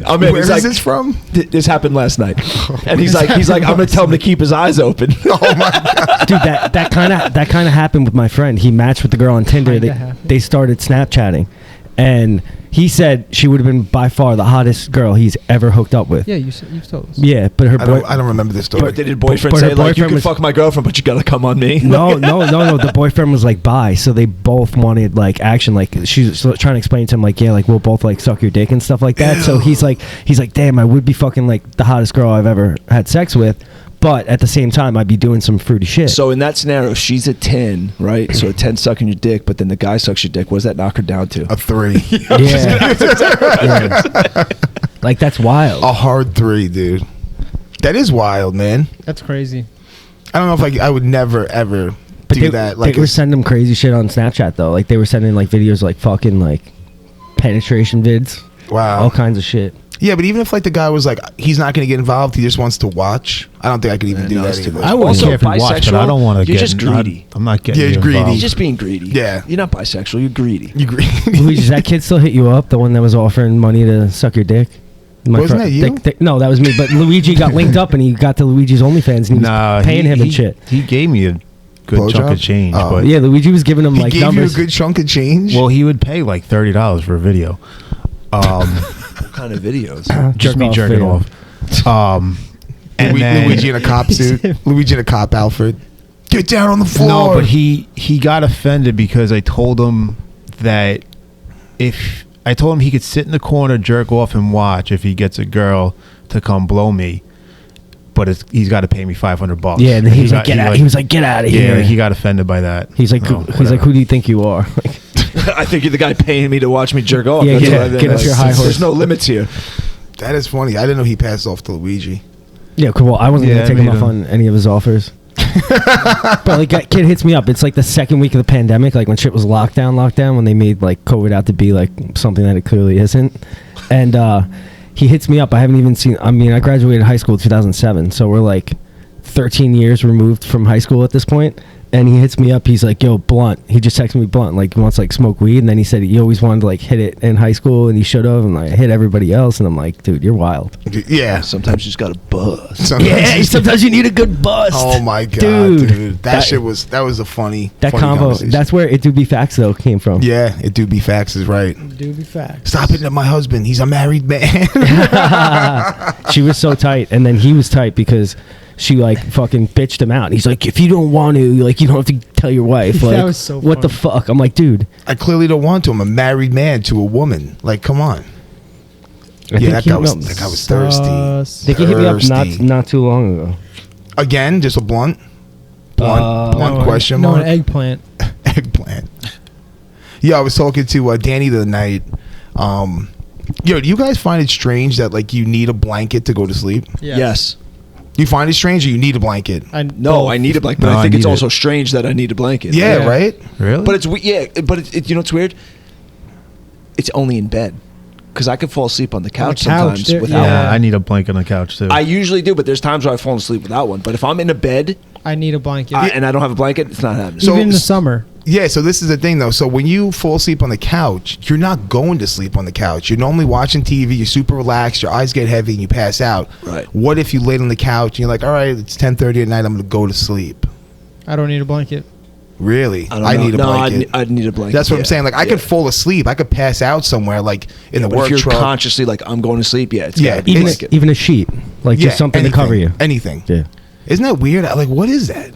I'm in. Where He's is like, this from? This happened last night, and he's like, I'm gonna tell him to keep his eyes open. Oh my god. Dude, that kind of happened with my friend. He matched with the girl on Tinder. They started Snapchatting, and he said she would have been by far the hottest girl he's ever hooked up with. Yeah, you've told us. Yeah, but her I don't remember this story. But did your boyfriend but her say like, you boyfriend can was- fuck my girlfriend, but you gotta come on me? No. The boyfriend was like bi, so they both wanted like action. Like she's trying to explain to him like, yeah, like we'll both like suck your dick and stuff like that. So he's like, damn, I would be fucking like the hottest girl I've ever had sex with, but at the same time, I'd be doing some fruity shit. So in that scenario, she's a 10, right? So a 10 sucking your dick, but then the guy sucks your dick. What does that knock her down to? A 3. Yeah. Like that's wild. A hard 3, dude. That is wild, man. That's crazy. I don't know if I would never ever do that. Like they were sending them crazy shit on Snapchat though. Like they were sending like videos like fucking like penetration vids, wow, all kinds of shit. Yeah, but even if like the guy was like he's not going to get involved, he just wants to watch. I don't think I could even do that either. I wouldn't Also, care if you watch, but I don't want to get. You're just greedy. I'm not getting. Yeah, you're greedy. involved. You're just being greedy. Yeah. You're not bisexual. You're greedy. You agree? Luigi, does that kid still hit you up? The one that was offering money to suck your dick? Wasn't that you? No, that was me. But Luigi got linked up and he got to Luigi's OnlyFans and he was paying him and shit. He gave me a good Blowjob? chunk of change, Oh. but Yeah, Luigi was giving him He like gave numbers. you a good chunk of change. well, he would pay like $30 for a video. What kind of videos? Just me Jerk off jerking video. off. And then, Luigi in a cop suit. Luigi in a cop outfit. Get down on the floor. no, but he got offended because I told him that if I told him he could sit in the corner, jerk off, and watch if he gets a girl to come blow me, but he's got to pay me $500. Yeah, and then he was like, get out. He was like, get out of yeah, here. he got offended by that. He's like, Oh, he's like, whatever. who do you think you are? I think you're the guy paying me to watch me jerk off. Yeah, That's yeah, what I think. get off your high horse. There's no limits here. That is funny. I didn't know he passed off to Luigi. Yeah, cool. Well, I wasn't Yeah, gonna take him me off either. on any of his offers. But like, that kid hits me up. It's like the second week of the pandemic, like when shit was lockdown, when they made like COVID out to be like something that it clearly isn't. And he hits me up. I haven't even seen. I mean, I graduated high school in 2007, so we're like 13 years removed from high school at this point. And he hits me up. He's like, "Yo, blunt." He just texted me blunt, like he wants to, like smoke weed. And then he said he always wanted to like hit it in high school, and he should have. And like hit everybody else. And I'm like, dude, you're wild. Yeah. Sometimes you just got to buzz. Sometimes you need a good bust. Oh my god, dude. That shit was a funny. That funny combo. conversation. That's where It Do Be Facts though came from. Yeah, it do be facts is right. Do be facts. Stop hitting at my husband. He's a married man. She was so tight, and then he was tight because she like fucking bitched him out. And he's like, if you don't want to, like, you don't have to tell your wife. Like, That was so what the funny. fuck? I'm like, dude. I clearly don't want to. I'm a married man to a woman. Like, come on. I Yeah, that he- guy was no, thirsty. I think he hit me up not too long ago. Again, just a blunt. Blunt No, question no, mark. an eggplant. Eggplant. Yeah, I was talking to Danny the other night. Yo, do you guys find it strange that like you need a blanket to go to sleep? Yes. You find it strange, or you need a blanket? No, I need a blanket, but No, I think I it's need also it. strange that I need a blanket. Yeah, Yeah. right. Really? But it's you know what's weird? It's only in bed because I could fall asleep on the couch couch, sometimes dude, without yeah, one. I need a blanket on the couch too. I usually do, but there's times where I've fallen asleep without one. But if I'm in a bed I need a blanket. and I don't have a blanket, it's not happening. So- Even in the summer. Yeah, so this is the thing though. So when you fall asleep on the couch, you're not going to sleep on the couch. You're normally watching TV. You're super relaxed. Your eyes get heavy and you pass out. Right. What if you laid on the couch and you're like, all right, it's 10:30 at night. I'm going to go to sleep. I don't need a blanket. Really? don't I know. need a No, blanket. I'd need a blanket. That's what I'm yeah. saying. Like I Yeah. could fall asleep. I could pass out somewhere, like in the But work if you're truck. consciously like I'm going to sleep, yeah, it's Yeah, gotta be a Even blanket. even a sheet, like just something to cover you. Anything. Yeah, Isn't that weird? Like, what is that?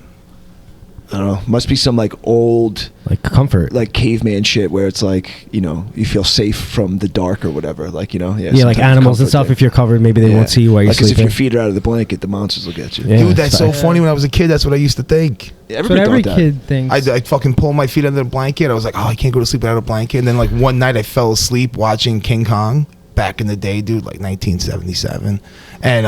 I don't know. Must be some like old like comfort. like caveman shit where it's like, you know, you feel safe from the dark or whatever. Like, you know, yeah, some like type of animals and comfort stuff. thing. If you're covered, maybe they Yeah. won't see you while you're Like, 'cause if sleeping. your feet are out of the blanket, the monsters will get you. Yeah. Dude, that's so facts. funny. When I was a kid, that's what I used to think. Yeah, That's what everybody every thought that. kid thinks. I fucking pull my feet under the blanket. I was like, oh, I can't go to sleep without a blanket. And then like one night I fell asleep watching King Kong back in the day, dude, like 1977. And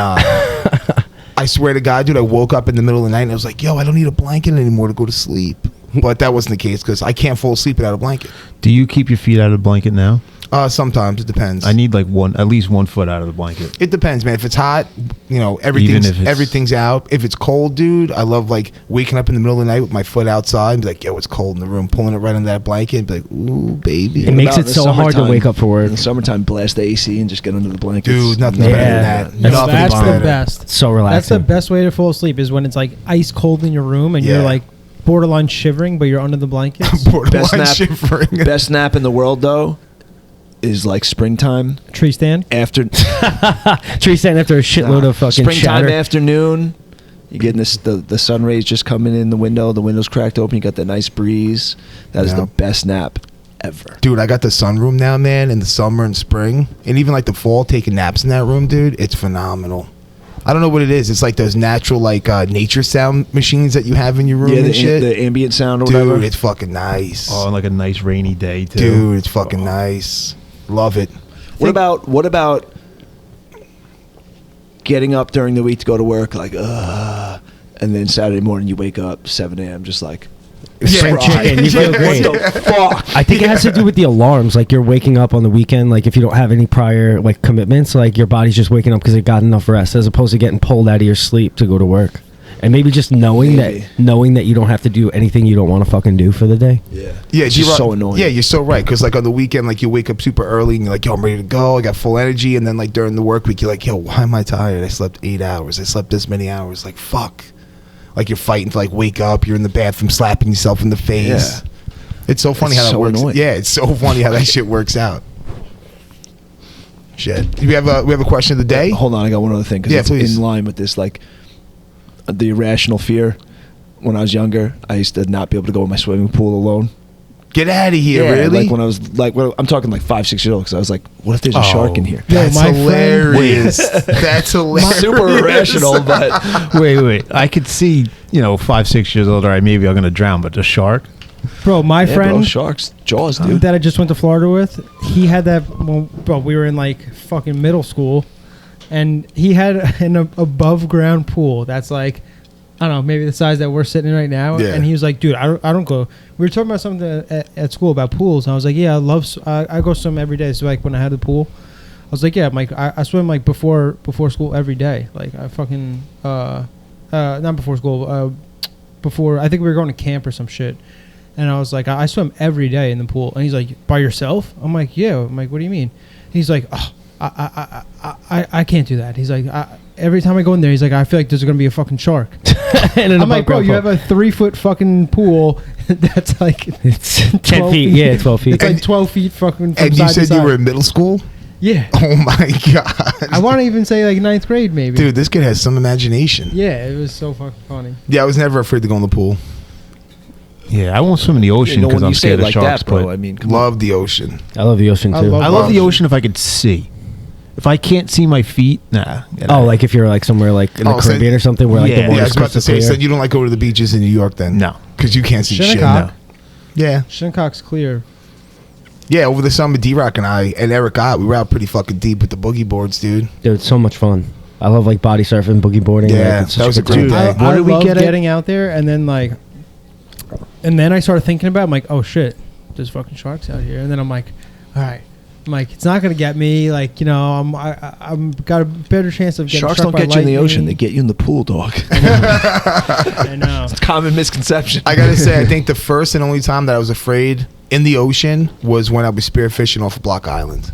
I swear to God, dude, I woke up in the middle of the night and I was like, yo, I don't need a blanket anymore to go to sleep. But that wasn't the case because I can't fall asleep without a blanket. Do you keep your feet out of the blanket now? Sometimes it depends. I need like at least 1 foot out of the blanket. It depends, man. If it's hot, Even everything's if it's- everything's out. If it's cold, dude, I love like waking up in the middle of the night with my foot outside and be like, yo, it's cold in the room, pulling it right under that blanket and be like, ooh, baby. It makes About it in the so hard to summertime- wake up for work. In the summertime, blast the AC and just get under the blankets. Dude, nothing's Yeah. better than that. That's Nothing's That's the better. best. So That's relaxing. the best way to fall asleep is when it's like ice cold in your room and Yeah. you're like borderline shivering, but you're under the blankets. Borderline Best nap. shivering. Best nap in the world, though, is like springtime Tree stand. after Tree stand after a shitload of fucking springtime shatter. afternoon. You getting the sun rays just coming in the window. The window's cracked open. You got that nice breeze. That is Yeah. the best nap ever. Dude, I got the sunroom now, man, in the summer and spring. And even like the fall, taking naps in that room, dude, it's phenomenal. I don't know what it is. It's like those natural, like, nature sound machines that you have in your room Yeah, and shit. the ambient sound or whatever. Dude, it's fucking nice. Oh, and like a nice rainy day too. Dude, it's fucking nice. Love it. What about getting up during the week to go to work, like, and then Saturday morning you wake up 7 a.m. just like, Spring chicken. You feel great. what the fuck? I think it has to do with the alarms. Like you're waking up on the weekend. Like if you don't have any prior like commitments, like your body's just waking up because it got enough rest, as opposed to getting pulled out of your sleep to go to work. And maybe just knowing Maybe. that you don't have to do anything you don't want to fucking do for the day. Yeah, Yeah, it's just so annoying. Yeah, you're so right. Because like on the weekend, like you wake up super early and you're like, yo, I'm ready to go. I got full energy. And then like during the work week, you're like, yo, why am I tired? I slept 8 hours. I slept this many hours. Like, fuck. Like you're fighting to like wake up. You're in the bathroom slapping yourself in the face. Yeah. It's so funny It's how that so works. annoying. Yeah, it's so funny how that shit works out. Shit. We have a question of the day. Hold on, I got one other thing because Yeah, it's please. in line with this, like the irrational fear. When I was younger, I used to not be able to go in my swimming pool alone. Get out of here, really? Like when I was like, well, I'm talking like 5-6 years old, because I was like, what if there's a shark in here? That's Yo, my friend- hilarious. That's hilarious. Super irrational, but Wait. I could see, 5-6 years old. All right, maybe I'm gonna drown, but the shark. Bro, my yeah, friend bro, sharks, jaws, dude. that I just went to Florida with, he had that. Well, bro, we were in like fucking middle school, and he had an above ground pool that's like, I don't know, maybe the size that we're sitting in right now. Yeah. And he was like, dude, I don't go. We were talking about something at school about pools, and I was like, yeah, I go swim every day. So like when I had the pool, I was like, yeah, Mike, I swim like before school every day. Like I fucking not before school, before, I think we were going to camp or some shit. And I was like, I swim every day in the pool. And he's like, by yourself? I'm like, yeah. I'm like, what do you mean? He's like, oh, I can't do that. He's like, every time I go in there, he's like, I feel like there's going to be a fucking shark. And I'm like, bro, you have a 3-foot fucking pool that's like It's 10 12 feet. Yeah, 12 feet. It's like 12 feet fucking from And you side to said you side. were in middle school? Yeah. Oh my god. I want to even say like 9th grade maybe. Dude, this kid has some imagination. Yeah, it was so fucking funny. Yeah, I was never afraid to go in the pool. Yeah, I won't swim in the ocean No, because when I'm you say scared it of like sharks. that, bro, but I mean, come on. Love the ocean. I love the ocean I too. love- I love the ocean if I could see. If I can't see my feet, nah. Oh, like if you're like somewhere like in the Oh, so- Caribbean or something where like Yeah. the Yeah, I water's was about to crystal say, clear. so you don't like go to the beaches in New York then? No. Because you can't see shit. Shinnecock. Yeah. Shinnecock's clear. Yeah, over the summer, D-Rock and I and Eric Ott, we were out pretty fucking deep with the boogie boards, dude. Dude, it's so much fun. I love like body surfing, boogie boarding. Yeah, like, it's such that was a good great time. day. What I did we love get at? getting out there, and then I started thinking about it. I'm like, oh shit, there's fucking sharks out here. And then I'm like, all right. I'm like, it's not gonna get me. Like, I'm got a better chance of getting Sharks struck don't by get you in the ocean; they lightning. get you in the pool, dog. I know. It's a common misconception. I gotta say, I think the first and only time that I was afraid in the ocean was when I was spearfishing off of Block Island.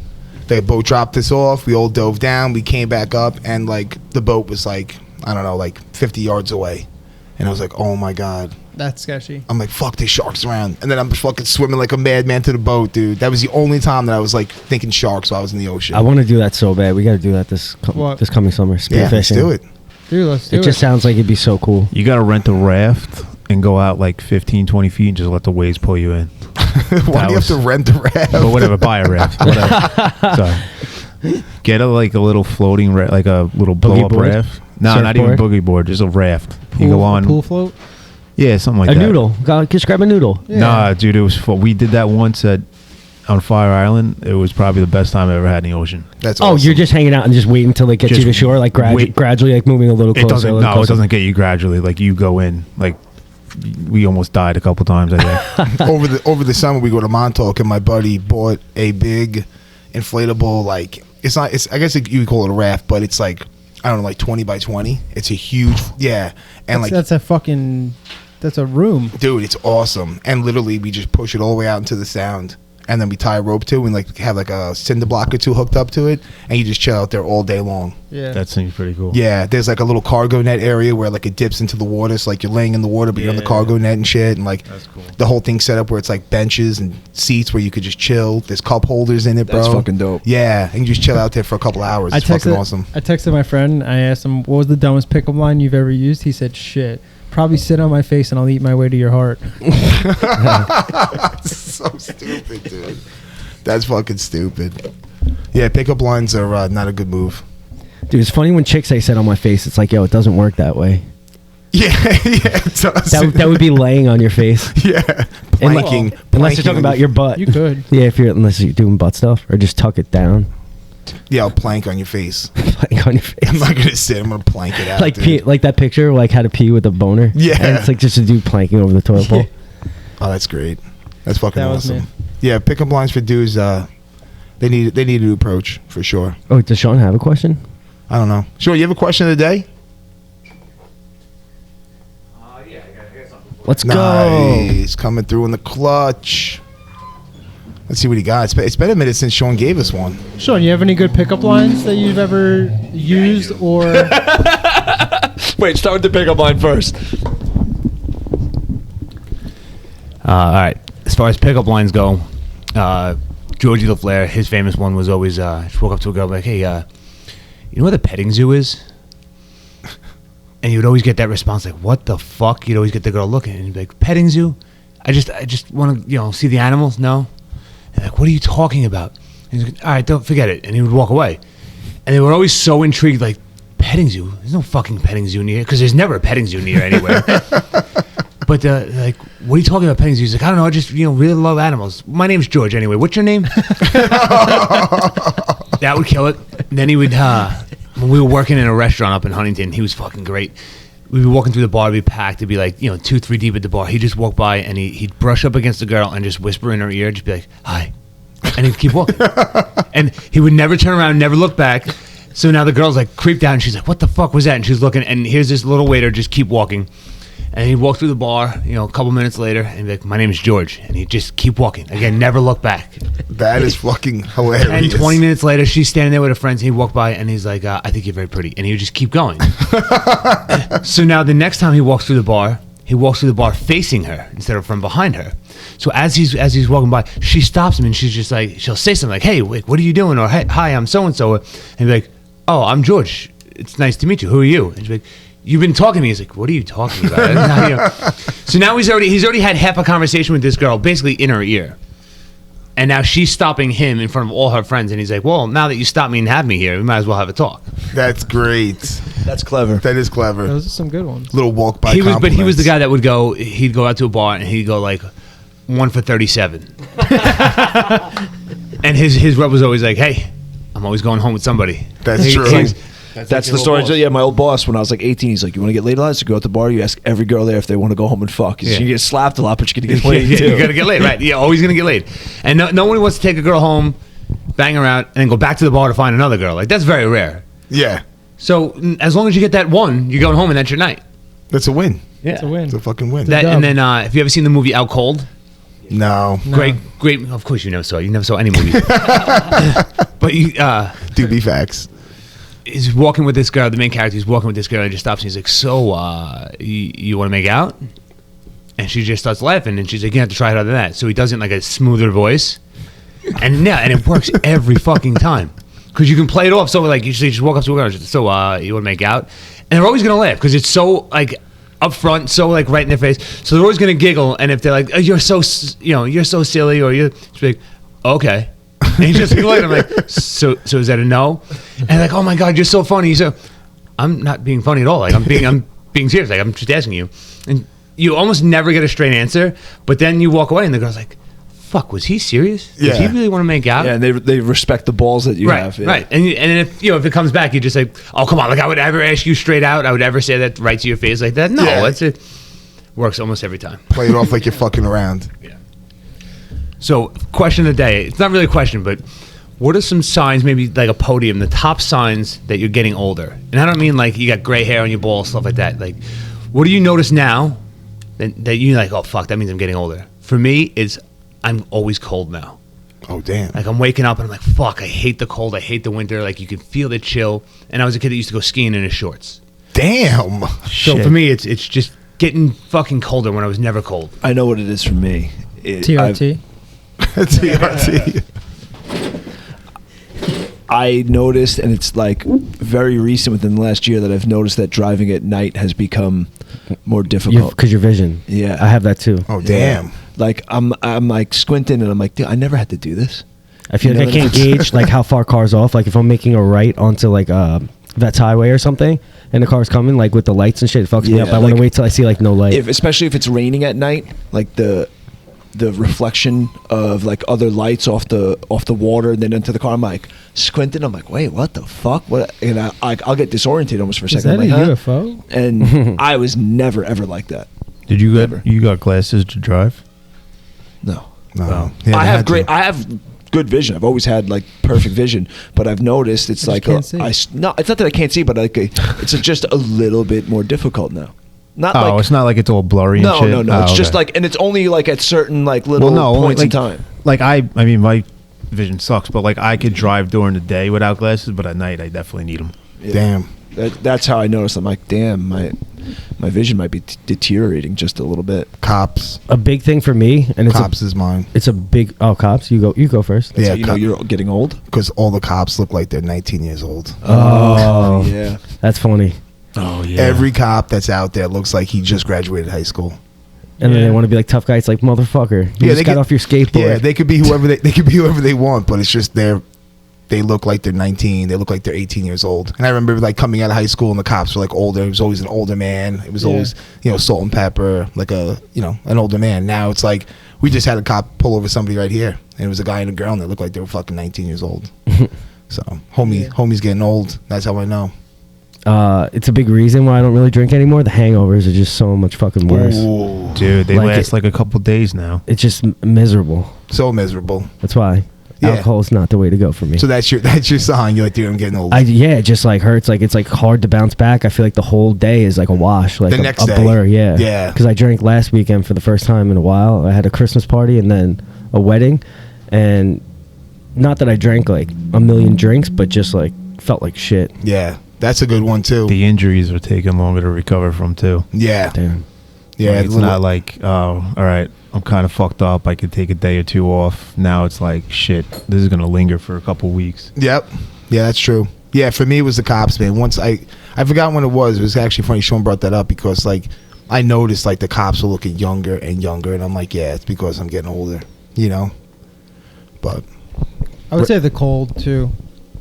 The boat dropped us off. We all dove down. We came back up, and like the boat was like, I don't know, like 50 yards away. And I was like, oh my god. That's sketchy. I'm like, fuck, there's sharks around. And then I'm fucking swimming like a madman to the boat, dude. That was the only time that I was like thinking sharks while I was in the ocean. I want to do that so bad. We got to do that this What? coming summer. yeah, let's Spearfishing. do it. Dude, let's do It just sounds like it'd be so cool. You got to rent a raft and go out like 15, 20 feet and just let the waves pull you in. Why do you have to rent the raft? But whatever, buy a raft. Whatever. Sorry. Get a little floating like a little blow up board? raft. No, not even Surfboard? boogie board, just a raft. Pool, You go on. pool float. Yeah, something like A that. noodle. Just grab a noodle. Yeah. Nah, dude, it was fun. We did that once on Fire Island. It was probably the best time I ever had in the ocean. That's Oh, awesome. you're just hanging out and just waiting until they get you Just to shore, like wait. gradually, like moving a little It closer. doesn't. a little No, it closer. doesn't get you gradually. Like you go in. Like we almost died a couple times. I think. over the summer we go to Montauk and my buddy bought a big inflatable, like it's not. It's I guess you would call it a raft, but it's like I don't know, like 20 by 20. It's a huge, and That's a room. dude, it's awesome. And literally, we just push it all the way out into the sound. And then we tie a rope to it and like have like a cinder block or two hooked up to it, and you just chill out there all day long. Yeah. That seems pretty cool. Yeah, there's like a little cargo net area where like it dips into the water, so like you're laying in the water, but you're on the cargo net and shit, and like That's cool. the whole thing's set up where it's like benches and seats where you could just chill. There's cup holders in it, bro. That's fucking dope. Yeah, and you just chill out there for a couple hours. It's fucking awesome. I texted my friend. I asked him, what was the dumbest pickup line you've ever used? He said, shit. Probably sit on my face and I'll eat my way to your heart. So stupid, dude. That's fucking stupid. Yeah, pickup lines are not a good move. Dude, it's funny when chicks say "sit on my face." It's like, yo, it doesn't work that way. Yeah, it does. That would be laying on your face. Yeah, planking. Unless you're talking about your butt. You could. Yeah, unless you're doing butt stuff, or just tuck it down. Yeah, I'll plank on your face. Plank on your face. I'm not gonna sit. I'm gonna plank it out. Like dude. pee, like that picture, like how to pee with a boner. Yeah. And it's like just a dude planking over the toilet bowl. Oh, that's great. That's fucking That was awesome. me. Yeah, pickup lines for dudes. They need a new approach for sure. Oh, does Sean have a question? I don't know. Sure, you have a question of the day? Let's go. Nice, coming through in the clutch. Let's see what he got. It's been a minute since Sean gave us one. Sean, you have any good pickup lines that you've ever used or... Wait, start with the pickup line first. All right. As far as pickup lines go, Georgie LaFleur, his famous one was always, just walk up to a girl like, hey, you know where the petting zoo is? And you would always get that response like, what the fuck? You'd always get the girl looking, and you'd be like, petting zoo? I just want to, see the animals? No? And like, what are you talking about? And he's like, all right, don't forget it. And he would walk away. And they were always so intrigued, like, petting zoo? There's no fucking petting zoo near, because there's never a petting zoo near anywhere. But like, what are you talking about petting zoos? He's like, I don't know, I just really love animals. My name's George anyway. What's your name? That would kill it. And then he would, when we were working in a restaurant up in Huntington, he was fucking great. We'd be walking through the bar, it'd be packed, it'd be like, 2-3 deep at the bar. He'd just walk by and he'd brush up against the girl and just whisper in her ear, just be like, hi. And he'd keep walking. And he would never turn around, never look back. So now the girl's like creeped out and she's like, what the fuck was that? And she's looking, and here's this little waiter just keep walking. And he'd walk through the bar, a couple minutes later, and he'd be like, my name is George. And he'd just keep walking. Again, never look back. That is fucking hilarious. And 20 minutes later, she's standing there with her friends, and he'd walk by, and he's like, I think you're very pretty. And he would just keep going. So now the next time he walks through the bar facing her instead of from behind her. So as he's walking by, she stops him, and she's just like, she'll say something like, hey, wait, what are you doing? Or, hey, hi, I'm so-and-so. And he'd be like, oh, I'm George. It's nice to meet you. Who are you? And she'd be like, you've been talking to me. He's like, what are you talking about? So now he's already had half a conversation with this girl, basically in her ear. And now she's stopping him in front of all her friends. And he's like, well, now that you stopped me and have me here, we might as well have a talk. That's great. That's clever. That is clever. Those are some good ones. Little walk by. But he was the guy that would go, he'd go out to a bar and he'd go like 1 for 37. And his rep was always like, hey, I'm always going home with somebody. That's true. That's the story. Yeah, my old boss, when I was like 18, he's like, you want to get laid a lot? So go out to the bar, you ask every girl there if they want to go home and fuck. Yeah. You get slapped a lot, but you're going to get laid too. You got to get laid, right? Yeah, always going to get laid. And no one wants to take a girl home, bang her out, and then go back to the bar to find another girl. Like, that's very rare. Yeah. So as long as you get that one, you're going home and that's your night. That's a win. Yeah. It's a win. It's a fucking win. That, and then, have you ever seen the movie Out Cold? No. Great. Of course you never saw it. You never saw any movie. But Do be facts. he's walking with this girl, the main character, he's walking with this girl, and he just stops and he's like, so, you want to make out? And she just starts laughing, and she's like, you have to try harder than that. So he does it in like a smoother voice. And it works every fucking time. Because you can play it off, so like, you just walk up to a girl, so, you want to make out? And they're always going to laugh, because it's so, like, up front, so, like, right in their face. So they're always going to giggle, and if they're like, oh, you're so silly, or you're just like, okay. And he's just like, I'm like, so is that a no? And like, oh my God, you're so funny. So I'm not being funny at all. Like I'm being serious. Like I'm just asking you. And you almost never get a straight answer, but then you walk away and the girl's like, fuck, was he serious? Did he really want to make out? Yeah, and they respect the balls that you have. Yeah. Right. And if if it comes back, you just like, oh come on, like I would ever ask you straight out. I would ever say that right to your face like that. No, it works almost every time. Play it off like you're fucking around. Yeah. So, question of the day. It's not really a question, but what are some signs, maybe like a podium, the top signs that you're getting older? And I don't mean like you got gray hair on your balls, stuff like that. Like, what do you notice now that you like, oh, fuck, that means I'm getting older? For me, I'm always cold now. Oh, damn. Like, I'm waking up and I'm like, fuck, I hate the cold. I hate the winter. Like, you can feel the chill. And I was a kid that used to go skiing in his shorts. Damn. So for me, it's just getting fucking colder when I was never cold. I know what it is for me. TRT. TRT. I noticed, and it's like very recent within the last year that I've noticed that driving at night has become more difficult. Because your vision. Yeah. I have that too. Oh, damn. Yeah. Like I'm like squinting, and I'm like, dude, I never had to do this. I feel like I can't gauge like how far cars off. Like if I'm making a right onto like Vets Highway or something, and the car's coming like with the lights and shit, it fucks me up. I want to wait till I see like no light. Especially if it's raining at night, like the reflection of like other lights off the water and then into the car. I'm like squinting. I'm like, wait, what the fuck? What? And I'll get disoriented almost for a second. Is that I'm a like, UFO? And I was never ever like that. Did you Never. you got glasses to drive? No. No. I have I have good vision. I've always had like perfect vision, but I've noticed it's like can't see. no, it's not that I can't see, but like it's just a little bit more difficult now. Not Oh, like it's not like it's all blurry and no, shit? no. It's Oh, just okay. like, and it's only like at certain like little only, points in like, time. Like I mean, my vision sucks, but like I could drive during the day without glasses, but at night I definitely need them. Yeah. Damn. That's how I noticed. I'm like, damn, my vision might be deteriorating just a little bit. Cops. A big thing for me, and it's Cops is mine. it's a big cops. You go first. That's Yeah, how you know you're getting old. because all the cops look like they're 19 years old. Oh, Yeah. that's funny. Oh yeah. Every cop that's out there looks like he just graduated high school. And then Yeah. they want to be like tough guy. It's like motherfucker. You just they got could- off your skateboard. Yeah, they could be whoever they could be whoever they want, but it's just they look like they're 19. They look like they're 18 years old. And I remember like coming out of high school and the cops were like older. It was always an older man. It was always, salt and pepper, like an older man. Now it's like we just had a cop pull over somebody right here, and it was a guy and a girl, and they looked like they were fucking 19 years old. So homie's getting old. That's how I know. It's a big reason why I don't really drink anymore. The hangovers are just so much fucking worse. Ooh, Dude, they Like last it- like a couple days now. It's just miserable. so miserable. That's why Yeah. alcohol is not the way to go for me. So that's your sign. You're like, dude, I'm getting old. It just like hurts. Like it's like hard to bounce back. I feel like the whole day is like a wash, like The next a day. blur. Yeah, Yeah. Because I drank last weekend for the first time in a while. I had a Christmas party and then a wedding, and not that I drank like a million drinks, but just like felt like shit. Yeah, that's a good one too. The injuries are taking longer to recover from too. Yeah, Damn. yeah. Like, it's not like, oh, all right, I'm kind of fucked up. I could take a day or two off. Now it's like, shit, this is gonna linger for a couple weeks. Yep. Yeah, that's true. Yeah, for me it was the cops, man. Once I forgot when it was. It was actually funny Sean brought that up because like I noticed like the cops were looking younger and younger, and I'm like, yeah, it's because I'm getting older, But I would say the cold too.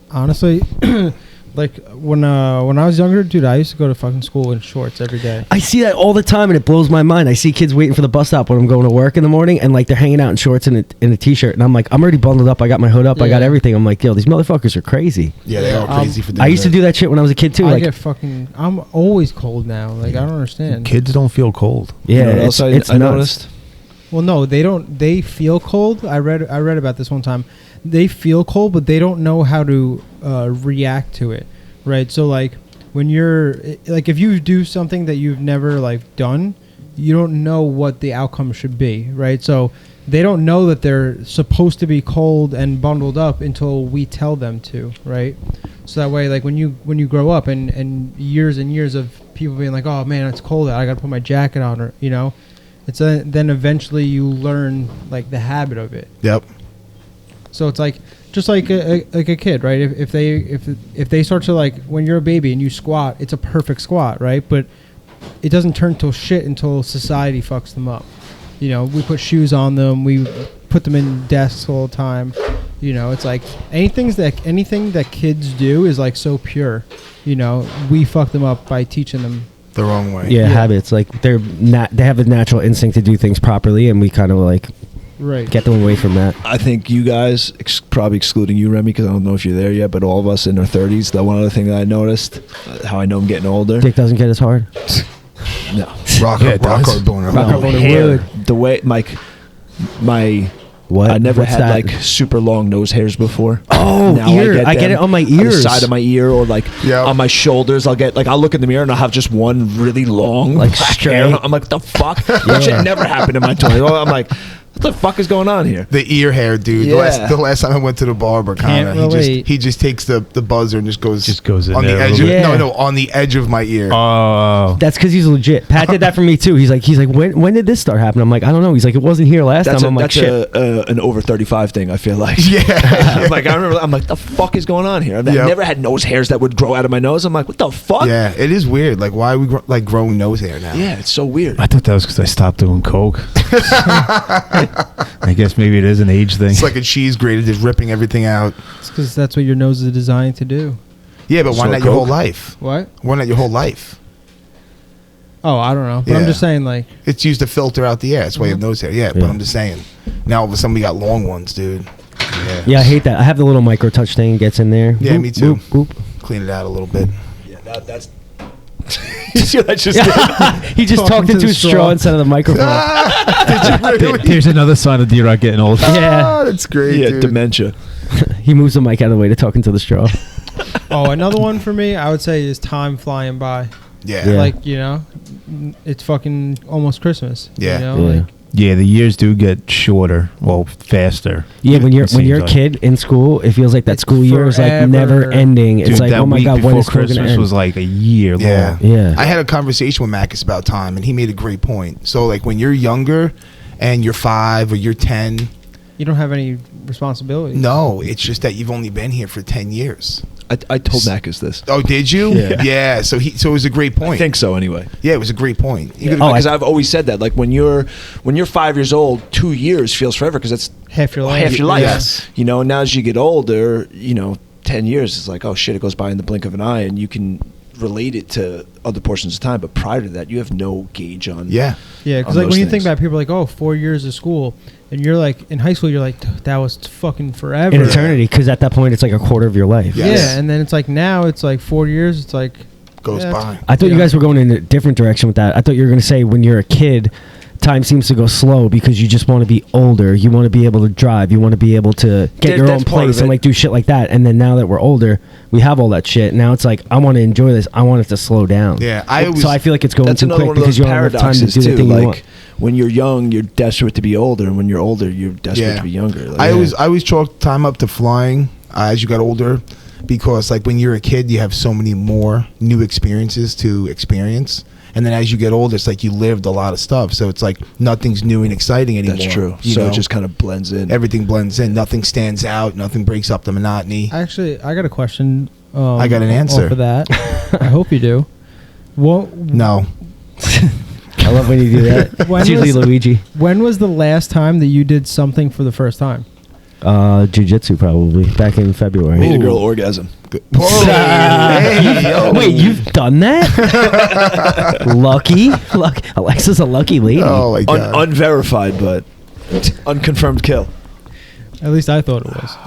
Honestly, like when I was younger, dude, I used to go to fucking school in shorts every day. I see that all the time, and it blows my mind. I see kids waiting for the bus stop when I'm going to work in the morning, and like they're hanging out in shorts and a t-shirt, and I'm like, I'm already bundled up. I got my hood up. I got Yeah. everything. I'm like, yo, these motherfuckers are crazy. yeah, they are crazy for doing I used to that. do that shit when I was a kid too. I Like, get fucking. I'm always cold now. Like I don't understand. Kids don't feel cold. yeah, You know what it's, else it's I nuts. noticed? Well, no, they don't. They feel cold. I read about this one time. They feel cold, but they don't know how to react to it. Right. So like when you're like if you do something that you've never like done, you don't know what the outcome should be. Right. So they don't know that they're supposed to be cold and bundled up until we tell them to. Right. So that way, like when you grow up and years of people being like, oh man, it's cold out. I got to put my jacket on, or it's then eventually you learn like the habit of it. Yep. So it's like just like a kid, right? If they start to like when you're a baby and you squat, it's a perfect squat, right? But it doesn't turn to shit until society fucks them up. We put shoes on them, we put them in desks all the time. It's like anything that kids do is like so pure. We fuck them up by teaching them. The wrong way. Yeah, habits. Like they have a natural instinct to do things properly, and we kind of like Right. get them away from that. I think you guys, probably excluding you, Remy, because I don't know if you're there yet, but all of us in our 30s, the one other thing that I noticed, how I know I'm getting older. Dick doesn't get as hard. No. Rock Yeah, it hard does. boner. Rock hard boner hair, would. the way, my What? I never What's had that? like super long nose hairs before. Oh, Now ear. I get them it on my on the ears. side of my ear, or like Yep. on my shoulders. I'll look in the mirror and I'll have just one really long Like black straight. hair. I'm like, what the fuck? That shit never happened in my 20s. I'm like, what the fuck is going on here? The ear hair, dude. Yeah. The last time I went to the barber, Can't kinda, relate. he just takes the buzzer and just goes in on there the a edge. little Of, bit. Yeah. No, on the edge of my ear. Oh. That's because he's legit. Pat did that for me too. He's like, when did this start happening? I'm like, I don't know. He's like, it wasn't here last That's time. I'm like, shit. an over 35 thing. I feel like. Yeah. I'm like, I remember. I'm like, the fuck is going on here? I've Yep. never had nose hairs that would grow out of my nose. I'm like, what the fuck? Yeah, it is weird. Like, why are we growing nose hair now? Yeah, it's so weird. I thought that was because I stopped doing coke. I guess maybe it is an age thing. It's like a cheese grater, just ripping everything out. It's because that's what your nose is designed to do. Yeah, but why So not your whole coke? life? What? Why not your whole life? Oh, I don't know. But I'm Yeah. just saying, like, It's used to filter out the air. That's why you have nose hair. Yeah, but Yeah. I'm just saying. Now all of a sudden we got long ones, dude. Yeah, I hate that. I have the little micro touch thing. Gets in there. Yeah, Boop, me too. boop, boop. Clean it out a little bit. Yeah, that's. You see what I just did? He just Talking talked to into the a straw straw. instead of the microphone. There's another sign of D-Rock getting old. Yeah. Ah, that's great, Yeah, dude. dementia. He moves the mic out of the way to talk into the straw. oh, another one for me, I would say, is time flying by. Yeah. Yeah. Like, you know, it's fucking almost Christmas. Yeah. You know, Yeah. like, Yeah, the years do get shorter. Well, faster. Yeah, when you're It seems a like. kid in school, it feels like that It's school year is like forever. never ending. It's Dude, like, that oh my week god, when before is school gonna Christmas end? was like a year Yeah. long. Yeah. I had a conversation with Marcus about time, and he made a great point. So, like, when you're younger and you're 5 or you're 10, you don't have any responsibilities. no, it's just that you've only been here for 10 years. I told Macus this. Oh, did you? Yeah. Yeah. So it was a great point. I think so, anyway. Yeah, it was a great point. You Yeah, could've- because I've always said that. Like when you're 5 years old, 2 years feels forever because that's Half your life. half your life. Yes. You know, now as you get older, 10 years is like, oh shit, it goes by in the blink of an eye, and you can relate it to other portions of time. But prior to that, you have no gauge on. Yeah. Yeah, because on like those when you think things. about it, people are like, oh, 4 years of school. And you're like, in high school, you're like, that was fucking forever. In eternity, because at that point, it's like a quarter of your life. Yeah. Yes. Yeah, and then it's like now it's like 4 years. It's like Goes yeah, by. I thought you Yeah. guys were going in a different direction with that. I thought you were going to say when you're a kid, time seems to go slow because you just want to be older. You want to be able to drive. You want to be able to get your That's own part of place and it. like do shit like that. And then now that we're older, we have all that shit. Now it's like I want to enjoy this. I want it to slow down. Yeah, I always- so I feel like it's going That's too another quick one of because those you don't have time to paradoxes do the too. thing you Like want. when you're young, you're desperate to be older, and when you're older, you're desperate to be younger. Like, I always chalk time up to flying as you got older, because like when you're a kid, you have so many more new experiences to experience, and then as you get older, it's like you lived a lot of stuff, so it's like nothing's new and exciting anymore. that's true. You So know? it just kind of blends in. Everything blends in. Nothing stands out. Nothing breaks up the monotony. actually, I got a question. I got an answer. for that. I hope you do. What? No. I love when you do that. When It's usually was- Luigi. When was the last time that you did something for the first time? Jiu-jitsu probably back in February. Made a girl orgasm. Whoa. Hey, yo. Wait, you've done that? Lucky. Alexa's a lucky lady. Oh my god. Unverified, but unconfirmed kill. At least I thought it was.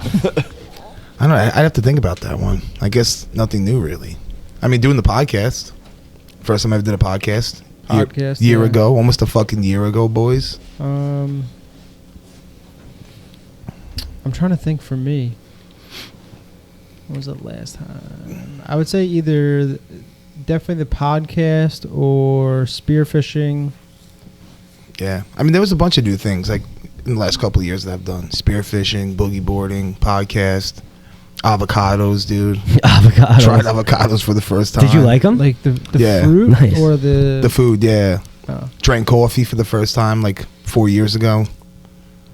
I don't know. I'd have to think about that one. I guess nothing new really. I mean, doing the podcast. First time I ever did a podcast. Podcast, Year yeah. ago, almost a fucking year ago, boys. I'm trying to think for me. When was the last time? I would say either definitely the podcast or spearfishing. Yeah, I mean, there was a bunch of new things like in the last couple of years that I've done: spearfishing, boogie boarding, podcast, avocados, dude. Avocado. Tried avocados for the first time. Did you like them? Like the Yeah. fruit Nice. or the the food? Yeah, Oh. drank coffee for the first time like 4 years ago.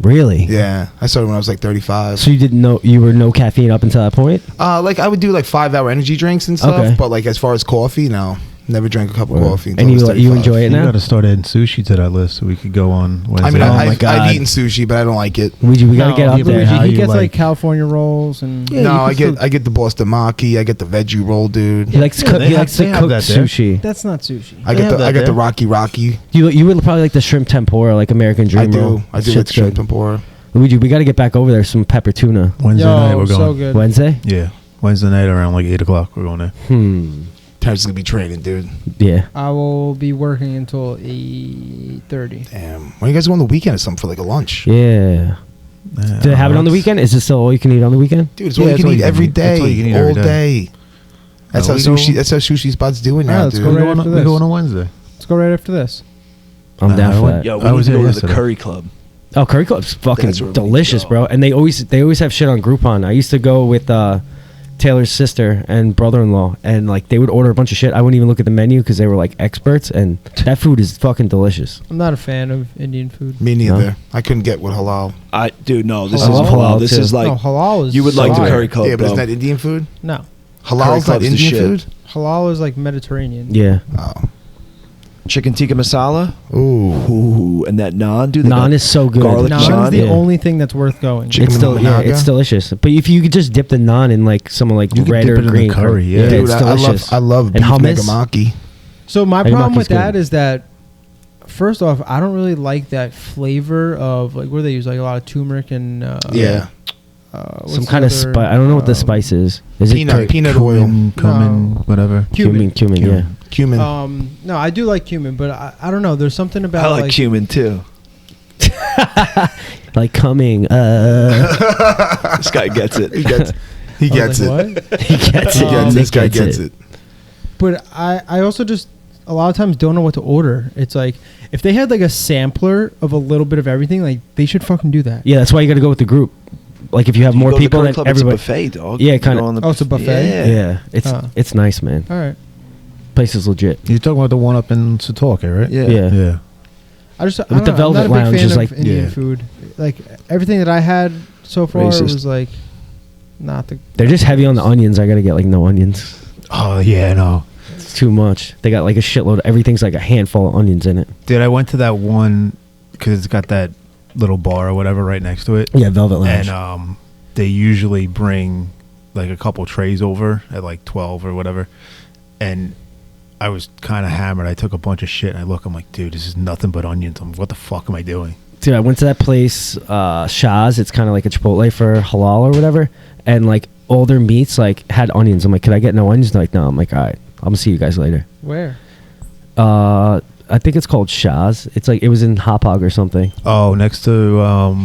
Really? Yeah, I started when I was like 35. So you didn't know you were no caffeine up until that point? Like I would do like 5-hour energy drinks and stuff, Okay. but like as far as coffee, no, never drank a cup of Word. coffee. Until And I was you 35. enjoy it You now? got to start adding sushi to that list so we could go on Wednesday. I mean, Oh my I've God. eaten sushi, but I don't like it. Luigi, we gotta No, get up yeah, there. Luigi, how he you gets like like- California rolls and Yeah, no, you I can get the Boston Maki, I get the veggie roll, dude. He likes to Yeah, cook. they He have- likes they to have cook that there. sushi. that's not sushi. I They have get that the there. Rocky. You would probably like the shrimp tempura, like American Dream I do. roll. I do Shit's like the shrimp good. tempura. Luigi, we gotta get back over there. Some pepper tuna. Wednesday night Yo, we're going. so good. Wednesday. Yeah, Wednesday night around like 8 o'clock we're going there. Terrence is gonna be training, dude. Yeah. I will be working until 8:30. Damn. When you guys go on the weekend or something for like a lunch? Yeah. Do they have it on the weekend? Is it still all you can eat on the weekend? Dude, it's all you can eat every day, all day. That's how sushi. That's how sushi spots do it now, let's dude. go right We're after going this. on a Wednesday. Let's go right after this. I'm down for that. Yo, we I need was to there go to the yesterday. Curry Club. Oh, Curry Club's fucking That's where we delicious, go. bro. And they always have shit on Groupon. I used to go with Taylor's sister and brother-in-law, and like they would order a bunch of shit. I wouldn't even look at the menu because they were like experts, and that food is fucking delicious. I'm not a fan of Indian food. Me neither. No? I couldn't get with halal. Dude, no, this Halal? is halal. Halal, This too. is like No, halal is you would like the fire. Curry Club, Yeah, but bro. isn't that Indian food? No, Halal's not Club's the Indian shit. food. halal is like Mediterranean. Yeah, Oh, Chicken tikka masala. ooh. Ooh, and that naan, dude. naan is so good. garlic Naan's naan. the Yeah. only thing that's worth going. Chicken It's still Managa? it's delicious. But if you could just dip the naan in like some like You could red dip or it in the green curry, yeah. Dude, it's I delicious. love And beef hummus? megamaki. So my Egg problem maki's with that good. is that, first off, I don't really like that flavor of like what do they use, like a lot of turmeric and Yeah. what's some the kind of other, spice. I don't know what the spice is. Is Peanut oil. Cumin, No. whatever. cumin. Cumin, yeah. Cumin. No, I do like cumin, but I don't know. There's something about I like cumin too. Like coming. This guy gets it. He gets Oh, I was it. like, what? He gets He it. gets, Nick this guy gets it. But I also just a lot of times don't know what to order. It's like if they had like a sampler of a little bit of everything, like they should fucking do that. Yeah, that's why you got to go with the group. Like if you have You more go to the people Curry than Club, everybody. It's a buffet, dog. Yeah, You kinda. go on the- Oh, it's a buffet? Yeah. Yeah, it's nice, man. All right. Place is legit. You're talking about the one up in Setauket, right? Yeah. Yeah. Yeah. I just With the I'm Velvet not a big Lounge fan is of like- Indian yeah. food. Like everything that I had so far Racist. was like not the. They're just heavy on the onions. I got to get like no onions. Oh yeah, no. It's too much. They got like a shitload. Everything's like a handful of onions in it. Dude, I went to that one because it's got that little bar or whatever right next to it. Yeah, Velvet Lounge. And they usually bring like a couple trays over at like 12 or whatever. And I was kind of hammered. I took a bunch of shit and I look, I'm like, dude, this is nothing but onions. I'm like, what the fuck am I doing? Dude, I went to that place, Shah's. It's kind of like a Chipotle for halal or whatever. And like all their meats like had onions. I'm like, could I get no onions? They're like, no. I'm like, all right, I'm gonna see you guys later. Where? I think it's called Shah's. It's like it was in Hop Hog or something Oh, next to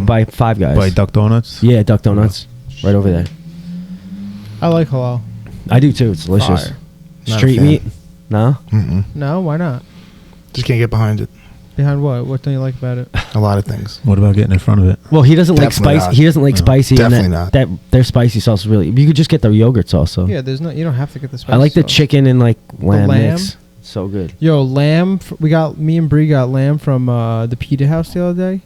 by Five Guys. by Duck Donuts. Yeah, Duck Donuts, right over there. I like halal. I do too. It's delicious. Fire. Not a Street fan. meat? No. Mm-mm. No, why not? Just can't get behind it. Behind what? What don't you like about it? A lot of things. What about getting in front of it? Well, he doesn't like Definitely spicy. not. He doesn't like spicy. And Definitely that, not. that their spicy sauce is really. You could just get the yogurt sauce. So Yeah, there's no. You don't have to get the spicy I like the sauce. chicken and like lamb, lamb? mix. So good. Yo, lamb. We got me and Bree got lamb from the pita house the other day.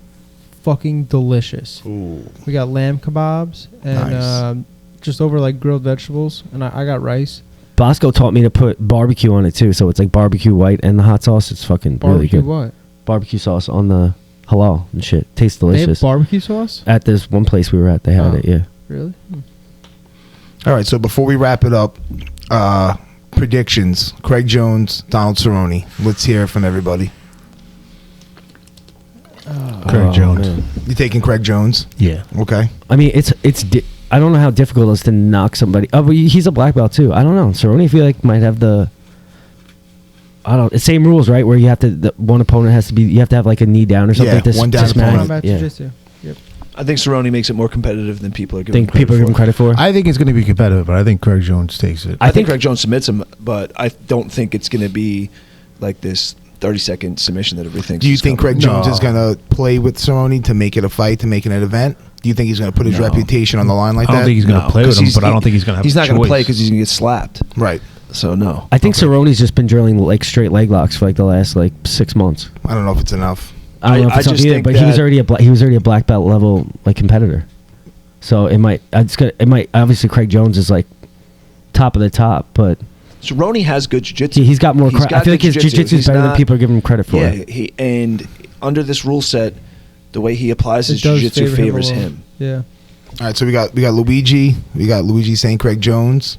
Fucking delicious. Ooh. We got lamb kebabs and Nice. just over like grilled vegetables, and I got rice. Bosco taught me to put barbecue on it too, so it's like barbecue white and the hot sauce. It's fucking really Barbecue good. what? Barbecue sauce on the halal and shit. Tastes They have delicious. barbecue sauce? At this one place we were at, they had Oh. it. Yeah. Really? All right, so before we wrap it up, predictions: Craig Jones, Donald Cerrone. Let's hear it from everybody. Craig Jones. man. You taking Craig Jones? Yeah. Okay. I mean, I don't know how difficult it is to knock somebody. Oh, but he's a black belt too. I don't know. Cerrone, I feel like might have the. I don't. It's same rules, right? Where you have to. The one opponent has to be. You have to have like a knee down or something. Yeah, to one down smack. opponent. Combat Yeah. jiu-jitsu. Yep. I think Cerrone makes it more competitive than people are giving Think people are giving credit for. I think it's going to be competitive, but I think Craig Jones takes it. I think think- Craig Jones submits him, but I don't think it's going to be like this 30-second submission that everybody thinks. Do you is think coming. Craig Jones is going to play with Cerrone to make it a fight, to make it an event? Do you think he's going to put his No. reputation on the line like I don't that? think he's going to No, play with 'cause him, he's- but I don't think he's going to have He's a not going to play choice. because he's going to get slapped. Right. So no. I think Cerrone's just been drilling like straight leg locks for like the last like 6 months. I don't know if it's enough. I don't know if I it's just either, think but he was that- already he was already a black belt level like competitor. So it might. It might. Obviously, Craig Jones is like top of the top, but Cerrone has good jiu-jitsu. he's got more. He's I got feel like good his jiu-jitsu. jiu-jitsu is He's better than not- people are giving him credit for. Yeah, and under this rule set, the way he applies his It does jiu-jitsu favor favors a lot. him. Yeah. All right, so we got Luigi. We got Luigi saying Craig Jones.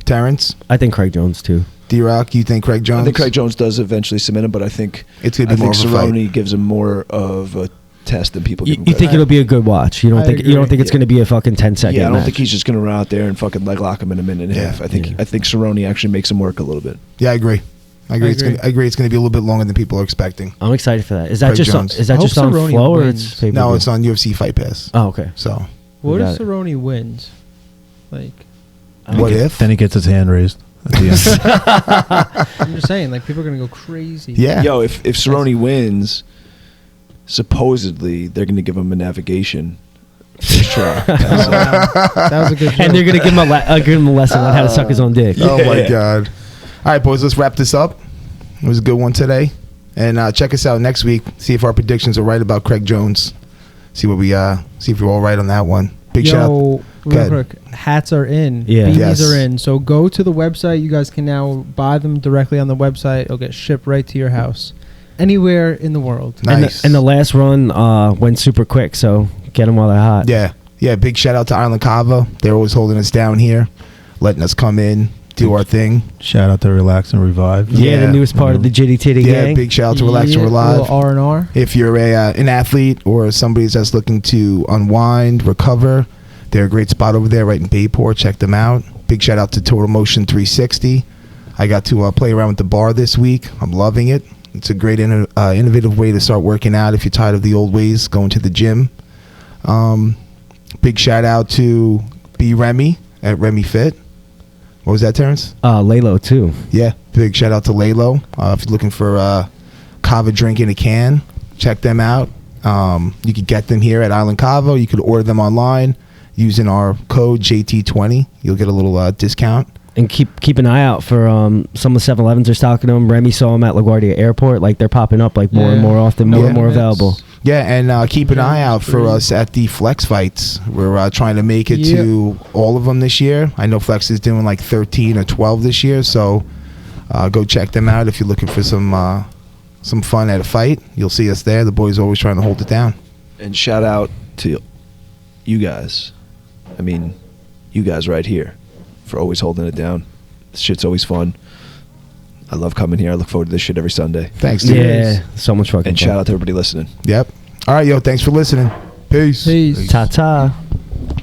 Terrence, I think Craig Jones too. D-Rock, you think Craig Jones? I think Craig Jones does eventually submit him, but I think It's gonna be more of a fight. Cerrone gives him more of a test than people You, give him you credit think for. it'll be a good watch? You don't I think you don't agree. think it's Yeah. going to be a fucking 10-second Yeah, I don't match? think he's just going to run out there and fucking leg lock him in a minute and a Yeah. half. I think Yeah. Cerrone actually makes him work a little bit. Yeah, I agree. I agree. agree. I agree. It's going to be a little bit longer than people are expecting. I'm excited for that. Is that Craig just on, Jones. is that I just hope on Cerrone Flow or wins. it's pay-per-view? No, it's on UFC Fight Pass. Oh, okay. So What got if it. Cerrone wins? Like, what if? Then he gets his hand raised at the end. I'm just saying, like, people are gonna go crazy. Yeah. Yo, if Cerrone wins, supposedly they're going to give him a navigation. First try. That was a good joke. And they're gonna give him a lesson on how to suck his own dick. Oh my Yeah. God. All right, boys, let's wrap this up. It was a good one today. And check us out next week. See if our predictions are right about Craig Jones. See what we see if we're all right on that one. Big shout out. Yo, Go real ahead. quick, hats are in. Yeah. Beanies Yes. are in. So go to the website. You guys can now buy them directly on the website. It'll get shipped right to your house, anywhere in the world. Nice. And the last run went super quick, so get them while they're hot. Yeah, big shout out to Island Kava. They're always holding us down here, letting us come in, do our thing. Shout out to Relax and Revive. Yeah, Yeah. the newest part of the Jitty Titty Yeah, Gang. big shout out to Relax and Yeah, Relive. little R&R. If you're an athlete or somebody that's looking to unwind, recover, they're a great spot over there right in Bayport. Check them out. Big shout out to Total Motion 360. I got to play around with the bar this week. I'm loving it. It's a great innovative way to start working out if you're tired of the old ways, going to the gym. Big shout out to B. Remy at Remy Fit. What was that, Terrence? Lalo too. Yeah, big shout out to Lalo. If you're looking for Kava drink in a can, check them out. You could get them here at Island Kava. You could order them online using our code JT20. You'll get a little discount. And keep an eye out for some of the 7-Elevens are stocking them. Remy saw them at LaGuardia Airport. Like they're popping up like more and more often, more and more available. Yeah, and keep an eye out for us at the Flex Fights. We're trying to make it to all of them this year. I know Flex is doing like 13 or 12 this year, so go check them out if you're looking for some fun at a fight. You'll see us there. The boys are always trying to hold it down. And shout out to you guys. I mean, you guys right here for always holding it down. This shit's always fun. I love coming here. I look forward to this shit every Sunday. Thanks, dude. Yeah, so much fucking And fun. shout out to everybody listening. Yep. All right, yo, thanks for listening. Peace. Peace. Ta-ta.